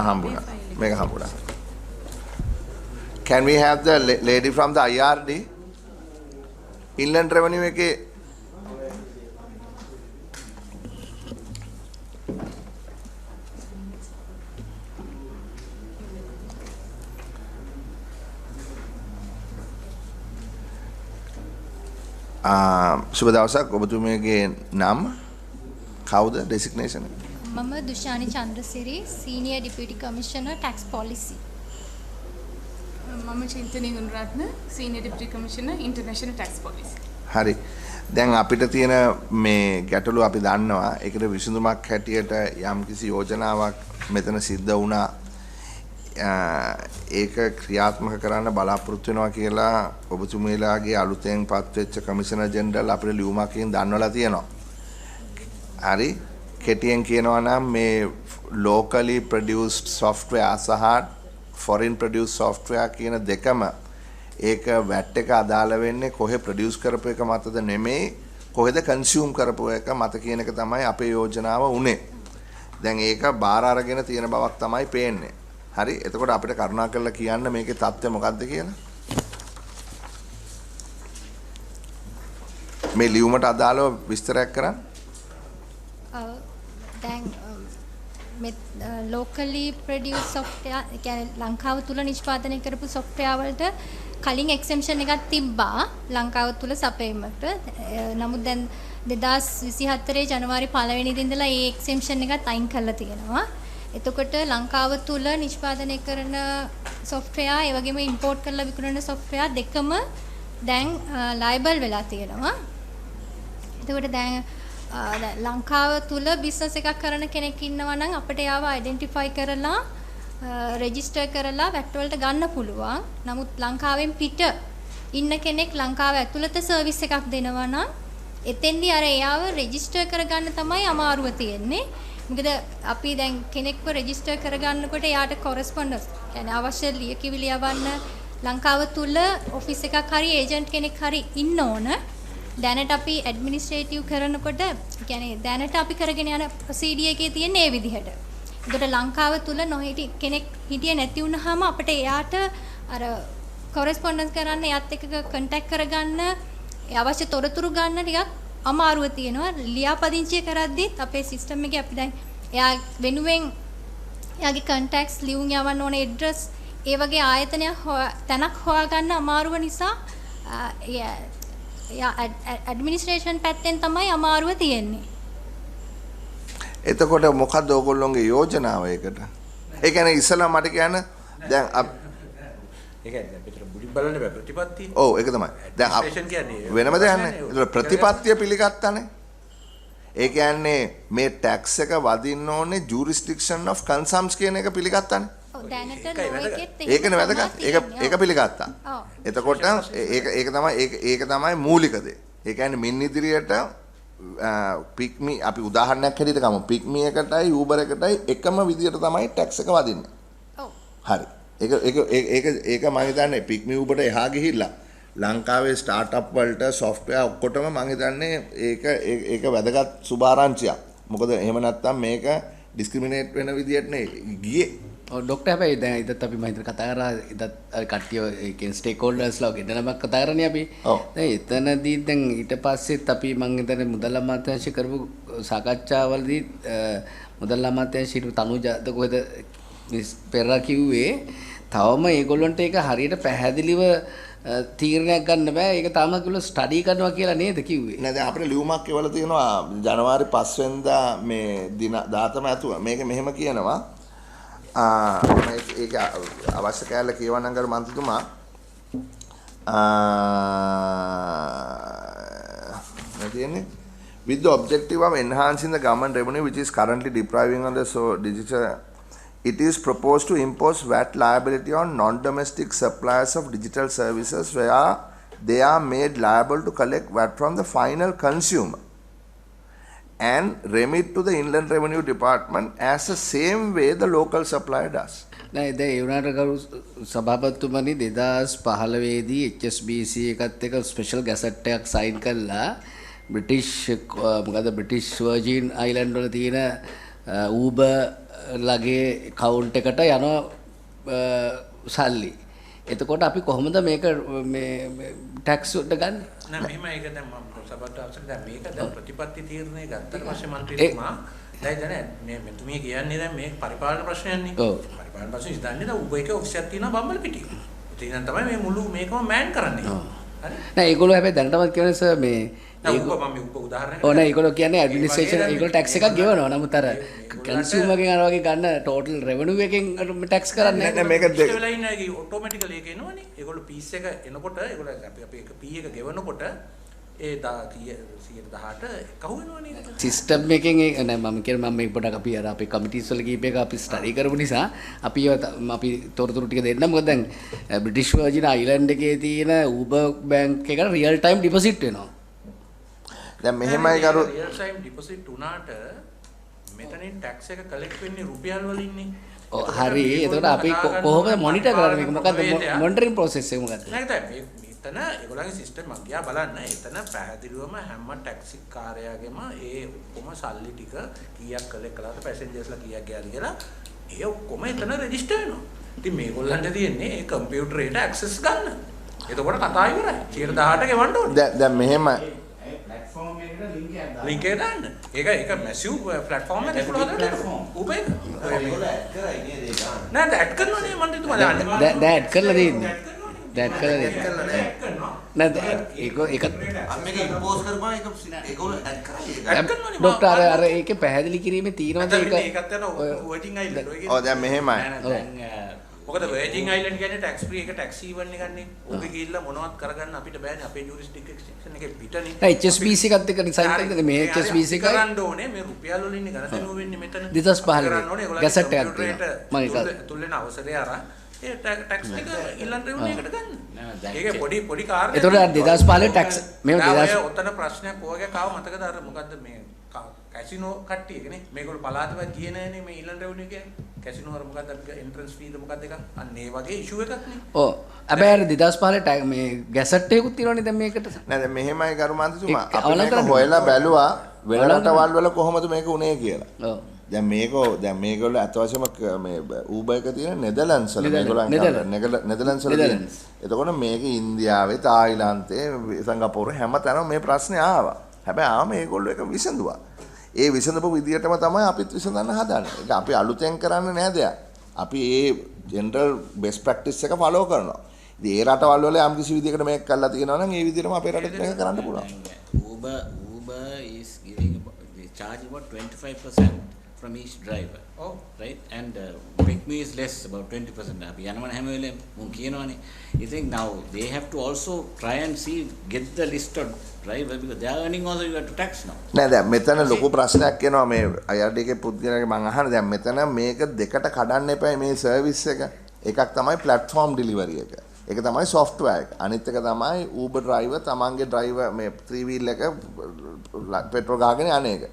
හම්බුණා මේක හම්බුණා. Can we have the lady from the IRD? Inland Revenue එකේ සුබ දවසක්. ඔබතුමියගේ නම කවුද? designation? මම දුෂානි Chandrasiri, Senior Deputy Commissioner Tax Policy. මම චින්තනී Gunaratne, Senior Deputy Commissioner International Tax Policy. හරි. දැන් අපිට තියෙන මේ ගැටලුව අපි දන්නවා. ඒකට විසඳුමක් හැටියට යම්කිසි යෝජනාවක් මෙතන සිද්ධ වුණා. ඒක ක්‍රියාත්මක කරන්න බලාපොරොත්තු වෙනවා කියලා ඔබතුමීලාගේ අලුතෙන් පත්වෙච්ච කමිෂනර් ජෙනරල් අපිට ලියුමකින් දන්වලා තියෙනවා. හරි. කෙටියෙන් කියනවා නම් මේ locally produced software සහ foreign produced software කියන දෙකම ඒක VAT එක අදාළ වෙන්නේ කොහෙ produce කරපු එක මතද නෙමෙයි කොහෙද consume කරපු එක මත කියන එක තමයි අපේ යෝජනාව උනේ. දැන් ඒක බාර අරගෙන තියෙන බවක් තමයි පේන්නේ. හරි. එතකොට අපිට කරුණාකරලා කියන්න මේකේ தත්ත්වය මොකක්ද කියලා. මේ ලියුමට අදාළව විස්තරයක් කරන්න. දැන් locally produced software කියන්නේ ලංකාව තුල නිෂ්පාදනය කරපු software වලට කලින් exemption එකක් තිබ්බා ලංකාව තුල සපයීමට. නමුත් දැන් 2024 ජනවාරි 1 වෙනිදා ඉඳලා ඒ exemption එකත් අයින් කරලා තියෙනවා. එතකොට ලංකාව තුල නිෂ්පාදනය කරන software ඒ වගේම import කරලා විකුණන software දෙකම දැන් liable වෙලා තියෙනවා. එතකොට දැන් ලංකාව තුල බිස්නස් එකක් කරන කෙනෙක් ඉන්නවා නම් අපිට යාව ඩෙන්ටිෆයි කරලා රෙජිස්ටර් කරලා VAT වලට ගන්න පුළුවන්. නමුත් ලංකාවෙන් පිට ඉන්න කෙනෙක් ලංකාව ඇතුළත සර්විස් එකක් දෙනවා නම් එතෙන්දී අර එයාව රෙජිස්ටර් කරගන්න තමයි අමාරුව තියෙන්නේ. මොකද අපි දැන් කෙනෙක්ව රෙජිස්ටර් කරගන්නකොට එයාට කොරස්පොන්ඩන්ස් කියන්නේ අවශ්‍ය ලියකියවිලි යවන්න ලංකාව තුල ඔෆිස් එකක් හරි ඒජන්ට් කෙනෙක් හරි ඉන්න ඕන. දැනට අපි ඇඩ්මිනිස්ට්‍රේටිව් කරනකොට කියන්නේ දැනට අපි කරගෙන යන ප්‍රොසීඩියර් එකේ තියෙන ඒ විදිහට. ඒකට ලංකාව තුල නොහිටි කෙනෙක් හිටියේ නැති වුනහම අපිට එයාට අර කොරස්පොන්ඩන්ස් කරන්න එයාත් එක්ක කන්ටැක්ට් කරගන්න අවශ්‍ය තොරතුරු ගන්න ටිකක් අමාරුව තියෙනවා. ලියාපදිංචිය කරද්දිත් අපේ සිස්ටම් එකේ අපි දැන් එයා වෙනුවෙන් එයාගේ කන්ටැක්ට්ස් ලියුම් යවන්න ඕන ඇඩ්‍රස් ඒ වගේ ආයතනයක් තැනක් හොයාගන්න අමාරුව නිසා ඇඩ්මිනිස්ට්‍රේෂන් පැත්තෙන් තමයි අමාරුව තියෙන්නේ. එතකොට මොකද්ද ඔයගොල්ලෝගේ යෝජනාව ඒකට? ඒ කියන්නේ ඉස්සලා මට කියන්න දැන් ඒ කියන්නේ අපිට බුඩි බලන්න බෑ ප්‍රතිපත්තිය. ඔව් ඒක තමයි. දැන් වෙනම දෙයක් නැහැ. ඒතර ප්‍රතිපත්තිය පිළිගත්තානේ. ඒ කියන්නේ මේ ටැක්ස් එක වදින්න ඕනේ jurisdiction of consumption කියන එක පිළිගත්තානේ. දැනට ලෝකෙත් ඒකනේ වැදගත්. ඒක පිළිගත්තා. එතකොට ඒක තමයි මූලික දේ. ඒ කියන්නේ මින් ඉදිරියට පික්මි අපි උදාහරණයක් හැටියට ගමු. පික්මි එකටයි Uber එකටයි එකම විදියට තමයි ටැක්ස් එක වදින්නේ. ඔව්. හරි. ඒක මම හිතන්නේ පික්මි Uber එහා ගිහිල්ලා ලංකාවේ ස්ටාර්ට්අප් වලට software ඔක්කොටම මම හිතන්නේ ඒක වැදගත් සුභාරංචියක්. මොකද එහෙම නැත්නම් මේක ඩිස්ක්‍රිමිනේට් වෙන විදියට නේ ගියේ. ඩොක්ටර් හැබැයි දැන් ඉදත් අපි මම හිතන කතා කරා ඉදත් කට්ටිය ඒ කියන්නේ ස්ටේක් හෝල්ඩර්ස්ලා වගේ දෙනමක් කතා කරන්නේ අපි. දැන් එතනදී දැන් ඊට පස්සෙත් අපි මම හිතන්නේ මුදල් අමාත්‍යාංශ කරපු සාකච්ඡාවලදී මුදල් අමාත්‍යාංශ ශිරු තනුජාත කොහෙද පෙරලා කිව්වේ තවම ඒගොල්ලන්ට ඒක හරියට පැහැදිලිව තීරණයක් ගන්න බෑ. ඒක තාම කිව්ල ස්ටඩි කරනවා කියලා නේද කිව්වේ. නෑ දැන් අපිට ලියුමක් එවලා තියෙනවා ජනවාරි 5 වෙනිදා මේ දින දාතම ඇතුව. මේක මෙහෙම කියනවා. ඒක අවශ්‍ය කැලේ කියවන්නම් කර මන්ත්‍රීතුමා. With the objective of enhancing the government revenue which is currently depriving on the digital, it is proposed to impose VAT liability on non-domestic suppliers of digital services where they are made liable to collect VAT from the final consumer and remit to the Inland Revenue Department as the same way the local supplier does. නෑ දැන් ඒ වුණාට කරු සභාපතිතුමනි 2015 දී HSBC එකත් එක්ක special gazette එකක් sign කළා British British virgin island වල තියෙන Uber ලගේ account එකට යනවා සල්ලි. එතකොට අපි කොහොමද මේක මේ ටැක්ස් උඩ ගන්න? නෑ මෙහෙම ඒක දැන් මම සභාවට අවසර දැන් මේක දැන් ප්‍රතිපත්ති තීරණය ගත්තට පස්සේ මන්ත්‍රීතුමා දැන් මේ මෙතුමිය කියන්නේ දැන් මේ පරිපාලන ප්‍රශ්නයක්නේ. ඔව්. පරිපාලන ප්‍රශ්න ඉදන්නේ දැන් උඹ එක ඔෆිස් එකක් තියෙනවා බම්බල පිටිය. ඉතින් තමයි මේ මුළු මේකම මෑන් කරන්නේ. හරි. නෑ ඒගොල්ලෝ හැබැයි දැනටමත් කියන්නේ සර් මේ උදාහරණයක්. ඕන ඒගොල්ලෝ කියන්නේ ඇඩ්මිනිස්ට්‍රේෂන් ඒගොල්ලෝ ටැක්ස් එකක් ගෙවනවා. නමුත් අර කන්සියුමර්ගෙන් අර වගේ ගන්න ටෝටල් රෙවෙනියු එකෙන් ටැක්ස් කරන්නේ නැහැ. මේක වෙලා ඉන්නේ ඒක ඔටෝමැටිකලි ඒක එනවනේ. ඒගොල්ලෝ පීස් එක එනකොට ඒගොල්ලෝ අපි එක පී එක ගෙවනකොට ඒ 118 කහුව වෙනවනේ. සිස්ටම් එකෙන් ඒක නෑ මම කියන්නේ මම මේක පොඩක් අපි අර අපේ කමිටිස් වල කීප එක අපි ස්ටඩි කරපු නිසා අපි තොරතුරු ටික දෙන්න. මොකද දැන් බ්‍රිටිෂ් වර්ජින් අයිලන්ඩ් එකේ තියෙන Uber බැංක් එකට රියල් ටයිම් ඩිපොසිට් වෙනවා. දැන් මෙහෙමයි කරු රියල් ටයිම් ඩිපොසිට් උනාට මෙතනින් ටැක්ස් එක කලෙක්ට් වෙන්නේ රුපියල් වලින්නේ. ඔව් හරි. එතකොට අපි කොහොමද මොනිටර් කරන්නේ මේක? මොකද්ද මොනිටරින් ප්‍රොසෙස් එක මොකද්ද? නෑ දැන් මෙතන ඒගොල්ලන්ගේ සිස්ටම් මං ගියා බලන්න. එතන පැහැදිලිවම හැම ටැක්සි කාර්යයගෙම ඒ ඔක්කොම සල්ලි ටික කීයක් කලෙක්ට් කළාද පැසෙන්ජර්ස්ලා කීයක් ගියාද කියලා ඒ ඔක්කොම එතන රෙජිස්ටර් වෙනවා. ඉතින් මේගොල්ලන්ට තියෙන්නේ ඒ කම්පියුටරේට ඇක්සස් ගන්න. එතකොට කතා ඉවරයි. 118 ගෙවන්න ඕනේ. දැන් මෙහෙමයි ලින්ක් එක දාන්න. ඒක මැසිව් ප්ලැට්ෆෝම් එකක් ඒක Uber එක. නෑ ඇඩ් කරනවනේ මන් හිතුවා දාන්න. දැන් ඇඩ් කරලා දෙන්නේ. දැන් ඇඩ් කරලා දෙන්නේ. නෑ ඒක මේක ඉම්පෝස් කරපුවා ඒගොල්ලෝ ඇඩ් කරා. ડોක්ටර් අර ඒකේ පැහැදිලි කිරීමේ තියෙනවද ඒක? ඒකත් යන වර්ජින් අයිලන්ඩ් ඔය ඔව් දැන් මෙහෙමයි. මොකද වර්ජින් අයිලන්ඩ් කියන්නේ ටැක්ස් ෆ්‍රී එක ටැක්ස් ඊවන් එකක් නේ. ඔබ ගිහිල්ලා මොනවත් කරගන්න අපිට බෑනේ අපේ ජුරිස්ඩික්ෂන් එකේ පිටනේ. HSBC එකත් එක්ක ඩිසයින් කරන්නේ මේ HSBC එකයි කරන්න ඕනේ මේ රුපියල් වලින් ඉන්නේ ගණනය වෙන්නේ මෙතන. 2015 ගැසට් එකක් තියෙනවා. මම ඒක තුල්ලෙන අවසරය අරන් ඒ ටැක්ස් එක ඉල්ලන්න රෙවුනියු එකට ගන්න. ඒකේ පොඩි කාර්යයක්. ඒතකොට 2015 ටැක්ස් මේ 2000 ඔතන ප්‍රශ්නයක් ඔයගේ කාව මතකද අර මොකද්ද මේ කැසිනෝ කට්ටියකනේ මේගොල්ලෝ පලාතවත් ගියේ නෑනේ මේ ඉල්ලන්න රෙවුනියු කියන්නේ. කැසිනෝ වල මොකද්ද එන්ට්‍රන්ස් ෆීද මොකද්ද එක අන්න ඒ වගේ ඉෂුව එකක් නේ. ඔව් හැබැයි අර 2015 මේ ගැසට් එකකුත් තියෙනවනේ දැන් මේකට. නෑ දැන් මෙහෙමයි කරුමාන්තතුමා අපි මේක හොයලා බැලුවා වෙන රටවල් වල කොහොමද මේක උනේ කියලා. ඔව් දැන් මේගොල්ලෝ අත වශයෙන්ම මේ Uber එක තියෙන නෙදර්ලන්ඩ්ස් වල මේගොල්ලන් නෙදර්ලන්ඩ්ස් වල තියෙන. එතකොට මේක ඉන්දියාවේ තායිලන්තේ සිංගප්පූරුවේ හැමතැනම මේ ප්‍රශ්නේ ආවා. හැබැයි ආවම මේගොල්ලෝ ඒක විසඳුවා. ඒ විසඳපු විදියටම තමයි අපිත් විසඳන්න හදන්නේ. ඒක අපි අලුතෙන් කරන්නේ නෑ දෙයක්. අපි ඒ ජෙනරල් බෙස්ට් ප්‍රැක්ටිස් එක ෆලෝ කරනවා. ඉතින් ඒ රටවල් වල යම් කිසි විදියකට මේක කරලා තියෙනවා නම් ඒ විදියටම අපේ රටෙත් මේක කරන්න පුළුවන්. Uber is giving they charge about 25% from each driver. Oh. Right? And Pick Me is less, about 20%. අපි යනවනේ හැම වෙලේම මුන් කියනවනේ. You think now they have to also try and see get the list of drivers because they are earning also you have to tax now. නෑ දැන් මෙතන ලොකු ප්‍රශ්නයක් එනවා මේ IRD එකේ පුද්ගලයාගේ මං අහන්නේ දැන් මෙතන මේක දෙකට කඩන්න එපා මේ සර්විස් එක. එකක් තමයි platform delivery එක. ඒක තමයි software එක. අනිත් එක තමයි Uber driver තමන්ගේ driver මේ 3 wheel එක පෙට්‍රල් ගාගෙන යන එක.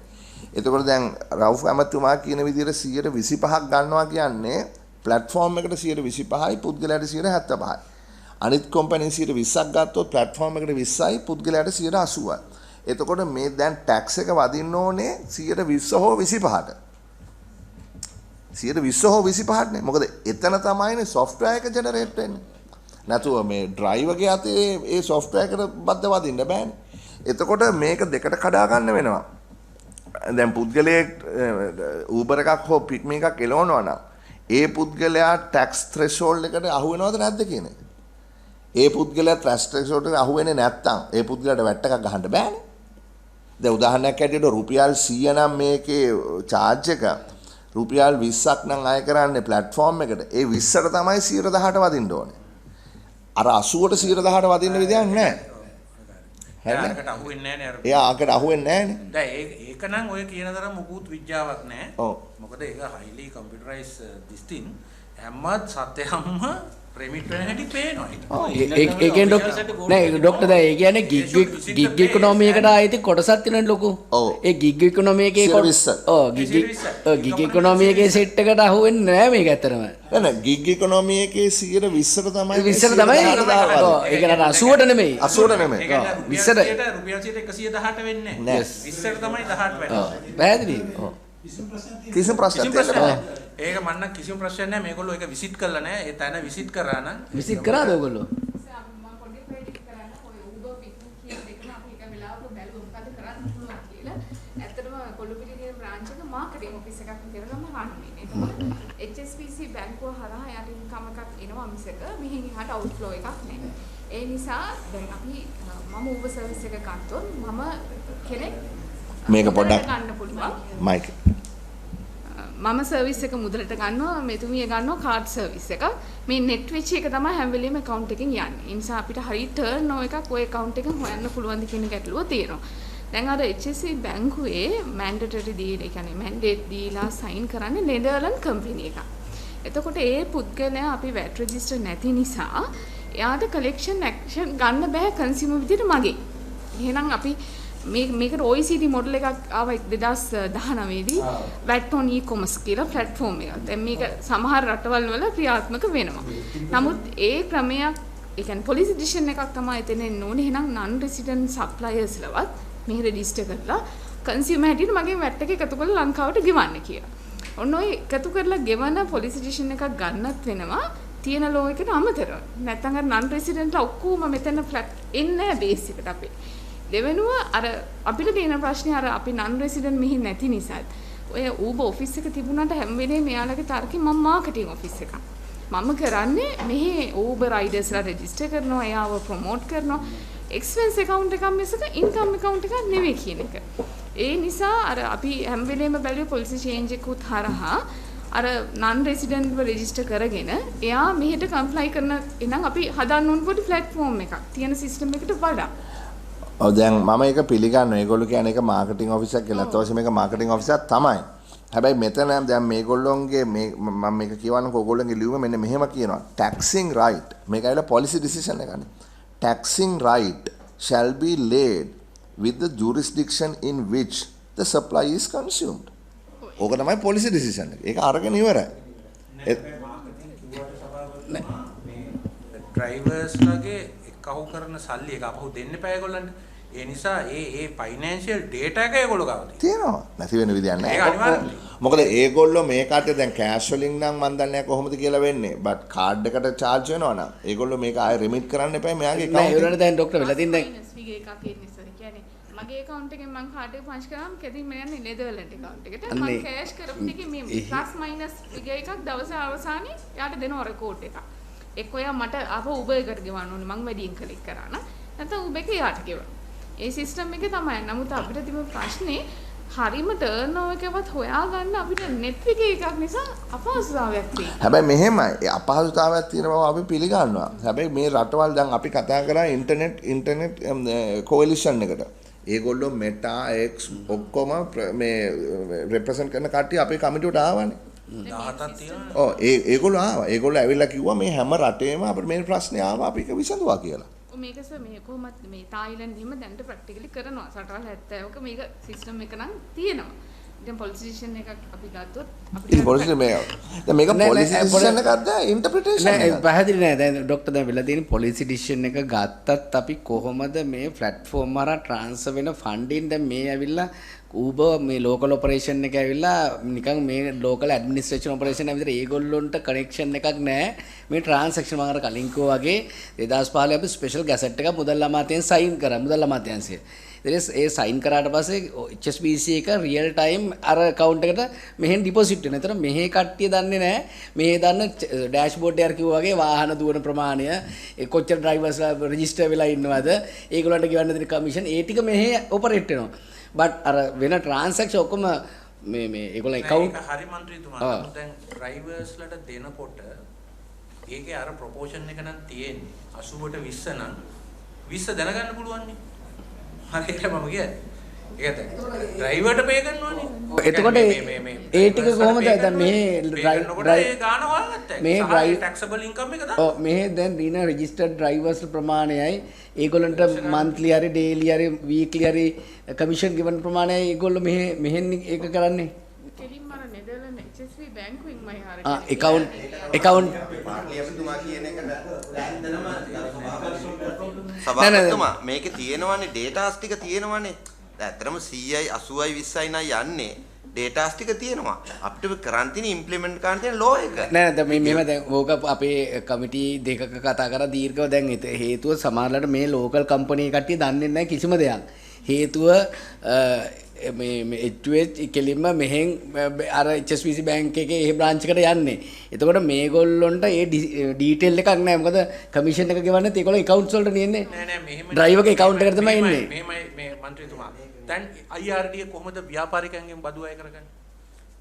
එතකොට දැන් රවුෆ් ඇමතුමා කියන විදිහට 125ක් ගන්නවා කියන්නේ platform එකට 125යි පුද්ගලයාට 175යි. අනිත් කම්පැනි 120ක් ගත්තොත් platform එකට 20යි පුද්ගලයාට 180යි. එතකොට මේ දැන් tax එක වදින්න ඕනේ 120 හෝ 25ට. 120 හෝ 25ට නේ. මොකද එතන තමයිනේ software එක generate වෙන්නේ. නැතුව මේ driver ගේ අතේ ඒ software එකට බද්ද වදින්න බෑනේ. එතකොට මේක දෙකට කඩා ගන්න වෙනවා. දැන් පුද්ගලයෙක් Uber එකක් හෝ Pick Me එකක් එලවනවා නම් ඒ පුද්ගලයා tax threshold එකට අහු වෙනවද නැද්ද කියන එක. ඒ පුද්ගලයා tax threshold එකට අහු වෙන්නේ නැත්නම් ඒ පුද්ගලයාට වැට් එකක් ගහන්න බෑනේ. දැන් උදාහරණයක් ඇටියට රුපියල් 100 නම් මේකේ charge එක රුපියල් 20ක් නම් අය කරන්නේ platform එකට. ඒ 20ට තමයි 118 වදින්න ඕනේ. අර 80ට 118 වදින්න විදියක් නැහැ. එයාකට අහුවෙන්නේ නැහැ නේ. එයාකට අහුවෙන්නේ නැහැ නේ. දැන් ඒක නම් ඔය කියන තරම් මුකුත් විද්‍යාවක් නැහැ. ඔව්. මොකද ඒක highly computerized this thing. හැම සත්‍යයක්ම ප්‍රෙමිට් වෙන හැටි පේනවා. ඒකෙන් නෑ ડોක්ටර් දැන් ඒ කියන්නේ ගිග් ඉකොනොමි එකට ආйти කොටසක් තියෙනවනේ ලොකු. ඒ ගිග් ඉකොනොමි එකේ ගිග් ඉකොනොමි එකේ සෙට් එකට අහු වෙන්නේ නෑ මේක ඇත්තටම. නෑ ගිග් ඉකොනොමි එකේ 120ට තමයි 20ට තමයි ඒක නට 80ට නෙමෙයි 80ට නෙමෙයි 20ට රුපියල් 118 වෙන්නේ නෑ 20ට තමයි 18 වෙන්නේ. පැහැදිලි. කිසිම ප්‍රශ්නයක් නැහැ. ඒක මන්න කිසිම ප්‍රශ්නයක් නැහැ. මේගොල්ලෝ ඒක විසිට් කරලා නැහැ. ඒ තැන විසිට් කරා නම් විසිට් කරාද ඔයගොල්ලෝ? HSBC බැංකුව හරහා යට ඉන්කම් එකක් එනවා මිසක මෙහෙන් එහාට අවුට්ෆ්ලෝ එකක් නැහැ. ඒ නිසා දැන් අපි මම Uber සර්විස් එක ගත්තොත් මම කෙනෙක් මේක පොඩ්ඩක් ගන්න පුළුවන්. මයික් මම සර්විස් එක මුදලට ගන්නවා මෙතුමිය ගන්නවා කාඩ් සර්විස් එක. මේ නෙට් වෙච් එක තමයි හැම වෙලෙම account එකෙන් යන්නේ. ඒ නිසා අපිට හරිය ටර්න් ඕ එකක් ওই account එකෙන් හොයන්න පුළුවන් ද කියන ගැටලුව තියෙනවා. දැන් අර HSBC බැංකුවේ මැන්ඩේටරි දීලා ඒ කියන්නේ මැන්ඩේට් දීලා සයින් කරන්නේ නෙදර්ලන්ඩ් කම්පැනි එකක්. එතකොට ඒ පුද්ගලයා අපි VAT රෙජිස්ටර් නැති නිසා එයාට කලෙක්ෂන් ඇක්ෂන් ගන්න බෑ කන්සියුමර් විදිහට මගේ. එහෙනම් අපි මේකට OECD මොඩල් එකක් ආවා 2019 දී VAT on e-commerce කියලා platform එකක්. දැන් මේක සමහර රටවල් වල ක්‍රියාත්මක වෙනවා. නමුත් ඒ ක්‍රමයක් ඒ කියන්නේ policy decision එකක් තමයි එතන එන්න ඕනේ. එහෙනම් non resident suppliers ලවත් මේ රෙජිස්ටර් කරලා කන්සියුමර් හැටියට මගේ VAT එක එකතු කරලා ලංකාවට ගෙවන්න කියලා. ඔන්න ඔය එකතු කරලා ගෙවන policy decision එකක් ගන්නත් වෙනවා තියෙන law එකට අමතරව. නැත්නම් අර non resident ලා ඔක්කොම මෙතන flat එන්නේ බේස් එකට අපේ. දෙවෙනුව අර අපිට තියෙන ප්‍රශ්නේ අර අපි non resident මෙහි නැති නිසා ඔය Uber office එක තිබුණාට හැම වෙලේම එයාලගේ තර්කේ මම marketing office එකක්. මම කරන්නේ මෙහි Uber riders ලා register කරනවා, එයාව promote කරනවා. expense account එකක් මිසක income account එකක් නෙවෙයි කියන එක. ඒ නිසා අර අපි හැම වෙලේම බැලුවේ policy change එකකුත් හරහා අර non resident ව register කරගෙන එයා මෙහෙට comply කරන එනම් අපි හදන්න ඕන පොඩි platform එකක් තියෙන system එකට වඩා. ඔව් දැන් මම ඒක පිළිගන්නවා. ඒගොල්ලෝ කියන්නේ ඒක මාකටිං ඔෆිස් එකක් කියලා. අතවශ්‍ය මේක මාකටිං ඔෆිස් එකක් තමයි. හැබැයි මෙතන දැන් මේගොල්ලෝන්ගේ මම මේක කියවන්නකෝ ඕගොල්ලෝන්ගේ ලියුම මෙන්න මෙහෙම කියනවා. taxing right. මේක ඇවිල්ලා policy decision එකනේ. taxing right shall be laid with the jurisdiction in which the supply is consumed. ඕක තමයි policy decision එක. ඒක අරගෙන ඉවරයි. ඩ්‍රයිවර්ස් ලගේ එකහු කරන සල්ලි එක අපහු දෙන්න එපා ඒගොල්ලන්ට. ඒ නිසා ඒ ෆයිනෑන්ෂියල් ඩේටා එක ඒගොල්ලෝ ගාව තියෙනවා. නැති වෙන විදියක් නැහැ. මොකද ඒගොල්ලෝ මේ කාටේ දැන් කෑෂ් වලින් නම් මන් දන්නේ නැහැ කොහොමද කියලා වෙන්නේ. බට් කාඩ් එකට charge වෙනවා නම් ඒගොල්ලෝ මේක ආයෙ රිමිට් කරන්න එපා මෙයාගේ account නෑ ඒවලට දැන් ડોක්ටර් වෙලා තින් දැන් එකක් එන්නේ සර්. කියන්නේ මගේ account එකෙන් මම කාඩ් එක පංච් කරාම කෙදින් මම යන්නේ නෙදර්ලන්ඩ් account එකට. මම කෑෂ් කරපු එකේ මේ ප්ලස් මයිනස් ෆිගර් එකක් දවසේ අවසානයේ යාට දෙනවා රෙකෝඩ් එකක්. එක්ක ඔයා මට ආපහු Uber එකට ගෙවන්න ඕනේ මං වැඩියෙන් ක්ලික් කරා නම් නැත්නම් Uber එක යාට ගෙවන්න. ඒ සිස්ටම් එක තමයි. නමුත් අපිට තිබුණ ප්‍රශ්නේ හරිම ටර්න් ඕවර් එකවත් හොයාගන්න අපිට net එකක් නිසා අපහසුතාවයක් තියෙනවා. හැබැයි මෙහෙමයි. ඒ අපහසුතාවයක් තියෙන බව අපි පිළිගන්නවා. හැබැයි මේ රටවල් දැන් අපි කතා කරා ඉන්ටර්නෙට් කොලිෂන් එකට. ඒගොල්ලෝ Meta X ඔක්කොම මේ රෙප්‍රසන්ට් කරන කට්ටිය අපේ කමිටුවට ආවනේ. 17ක් තියෙනවා. ඔව් ඒගොල්ලෝ ආවා. ඒගොල්ලෝ ඇවිල්ලා කිව්වා මේ හැම රටේම අපිට මේ ප්‍රශ්නේ ආවා අපි ඒක විසඳුවා කියලා. මේක සර් මේ කොහොමද මේ තායිලන්ඩ් හිම දැන්ට ප්‍රැක්ටිකලි කරනවා. රටවල් 70ක මේක සිස්ටම් එක නම් තියෙනවා. දැන් policy decision එකක් අපි ගත්තොත් අපිට policy මේක policy decision එකක්ද interpretation එකක්ද? නෑ පැහැදිලි නෑ. දැන් ડોක්ටර් දැන් වෙලා තියෙන policy decision එක ගත්තත් අපි කොහොමද මේ platform හරහා transfer වෙන funding දැන් මේ ඇවිල්ලා Uber මේ local operation එක ඇවිල්ලා නිකන් මේ local administration operation එක විතර ඒගොල්ලොන්ට connection එකක් නැහැ. මේ transaction මම අර කලින් කෝ වගේ 2015 අපි special gazette එකක් මුදල් අමාත්‍යාංශයෙන් sign කරා මුදල් අමාත්‍යාංශය. ඒ සයින් කරාට පස්සේ HSBC එක රියල් ටයිම් අර account එකට මෙහෙන් ඩිපොසිට් වෙනවා. ඒතර මෙහි කට්ටිය දන්නේ නැහැ. මේ දන්න ඩෑෂ්බෝඩ් එකේ කිව්වා වගේ වාහන දුවන ප්‍රමාණය, ඒ කොච්චර ඩ්‍රයිවර්ස්ලා රෙජිස්ටර් වෙලා ඉන්නවද, ඒගොල්ලන්ට ගෙවන්න දෙන කමිෂන්, ඒ ටික මෙහි ඔපරේට් වෙනවා. බට් අර වෙන ට්‍රාන්සැක්ෂන් ඔක්කොම මේ ඒගොල්ලෝ account හරි මන්ත්‍රීතුමා දැන් ඩ්‍රයිවර්ස්ලට දෙනකොට ඒකේ අර ප්‍රොපෝෂන් එක නම් තියෙන්නේ 80ට 20 නම් 20 දැනගන්න පුළුවන් නේ. හරියට මම කියන්නේ. ඒකද ඩ්‍රයිවර්ට පේ කරනවනේ. එතකොට ඒ ටික කොහොමද දැන් මේ ගාන හොයාගත්තා. මේ ටැක්සබල් ඉන්කම් එක දාන්න. ඔව් මේ දැන් දින රෙජිස්ටර්ඩ් ඩ්‍රයිවර්ස් ප්‍රමාණයයි ඒගොල්ලන්ට මන්ත්ලි හරි ඩේලි හරි වීක්ලි හරි කමිෂන් ගෙවන ප්‍රමාණයයි ඒගොල්ලෝ මෙහෙන් ඒක කරන්නේ. කෙලින්ම අර නෙදර්ලන්ඩ් HSB බැංකුවෙන් මයි හරියට. account පාර්ලිමේන්තුමා කියන එකට සභාපතිතුමා මේකේ තියෙනවනේ ඩේටාස් ටික තියෙනවනේ. ඇත්තටම 100යි 80යි 20යි නම් යන්නේ ඩේටාස් ටික තියෙනවා. අපිට කරන් තියෙන ඉම්ප්ලිමන්ට් කරන්න තියෙන ලෝ එක. නෑ දැන් මේව දැන් ඕක අපේ කමිටි දෙකක කතා කරලා දීර්ඝව දැන් හේතුව සමහරවිට මේ ලෝකල් කම්පැනි කට්ටිය දන්නේ නැහැ කිසිම දෙයක්. හේතුව මේ HUH කෙලින්ම මෙහෙන් අර HSBC බැංක් එකේ ඒ බ්‍රාන්ච් එකට යන්නේ. එතකොට මේගොල්ලොන්ට ඒ ඩීටේල් එකක් නැහැ. මොකද කමිෂන් එක ගෙවන්නේ ඒගොල්ලෝ accounts වලට නියන්නේ. නෑ නෑ මෙහෙම ඩ්‍රයිවර්ගේ account එකට තමයි එන්නේ. මෙහෙමයි මේ මන්ත්‍රීතුමා. දැන් IRD කොහොමද ව්‍යාපාරිකයන්ගෙන් බදු අය කරගන්නේ?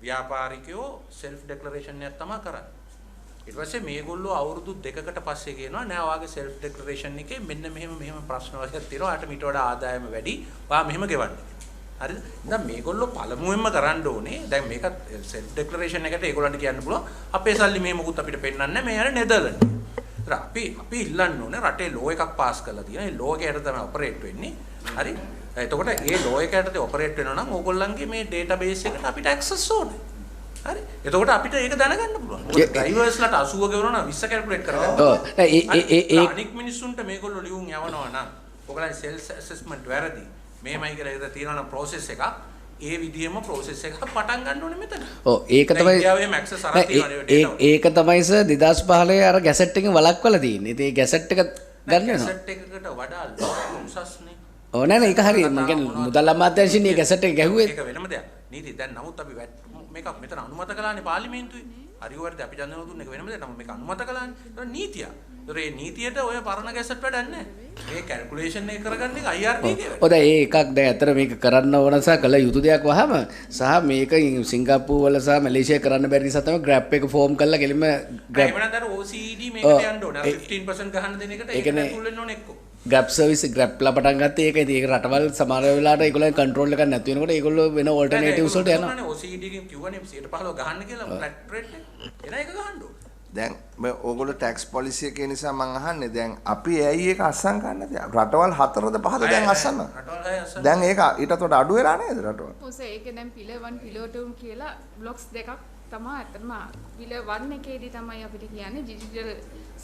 ව්‍යාපාරිකයෝ self declaration එකක් තමයි කරන්නේ. ඊට පස්සේ මේගොල්ලෝ අවුරුදු 2කට පස්සේ කියනවා නෑ ඔයාගේ self declaration එකේ මෙන්න මෙහෙම ප්‍රශ්න වර්ගයක් තියෙනවා. ආට මීට වඩා ආදායම වැඩි. ඔයා මෙහෙම ගෙවන්න. හරිද? දැන් මේගොල්ලෝ පළමුවෙන්ම කරන්න ඕනේ. දැන් මේක self declaration එකට ඒගොල්ලන්ට කියන්න පුළුවන් අපේ සල්ලි මේ මොකුත් අපිට පෙන්නන්නේ නැහැ. මේ අර නෙදර්ලන්ඩ්. අපි ඉල්ලන්න ඕනේ රටේ ලෝ එකක් පාස් කරලා තියෙනවා. ඒ ලෝ එකකට තමයි ඔපරේට් වෙන්නේ. හරි? එතකොට ඒ ලෝ එකකට ඔපරේට් වෙනවා නම් ඕගොල්ලන්ගේ මේ database එකට අපිට access ඕනේ. හරි? එතකොට අපිට ඒක දැනගන්න පුළුවන්. ඩ්‍රයිවර්ස්ලාට 80 ගෙවනවා නම් 20 කැල්කියුලේට් කරගන්න. අනික් මිනිස්සුන්ට මේගොල්ලෝ ලියුම් යවනවා නම් ඔයගොල්ලන් self assessment වැරදි. මේමයි කියලා ඒක තියෙනවා නම් process එකක්. ඒ විදිහෙම process එකක් පටන් ගන්න ඕනේ මෙතන. ඔව් ඒක තමයි ඒක තමයි සර් 2015 අර ගැසට් එකෙන් වළක්වලා තියෙන්නේ. ඉතින් ඒ ගැසට් එක ගන්න වෙනවා. ගැසට් එකකට වඩා උසස්නේ. ඔව් නෑ නෑ ඒක හරිය. මම කියන්නේ මුදල් අමාත්‍යාංශයේ ගැසට් එක ගැහුවේ. ඒක වෙනම දෙයක්. නීති දැන් නමුත් අපි මේක මෙතන අනුමත කළානේ පාර්ලිමේන්තුවේ. හරිවර්ධ අපි ජනනව දුන්න එක වෙනම දෙයක්. නමුත් මේක අනුමත කළානේ. ඒක නීතිය. ඒතර මේ නීතියට ඔය පරණ ගැසට් වැඩක් නැහැ. මේ කැල්කියුලේෂන් එක කරගන්න එක IRD එකේ. ඔය දැන් ඒ එකක් දැන් අතර මේක කරන්න ඕන සහ කළ යුතු දෙයක් වහම සහ මේක සිංගප්පූරු වල සහ මැලේසියා කරන්න බැරි නිසා තමයි Grab එක ෆෝම් කරලා ගෙලින්ම Grab එහෙම නැත්නම් OECD මේකට යන්න ඕනේ. 15% ගහන්න දෙන එකට ඒක කැල්කියුල් වෙන්න ඕනේ එක්ක. Grab service Grab ලා පටන් ගත්තේ ඒක. ඉතින් ඒක රටවල් සමහර වෙලාවට ඒගොල්ලෝ කන්ට්‍රෝල් එකක් නැති වෙනකොට ඒගොල්ලෝ වෙන ඔල්ටර්නේටිව්ස් වලට යනවා. OECD එකෙන් කිව්වනේ 115 ගහන්න කියලා ෆ්ලැට් රේට් එක. එන එක ගහන්න ඕනේ. දැන් මේ ඕගොල්ලෝ ටැක්ස් පොලිසි එකේ නිසා මම අහන්නේ දැන් අපි ඇයි ඒක අස්සම් ගන්නද? රටවල් 4ද 5ද දැන් අස්සන්න. දැන් ඒක ඊටත් වඩා අඩු වෙලා නේද රටවල්? ඔසේ ඒකේ දැන් පිලර් 1 පිලර් 2 කියලා බ්ලොක්ස් දෙකක් තමයි අතනම පිලර් 1 එකේදී තමයි අපිට කියන්නේ ඩිජිටල්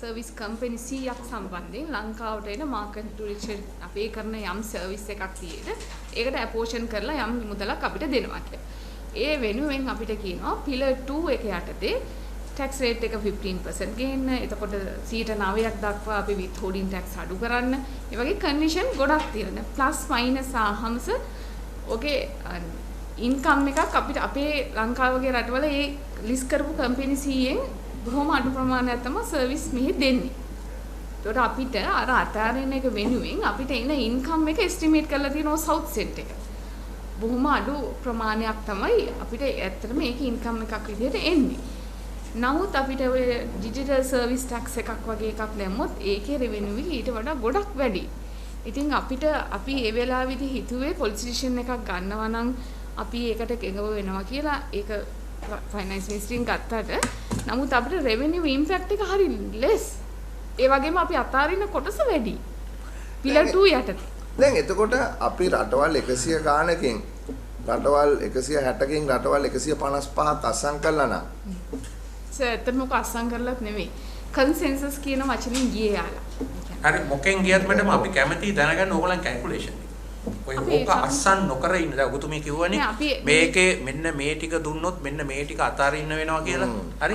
සර්විස් කම්පැනි 100ක් සම්බන්ධයෙන් ලංකාවට එන මාකට් ඩිරෙක්ෂන් අපේ කරන යම් සර්විස් එකක් තියෙද ඒකට අපෝෂන් කරලා යම් මුදලක් අපිට දෙනවා කියලා. ඒ වෙනුවෙන් අපිට කියනවා පිලර් 2 එක යටතේ tax rate එක 15% ගේන්න. එතකොට 9%ක් දක්වා අපි withholding tax අඩු කරන්න. ඒ වගේ condition ගොඩක් තියෙනවා. plus minus ආහම්ස ඔගේ income එකක් අපිට අපේ ලංකාව වගේ රටවල ඒ list කරපු company 100න් බොහොම අඩු ප්‍රමාණයක් තමයි service මෙහි දෙන්නේ. ඒකට අපිට අර අතාරින එක වෙනුවෙන් අපිට එන income එක estimate කරලා තියෙනවා south set එක. බොහොම අඩු ප්‍රමාණයක් තමයි අපිට ඇත්තටම මේක income එකක් විදිහට එන්නේ. නමුත් අපිට ඔය ඩිජිටල් සර්විස් ටැක්ස් එකක් වගේ එකක් දැම්මොත් ඒකේ රෙවෙනියු එක ඊට වඩා ගොඩක් වැඩි. ඉතින් අපි ඒ වෙලාවේදී හිතුවේ පොලිසි ඩිසිෂන් එකක් ගන්නවා නම් අපි ඒකට එකඟ වෙනවා කියලා ඒක ෆයිනෑන්ස් මිනිස්ට්‍රියෙන් ගත්තට නමුත් අපිට රෙවෙනියු ඉම්පැක්ට් එක හරි ලෙස්. ඒ වගේම අපි අතාරින කොටස වැඩි. පිලර් 2 යටතේ. දැන් එතකොට අපි රටවල් 100 ගානකින් රටවල් 160කින් රටවල් 155ක් අස්සම් කළා නම් ඇත්තටම ඔක අස්සම් කරලත් නෙමෙයි. කන්සෙන්සස් කියන වචنين ගියේ යාලා. හරි මොකෙන් ගියත් මැඩම් අපි කැමති දැනගන්න ඕගොල්ලන් කැල්කියුලේෂන් එක. ඔය ඕක අස්සම් නොකර ඉන්න. දැන් ඔබතුමී කිව්වනේ මේකේ මෙන්න මේ ටික දුන්නොත් මෙන්න මේ ටික අතාරින්න වෙනවා කියලා. හරි.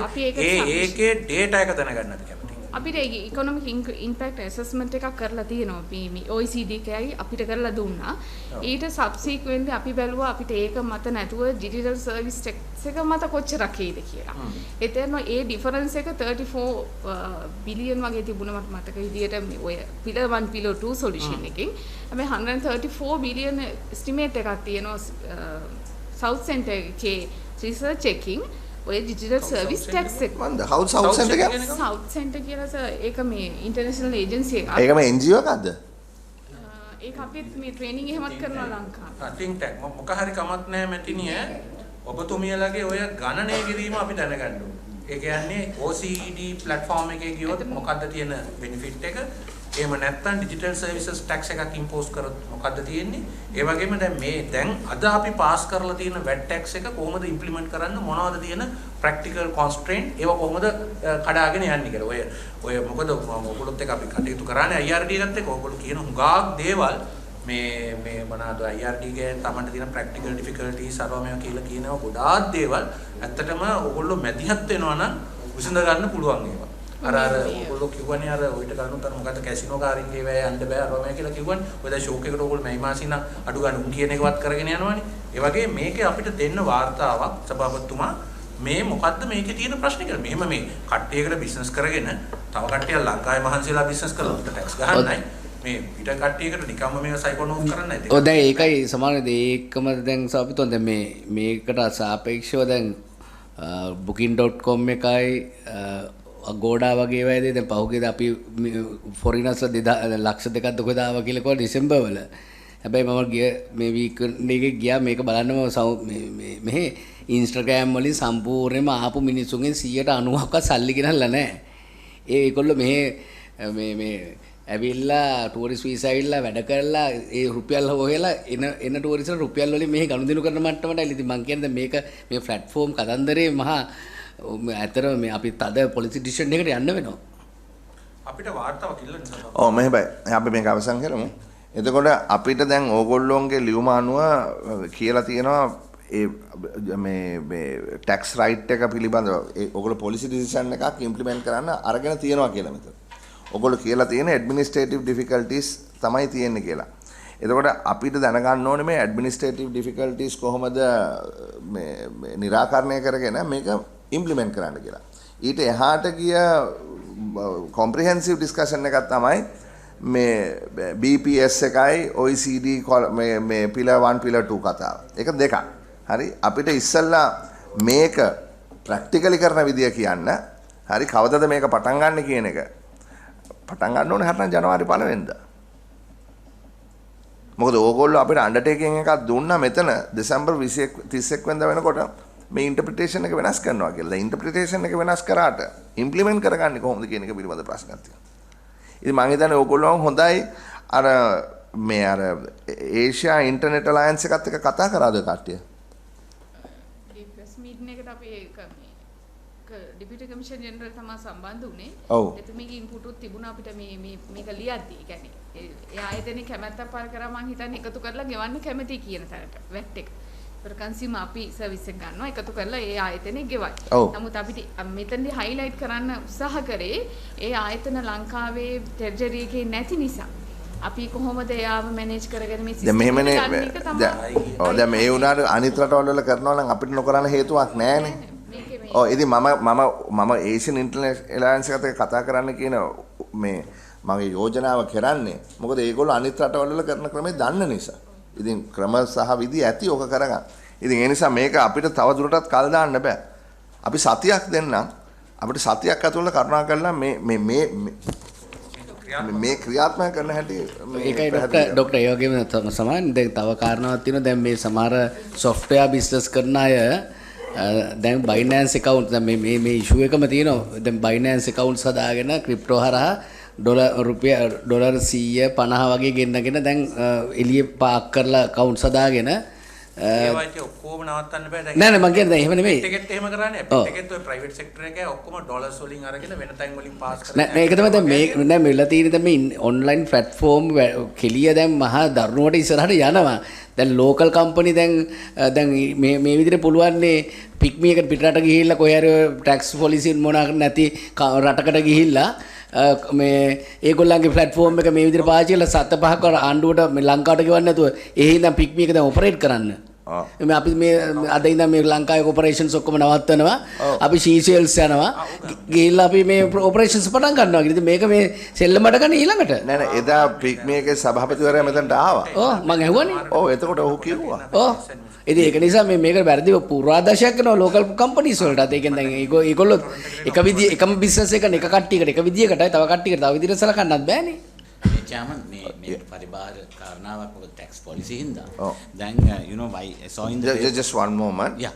ඒකේ ඩේටා එක දැනගන්න අපි කැමතියි. අපිට ඉකොනොමික් ඉම්පැක්ට් ඇසස්මන්ට් එකක් කරලා තියෙනවා මේ OECD එකයි අපිට කරලා දුන්නා. ඊට සබ්සික්වෙන්ට්ලි අපි බැලුවා අපිට ඒක මත නැතුව ඩිජිටල් සර්විස් ටැක්ස් එක මත කොච්චරක් ඒද කියලා. එතන ඒ ඩිෆරන්ස් එක 34 බිලියන් වගේ තිබුණා මට මතක විදියට ඔය පිලර් 1 පිලර් 2 සොලියුෂන් එකකින්. හැබැයි 134 බිලියන් එස්ටිමේට් එකක් තියෙනවා සවුත් සෙන්ටර් එකේ රිසර්ච් එකකින්. ඔය ඩිජිටල් සර්විස් ටැක්ස් එක මන්ද සවුත් සෙන්ටර් කියන්නේ සවුත් සෙන්ටර් කියලා සර් ඒක මේ ඉන්ටර්නැෂනල් ඒජන්සි එකක්. ඒක මේ NGO එකක්ද? ඒක අපිත් මේ ට්‍රේනින් එහෙමත් කරනවා ලංකාවේ. think tank මොක හරි කමක් නැහැ මැටිනිය. ඔබතුමියලගේ ඔය ගණනය කිරීම අපි දැනගන්න ඕනේ. ඒ කියන්නේ OECD platform එකේ ගියොත් මොකද්ද තියෙන benefit එක? එහෙම නැත්නම් digital services tax එකක් impose කරොත් මොකද්ද තියෙන්නේ? ඒ වගේම දැන් අද අපි pass කරලා තියෙන VAT tax එක කොහොමද implement කරන්න මොනවද තියෙන practical constraint ඒව කොහොමද කඩාගෙන යන්නේ කියලා. ඔය මොකද ඔයගොල්ලොත් එක්ක අපි කටයුතු කරන්නේ IRD එකත් එක්ක ඔයගොල්ලෝ කියන හුඟක් දේවල් මේ මොනවාද IRD එකේ තමන්ට තියෙන practical difficulties අරවම කියලා කියනවා ගොඩාක් දේවල් ඇත්තටම ඔයගොල්ලෝ මැදිහත් වෙනවා නම් විසඳ ගන්න පුළුවන් ඒවා. අර ඔයගොල්ලෝ කිව්වනේ අර ඔයිට ගන්නත් අර මොකද කැසිනෝ කාරින්ගේ වැය යන්න බෑ අරවම කියලා කිව්වනේ. ඔය දැන් ෂෝක් එකට ඔයගොල්ලෝ මේ මාසින අඩු ගන්න උන් කියන එකවත් කරගෙන යනවනේ. ඒ වගේ මේකේ අපිට දෙන්න වාර්තාවක් සභාපතිතුමා මේ මොකද්ද මේකේ තියෙන ප්‍රශ්නේ කියලා. මෙහෙම මේ කට්ටියකට බිස්නස් කරගෙන තව කට්ටියක් ලංකාවේ මහන්සිලා බිස්නස් කරලා ටැක්ස් ගහන්නයි. මේ පිට කට්ටියකට නිකම්ම මේක සයිකෝනෝම් කරන්න නැති. ඔව් දැන් ඒකයි සමානද ඒකම දැන් සාපිතොන් දැන් මේකට සාපේක්ෂව දැන් booking.com එකයි අගෝඩා වගේ වේදේ දැන් පහුගියද අපි ෆොරිනර්ස් ලක්ෂ දෙකක් කොහෙද ආවා කියලා කිව්වා ඩිසෙම්බර් වල. හැබැයි මම ගිය මේ වීකෙන්ඩ් එකේ ගියා මේක බලන්න මෙහි ඉන්ස්ටාග්‍රෑම් වලින් සම්පූර්ණයෙන්ම ආපු මිනිස්සුන්ගෙන් 90%ක්වත් සල්ලි ගෙනල්ලා නැහැ. ඒගොල්ලෝ මේ ඇවිල්ලා ටූරිස්ට් වීසා ඇවිල්ලා වැඩ කරලා ඒ රුපියල් හොයලා එන ටූරිස්ට් රුපියල් වලින් මෙහි ගනුදෙනු කරන මට්ටමට ඉතින් මම කියන්නේ මේක මේ platform කතන්දරේ මහා ඇතර මේ අපි තද පොලිසි ඩිසිෂන් එකකට යන්න වෙනවා. අපිට වාර්තාවක් ඉල්ලන්න. ඔව් මෙහෙමයි. අපි මේක අවසන් කරමු. එතකොට අපිට දැන් ඕගොල්ලෝන්ගේ ලියුම අනුව කියලා තියෙනවා මේ ටැක්ස් රයිට් එක පිළිබඳව ඕගොල්ලෝ පොලිසි ඩිසිෂන් එකක් ඉම්ප්ලිමන්ට් කරන්න අරගෙන තියෙනවා කියලා මෙතන. ඔගොල්ලෝ කියලා තියෙන ඇඩ්මිනිස්ට්‍රේටිව් ඩිෆිකල්ටිස් තමයි තියෙන්නේ කියලා. එතකොට අපිට දැනගන්න ඕනේ මේ ඇඩ්මිනිස්ට්‍රේටිව් ඩිෆිකල්ටිස් කොහොමද මේ निराකරණය කරගෙන මේක ඉම්ප්ලිමන්ට් කරන්න කියලා. ඊට එහාට ගිය කොම්ප්‍රිහෙන්සිව් ඩිස්කෂන් එකක් තමයි මේ BPS එකයි OECD මේ පිලර් 1 පිලර් 2 කතාව. ඒක දෙකක්. හරි අපිට ඉස්සල්ලා මේක ප්‍රැක්ටිකලි කරන විදිය කියන්න. හරි කවදද මේක පටන් ගන්න කියන එක. පටන් ගන්න ඕනේ හරිනම් ජනවාරි 1 වෙනිදා. මොකද ඕගොල්ලෝ අපිට අන්ඩර්ටේකින් එකක් දුන්නා මෙතන දෙසැම්බර් 31 වෙනිදා වෙනකොට මේ ඉන්ටර්ප්‍රිටේෂන් එක වෙනස් කරනවා කියලා. දැන් ඉන්ටර්ප්‍රිටේෂන් එක වෙනස් කරාට ඉම්ප්ලිමන්ට් කරගන්නේ කොහොමද කියන එක පිළිබඳ ප්‍රශ්නක් තියෙනවා. ඉතින් මම හිතන්නේ ඕගොල්ලෝ හොඳයි අර ඒෂියා ඉන්ටර්නෙට් අලයන්ස් එකත් එක්ක කතා කරාද කට්ටිය? ඒ ප්‍රෙස් මීටින් එකට අපි ඩිපියුටි කමිෂන් ජෙනරල් තමයි සම්බන්ධ වුණේ. එතුමීගේ ඉන්පුට් උත් තිබුණා අපිට මේක ලියද්දි. ඒ කියන්නේ ඒ ආයතනේ කැමැත්තක් පළ කරා මං හිතන්නේ එකතු කරලා ගෙවන්න කැමති කියන තරට වැට් එක. ඒතර කන්සියුමර් අපි සර්විස් එක ගන්නවා එකතු කරලා ඒ ආයතනේ ගෙවයි. නමුත් අපිට මෙතනදී හයිලයිට් කරන්න උත්සාහ කරේ ඒ ආයතන ලංකාවේ ට්‍රෙජරි එකේ නැති නිසා. අපි කොහොමද එයාව මැනේජ් කරගෙන මේ සිස්ටම් එක ගන්න එක තමයි. දැන් මේ වුණාට අනිත් රටවල් වල කරනවා නම් අපිට නොකරන හේතුවක් නැහැනේ. ඉතින් මම ඒෂියන් ඉන්ටර්නැෂනල් අලයන්ස් එකට කතා කරන්න කියන මේ මගේ යෝජනාව කරන්නේ මොකද ඒගොල්ලෝ අනිත් රටවල් වල කරන ක්‍රමේ දන්න නිසා. ඉතින් ක්‍රම සහ විදි ඇති ඕක කරගන්න. ඉතින් ඒ නිසා මේක අපිට තව දුරටත් කල් දාන්න බෑ. අපි සතියක් දෙන්නම්. අපිට සතියක් ඇතුළත කරුණා කරලා මේ ක්‍රියාත්මක කරන හැටි ඒකයි ડોක්ටර් ඒ වගේම සමාන දැන් තව කාරණාවක් තියෙනවා දැන් මේ සමහර software business කරන අය දැන් Binance account දැන් මේ issue එකම තියෙනවා දැන් Binance accounts හදාගෙන ක්‍රිප්ටෝ හරහා ඩොලර් 150 වගේ ගෙන්නගෙන දැන් එළිය පාක් කරලා accounts හදාගෙන ඒවයිට ඔක්කොම නවත්තන්න බෑ දැන් නෑ මම කියන්නේ එහෙම නෙමෙයි ටිකට් එහෙම කරන්නේ ටිකට් ඔය ප්‍රයිවට් සෙක්ටර් එකේ ඔක්කොම ඩොලර්ස් වලින් අරගෙන වෙන තැන් වලින් පාස් කරලා නෑ මේක තමයි දැන් මේ මෙලා තියෙන දැන් මේ ඔන්ලයින් ප්ලැට්ෆෝම් කෙලිය දැන් මහා දරුණුවට ඉස්සරහට යනවා දැන් ලෝකල් කම්පැනි දැන් මේ විදිහට පුළුවන් නේ පික්මි එකට පිටරට ගිහිල්ලා කොහේ හරි ටැක්ස් පොලිසි මොනවා නැති රටකට ගිහිල්ලා මේ ඒගොල්ලන්ගේ platform එක මේ විදිහට පාවිච්චි කරලා 7-5ක් වර ආණ්ඩුවට මේ ලංකාවට ගෙවන්න නැතුව එහෙ ඉඳන් පික්මි එක දැන් ඔපරේට් කරන්න. මේ අපි මේ අද ඉඳන් මේ ලංකාවේ ඔපරේෂන්ස් ඔක්කොම නවත්තනවා. අපි සීසෙල්ස් යනවා. ගිහිල්ලා අපි මේ ඔපරේෂන්ස් පටන් ගන්නවා. ඉතින් මේක මේ සෙල්ලමට ගන්න ඊළඟට. නෑ නෑ එදා පික්මි එකේ සභාපතිවරයා මෙතනට ආවා. ඔව් මම ඇහුවනේ. ඔව් එතකොට ඔහු කිව්වා. ඔව් ඉතින් ඒක නිසා මේක වැරදි පූර්වාදර්ශයක් කරනවා ලෝකල් කම්පනීස් වලට. ඒකෙන් දැන් ඒගොල්ලෝ එක විදිය එකම බිස්නස් එකන එක කට්ටියකට එක විදියකටයි තව කට්ටියකට තව විදියට සලකන්නත් බෑනේ. මේ chairman මේ පරිබාහිර කාරණාවක් මොකද tax policy හින්දා. දැන් you know I saw in the just one moment. Yeah.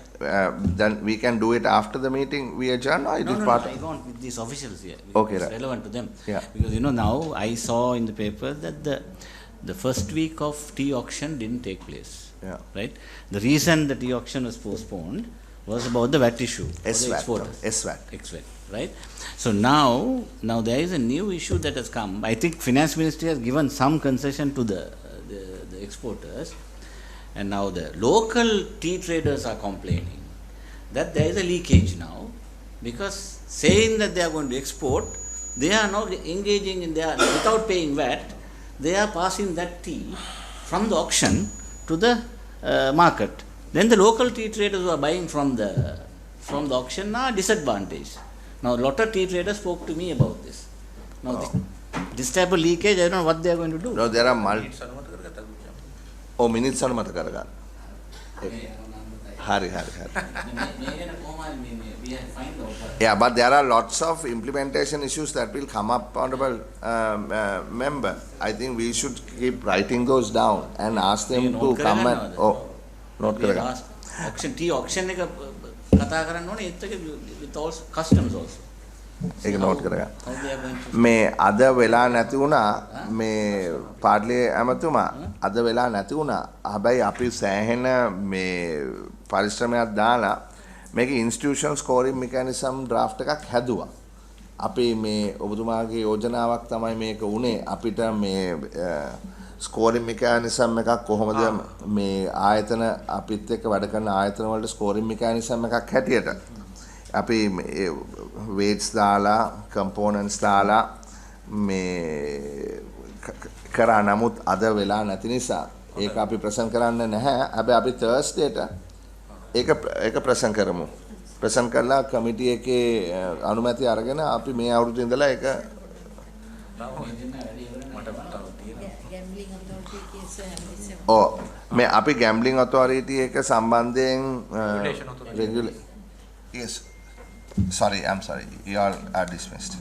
Then we can do it after the meeting. We adjourn or it is part I want with these officials here. Okay, it's right. relevant to them. Yeah. Because you know now I saw in the paper that the first week of tea auction didn't take place. Yeah. Right? The reason the tea auction was postponed was about the VAT issue. SVAT. Right? So now there is a new issue that has come. I think Finance Ministry has given some concession to the exporters, and now the local tea traders are complaining that there is a leakage now, because saying that they are going to export, they are now engaging in their without paying VAT, they are passing that tea from the auction to the market. Then the local tea traders who are buying from the auction are disadvantaged. Now, a lot of tea traders spoke to me about this. Now, this type of leakage, I don't know what they are going to do. No, there are minutes අනුමත කරගන්න. හරි. Yeah, but there are lots of implementation issues that will come up, honorable member. I think we should keep writing those down and ask them to come and note කරගන්න. Auction එක කතා කරන්න ඕනේ ඒත් එක with all customs also. ඒක note කරගන්න. මේ අද වෙලා නැති වුණා මේ පාඩලේ ඇමතුමා අද වෙලා නැති වුණා. හැබැයි අපි සෑහෙන මේ පරිශ්‍රමයක් දාලා මේක ඉන්ස්ටිටියුෂනල් ස්කෝරින් මෙකැනිසම් ඩ්‍රාෆ්ට් එකක් හැදුවා. අපි මේ ඔබතුමාගේ යෝජනාවක් තමයි මේක උනේ. අපිට මේ ස්කෝරින් මෙකැනිසම් එකක් කොහොමද මේ ආයතන අපිත් එක්ක වැඩ කරන ආයතන වලට ස්කෝරින් මෙකැනිසම් එකක් හැටියට අපි weights දාලා components දාලා මේ කරා නමුත් අද වෙලා නැති නිසා ඒක අපි ප්‍රසන් කරන්න නැහැ. හැබැයි අපි Thursdayට ඒක ප්‍රසන් කරමු. ප්‍රසන් කරලා කමිටි එකේ අනුමැතිය අරගෙන අපි මේ අවුරුද්දේ ඉඳලා ඒක මේ අපි gambling authority එක සම්බන්ධයෙන් yes. Sorry, I'm sorry. You all are dismissed.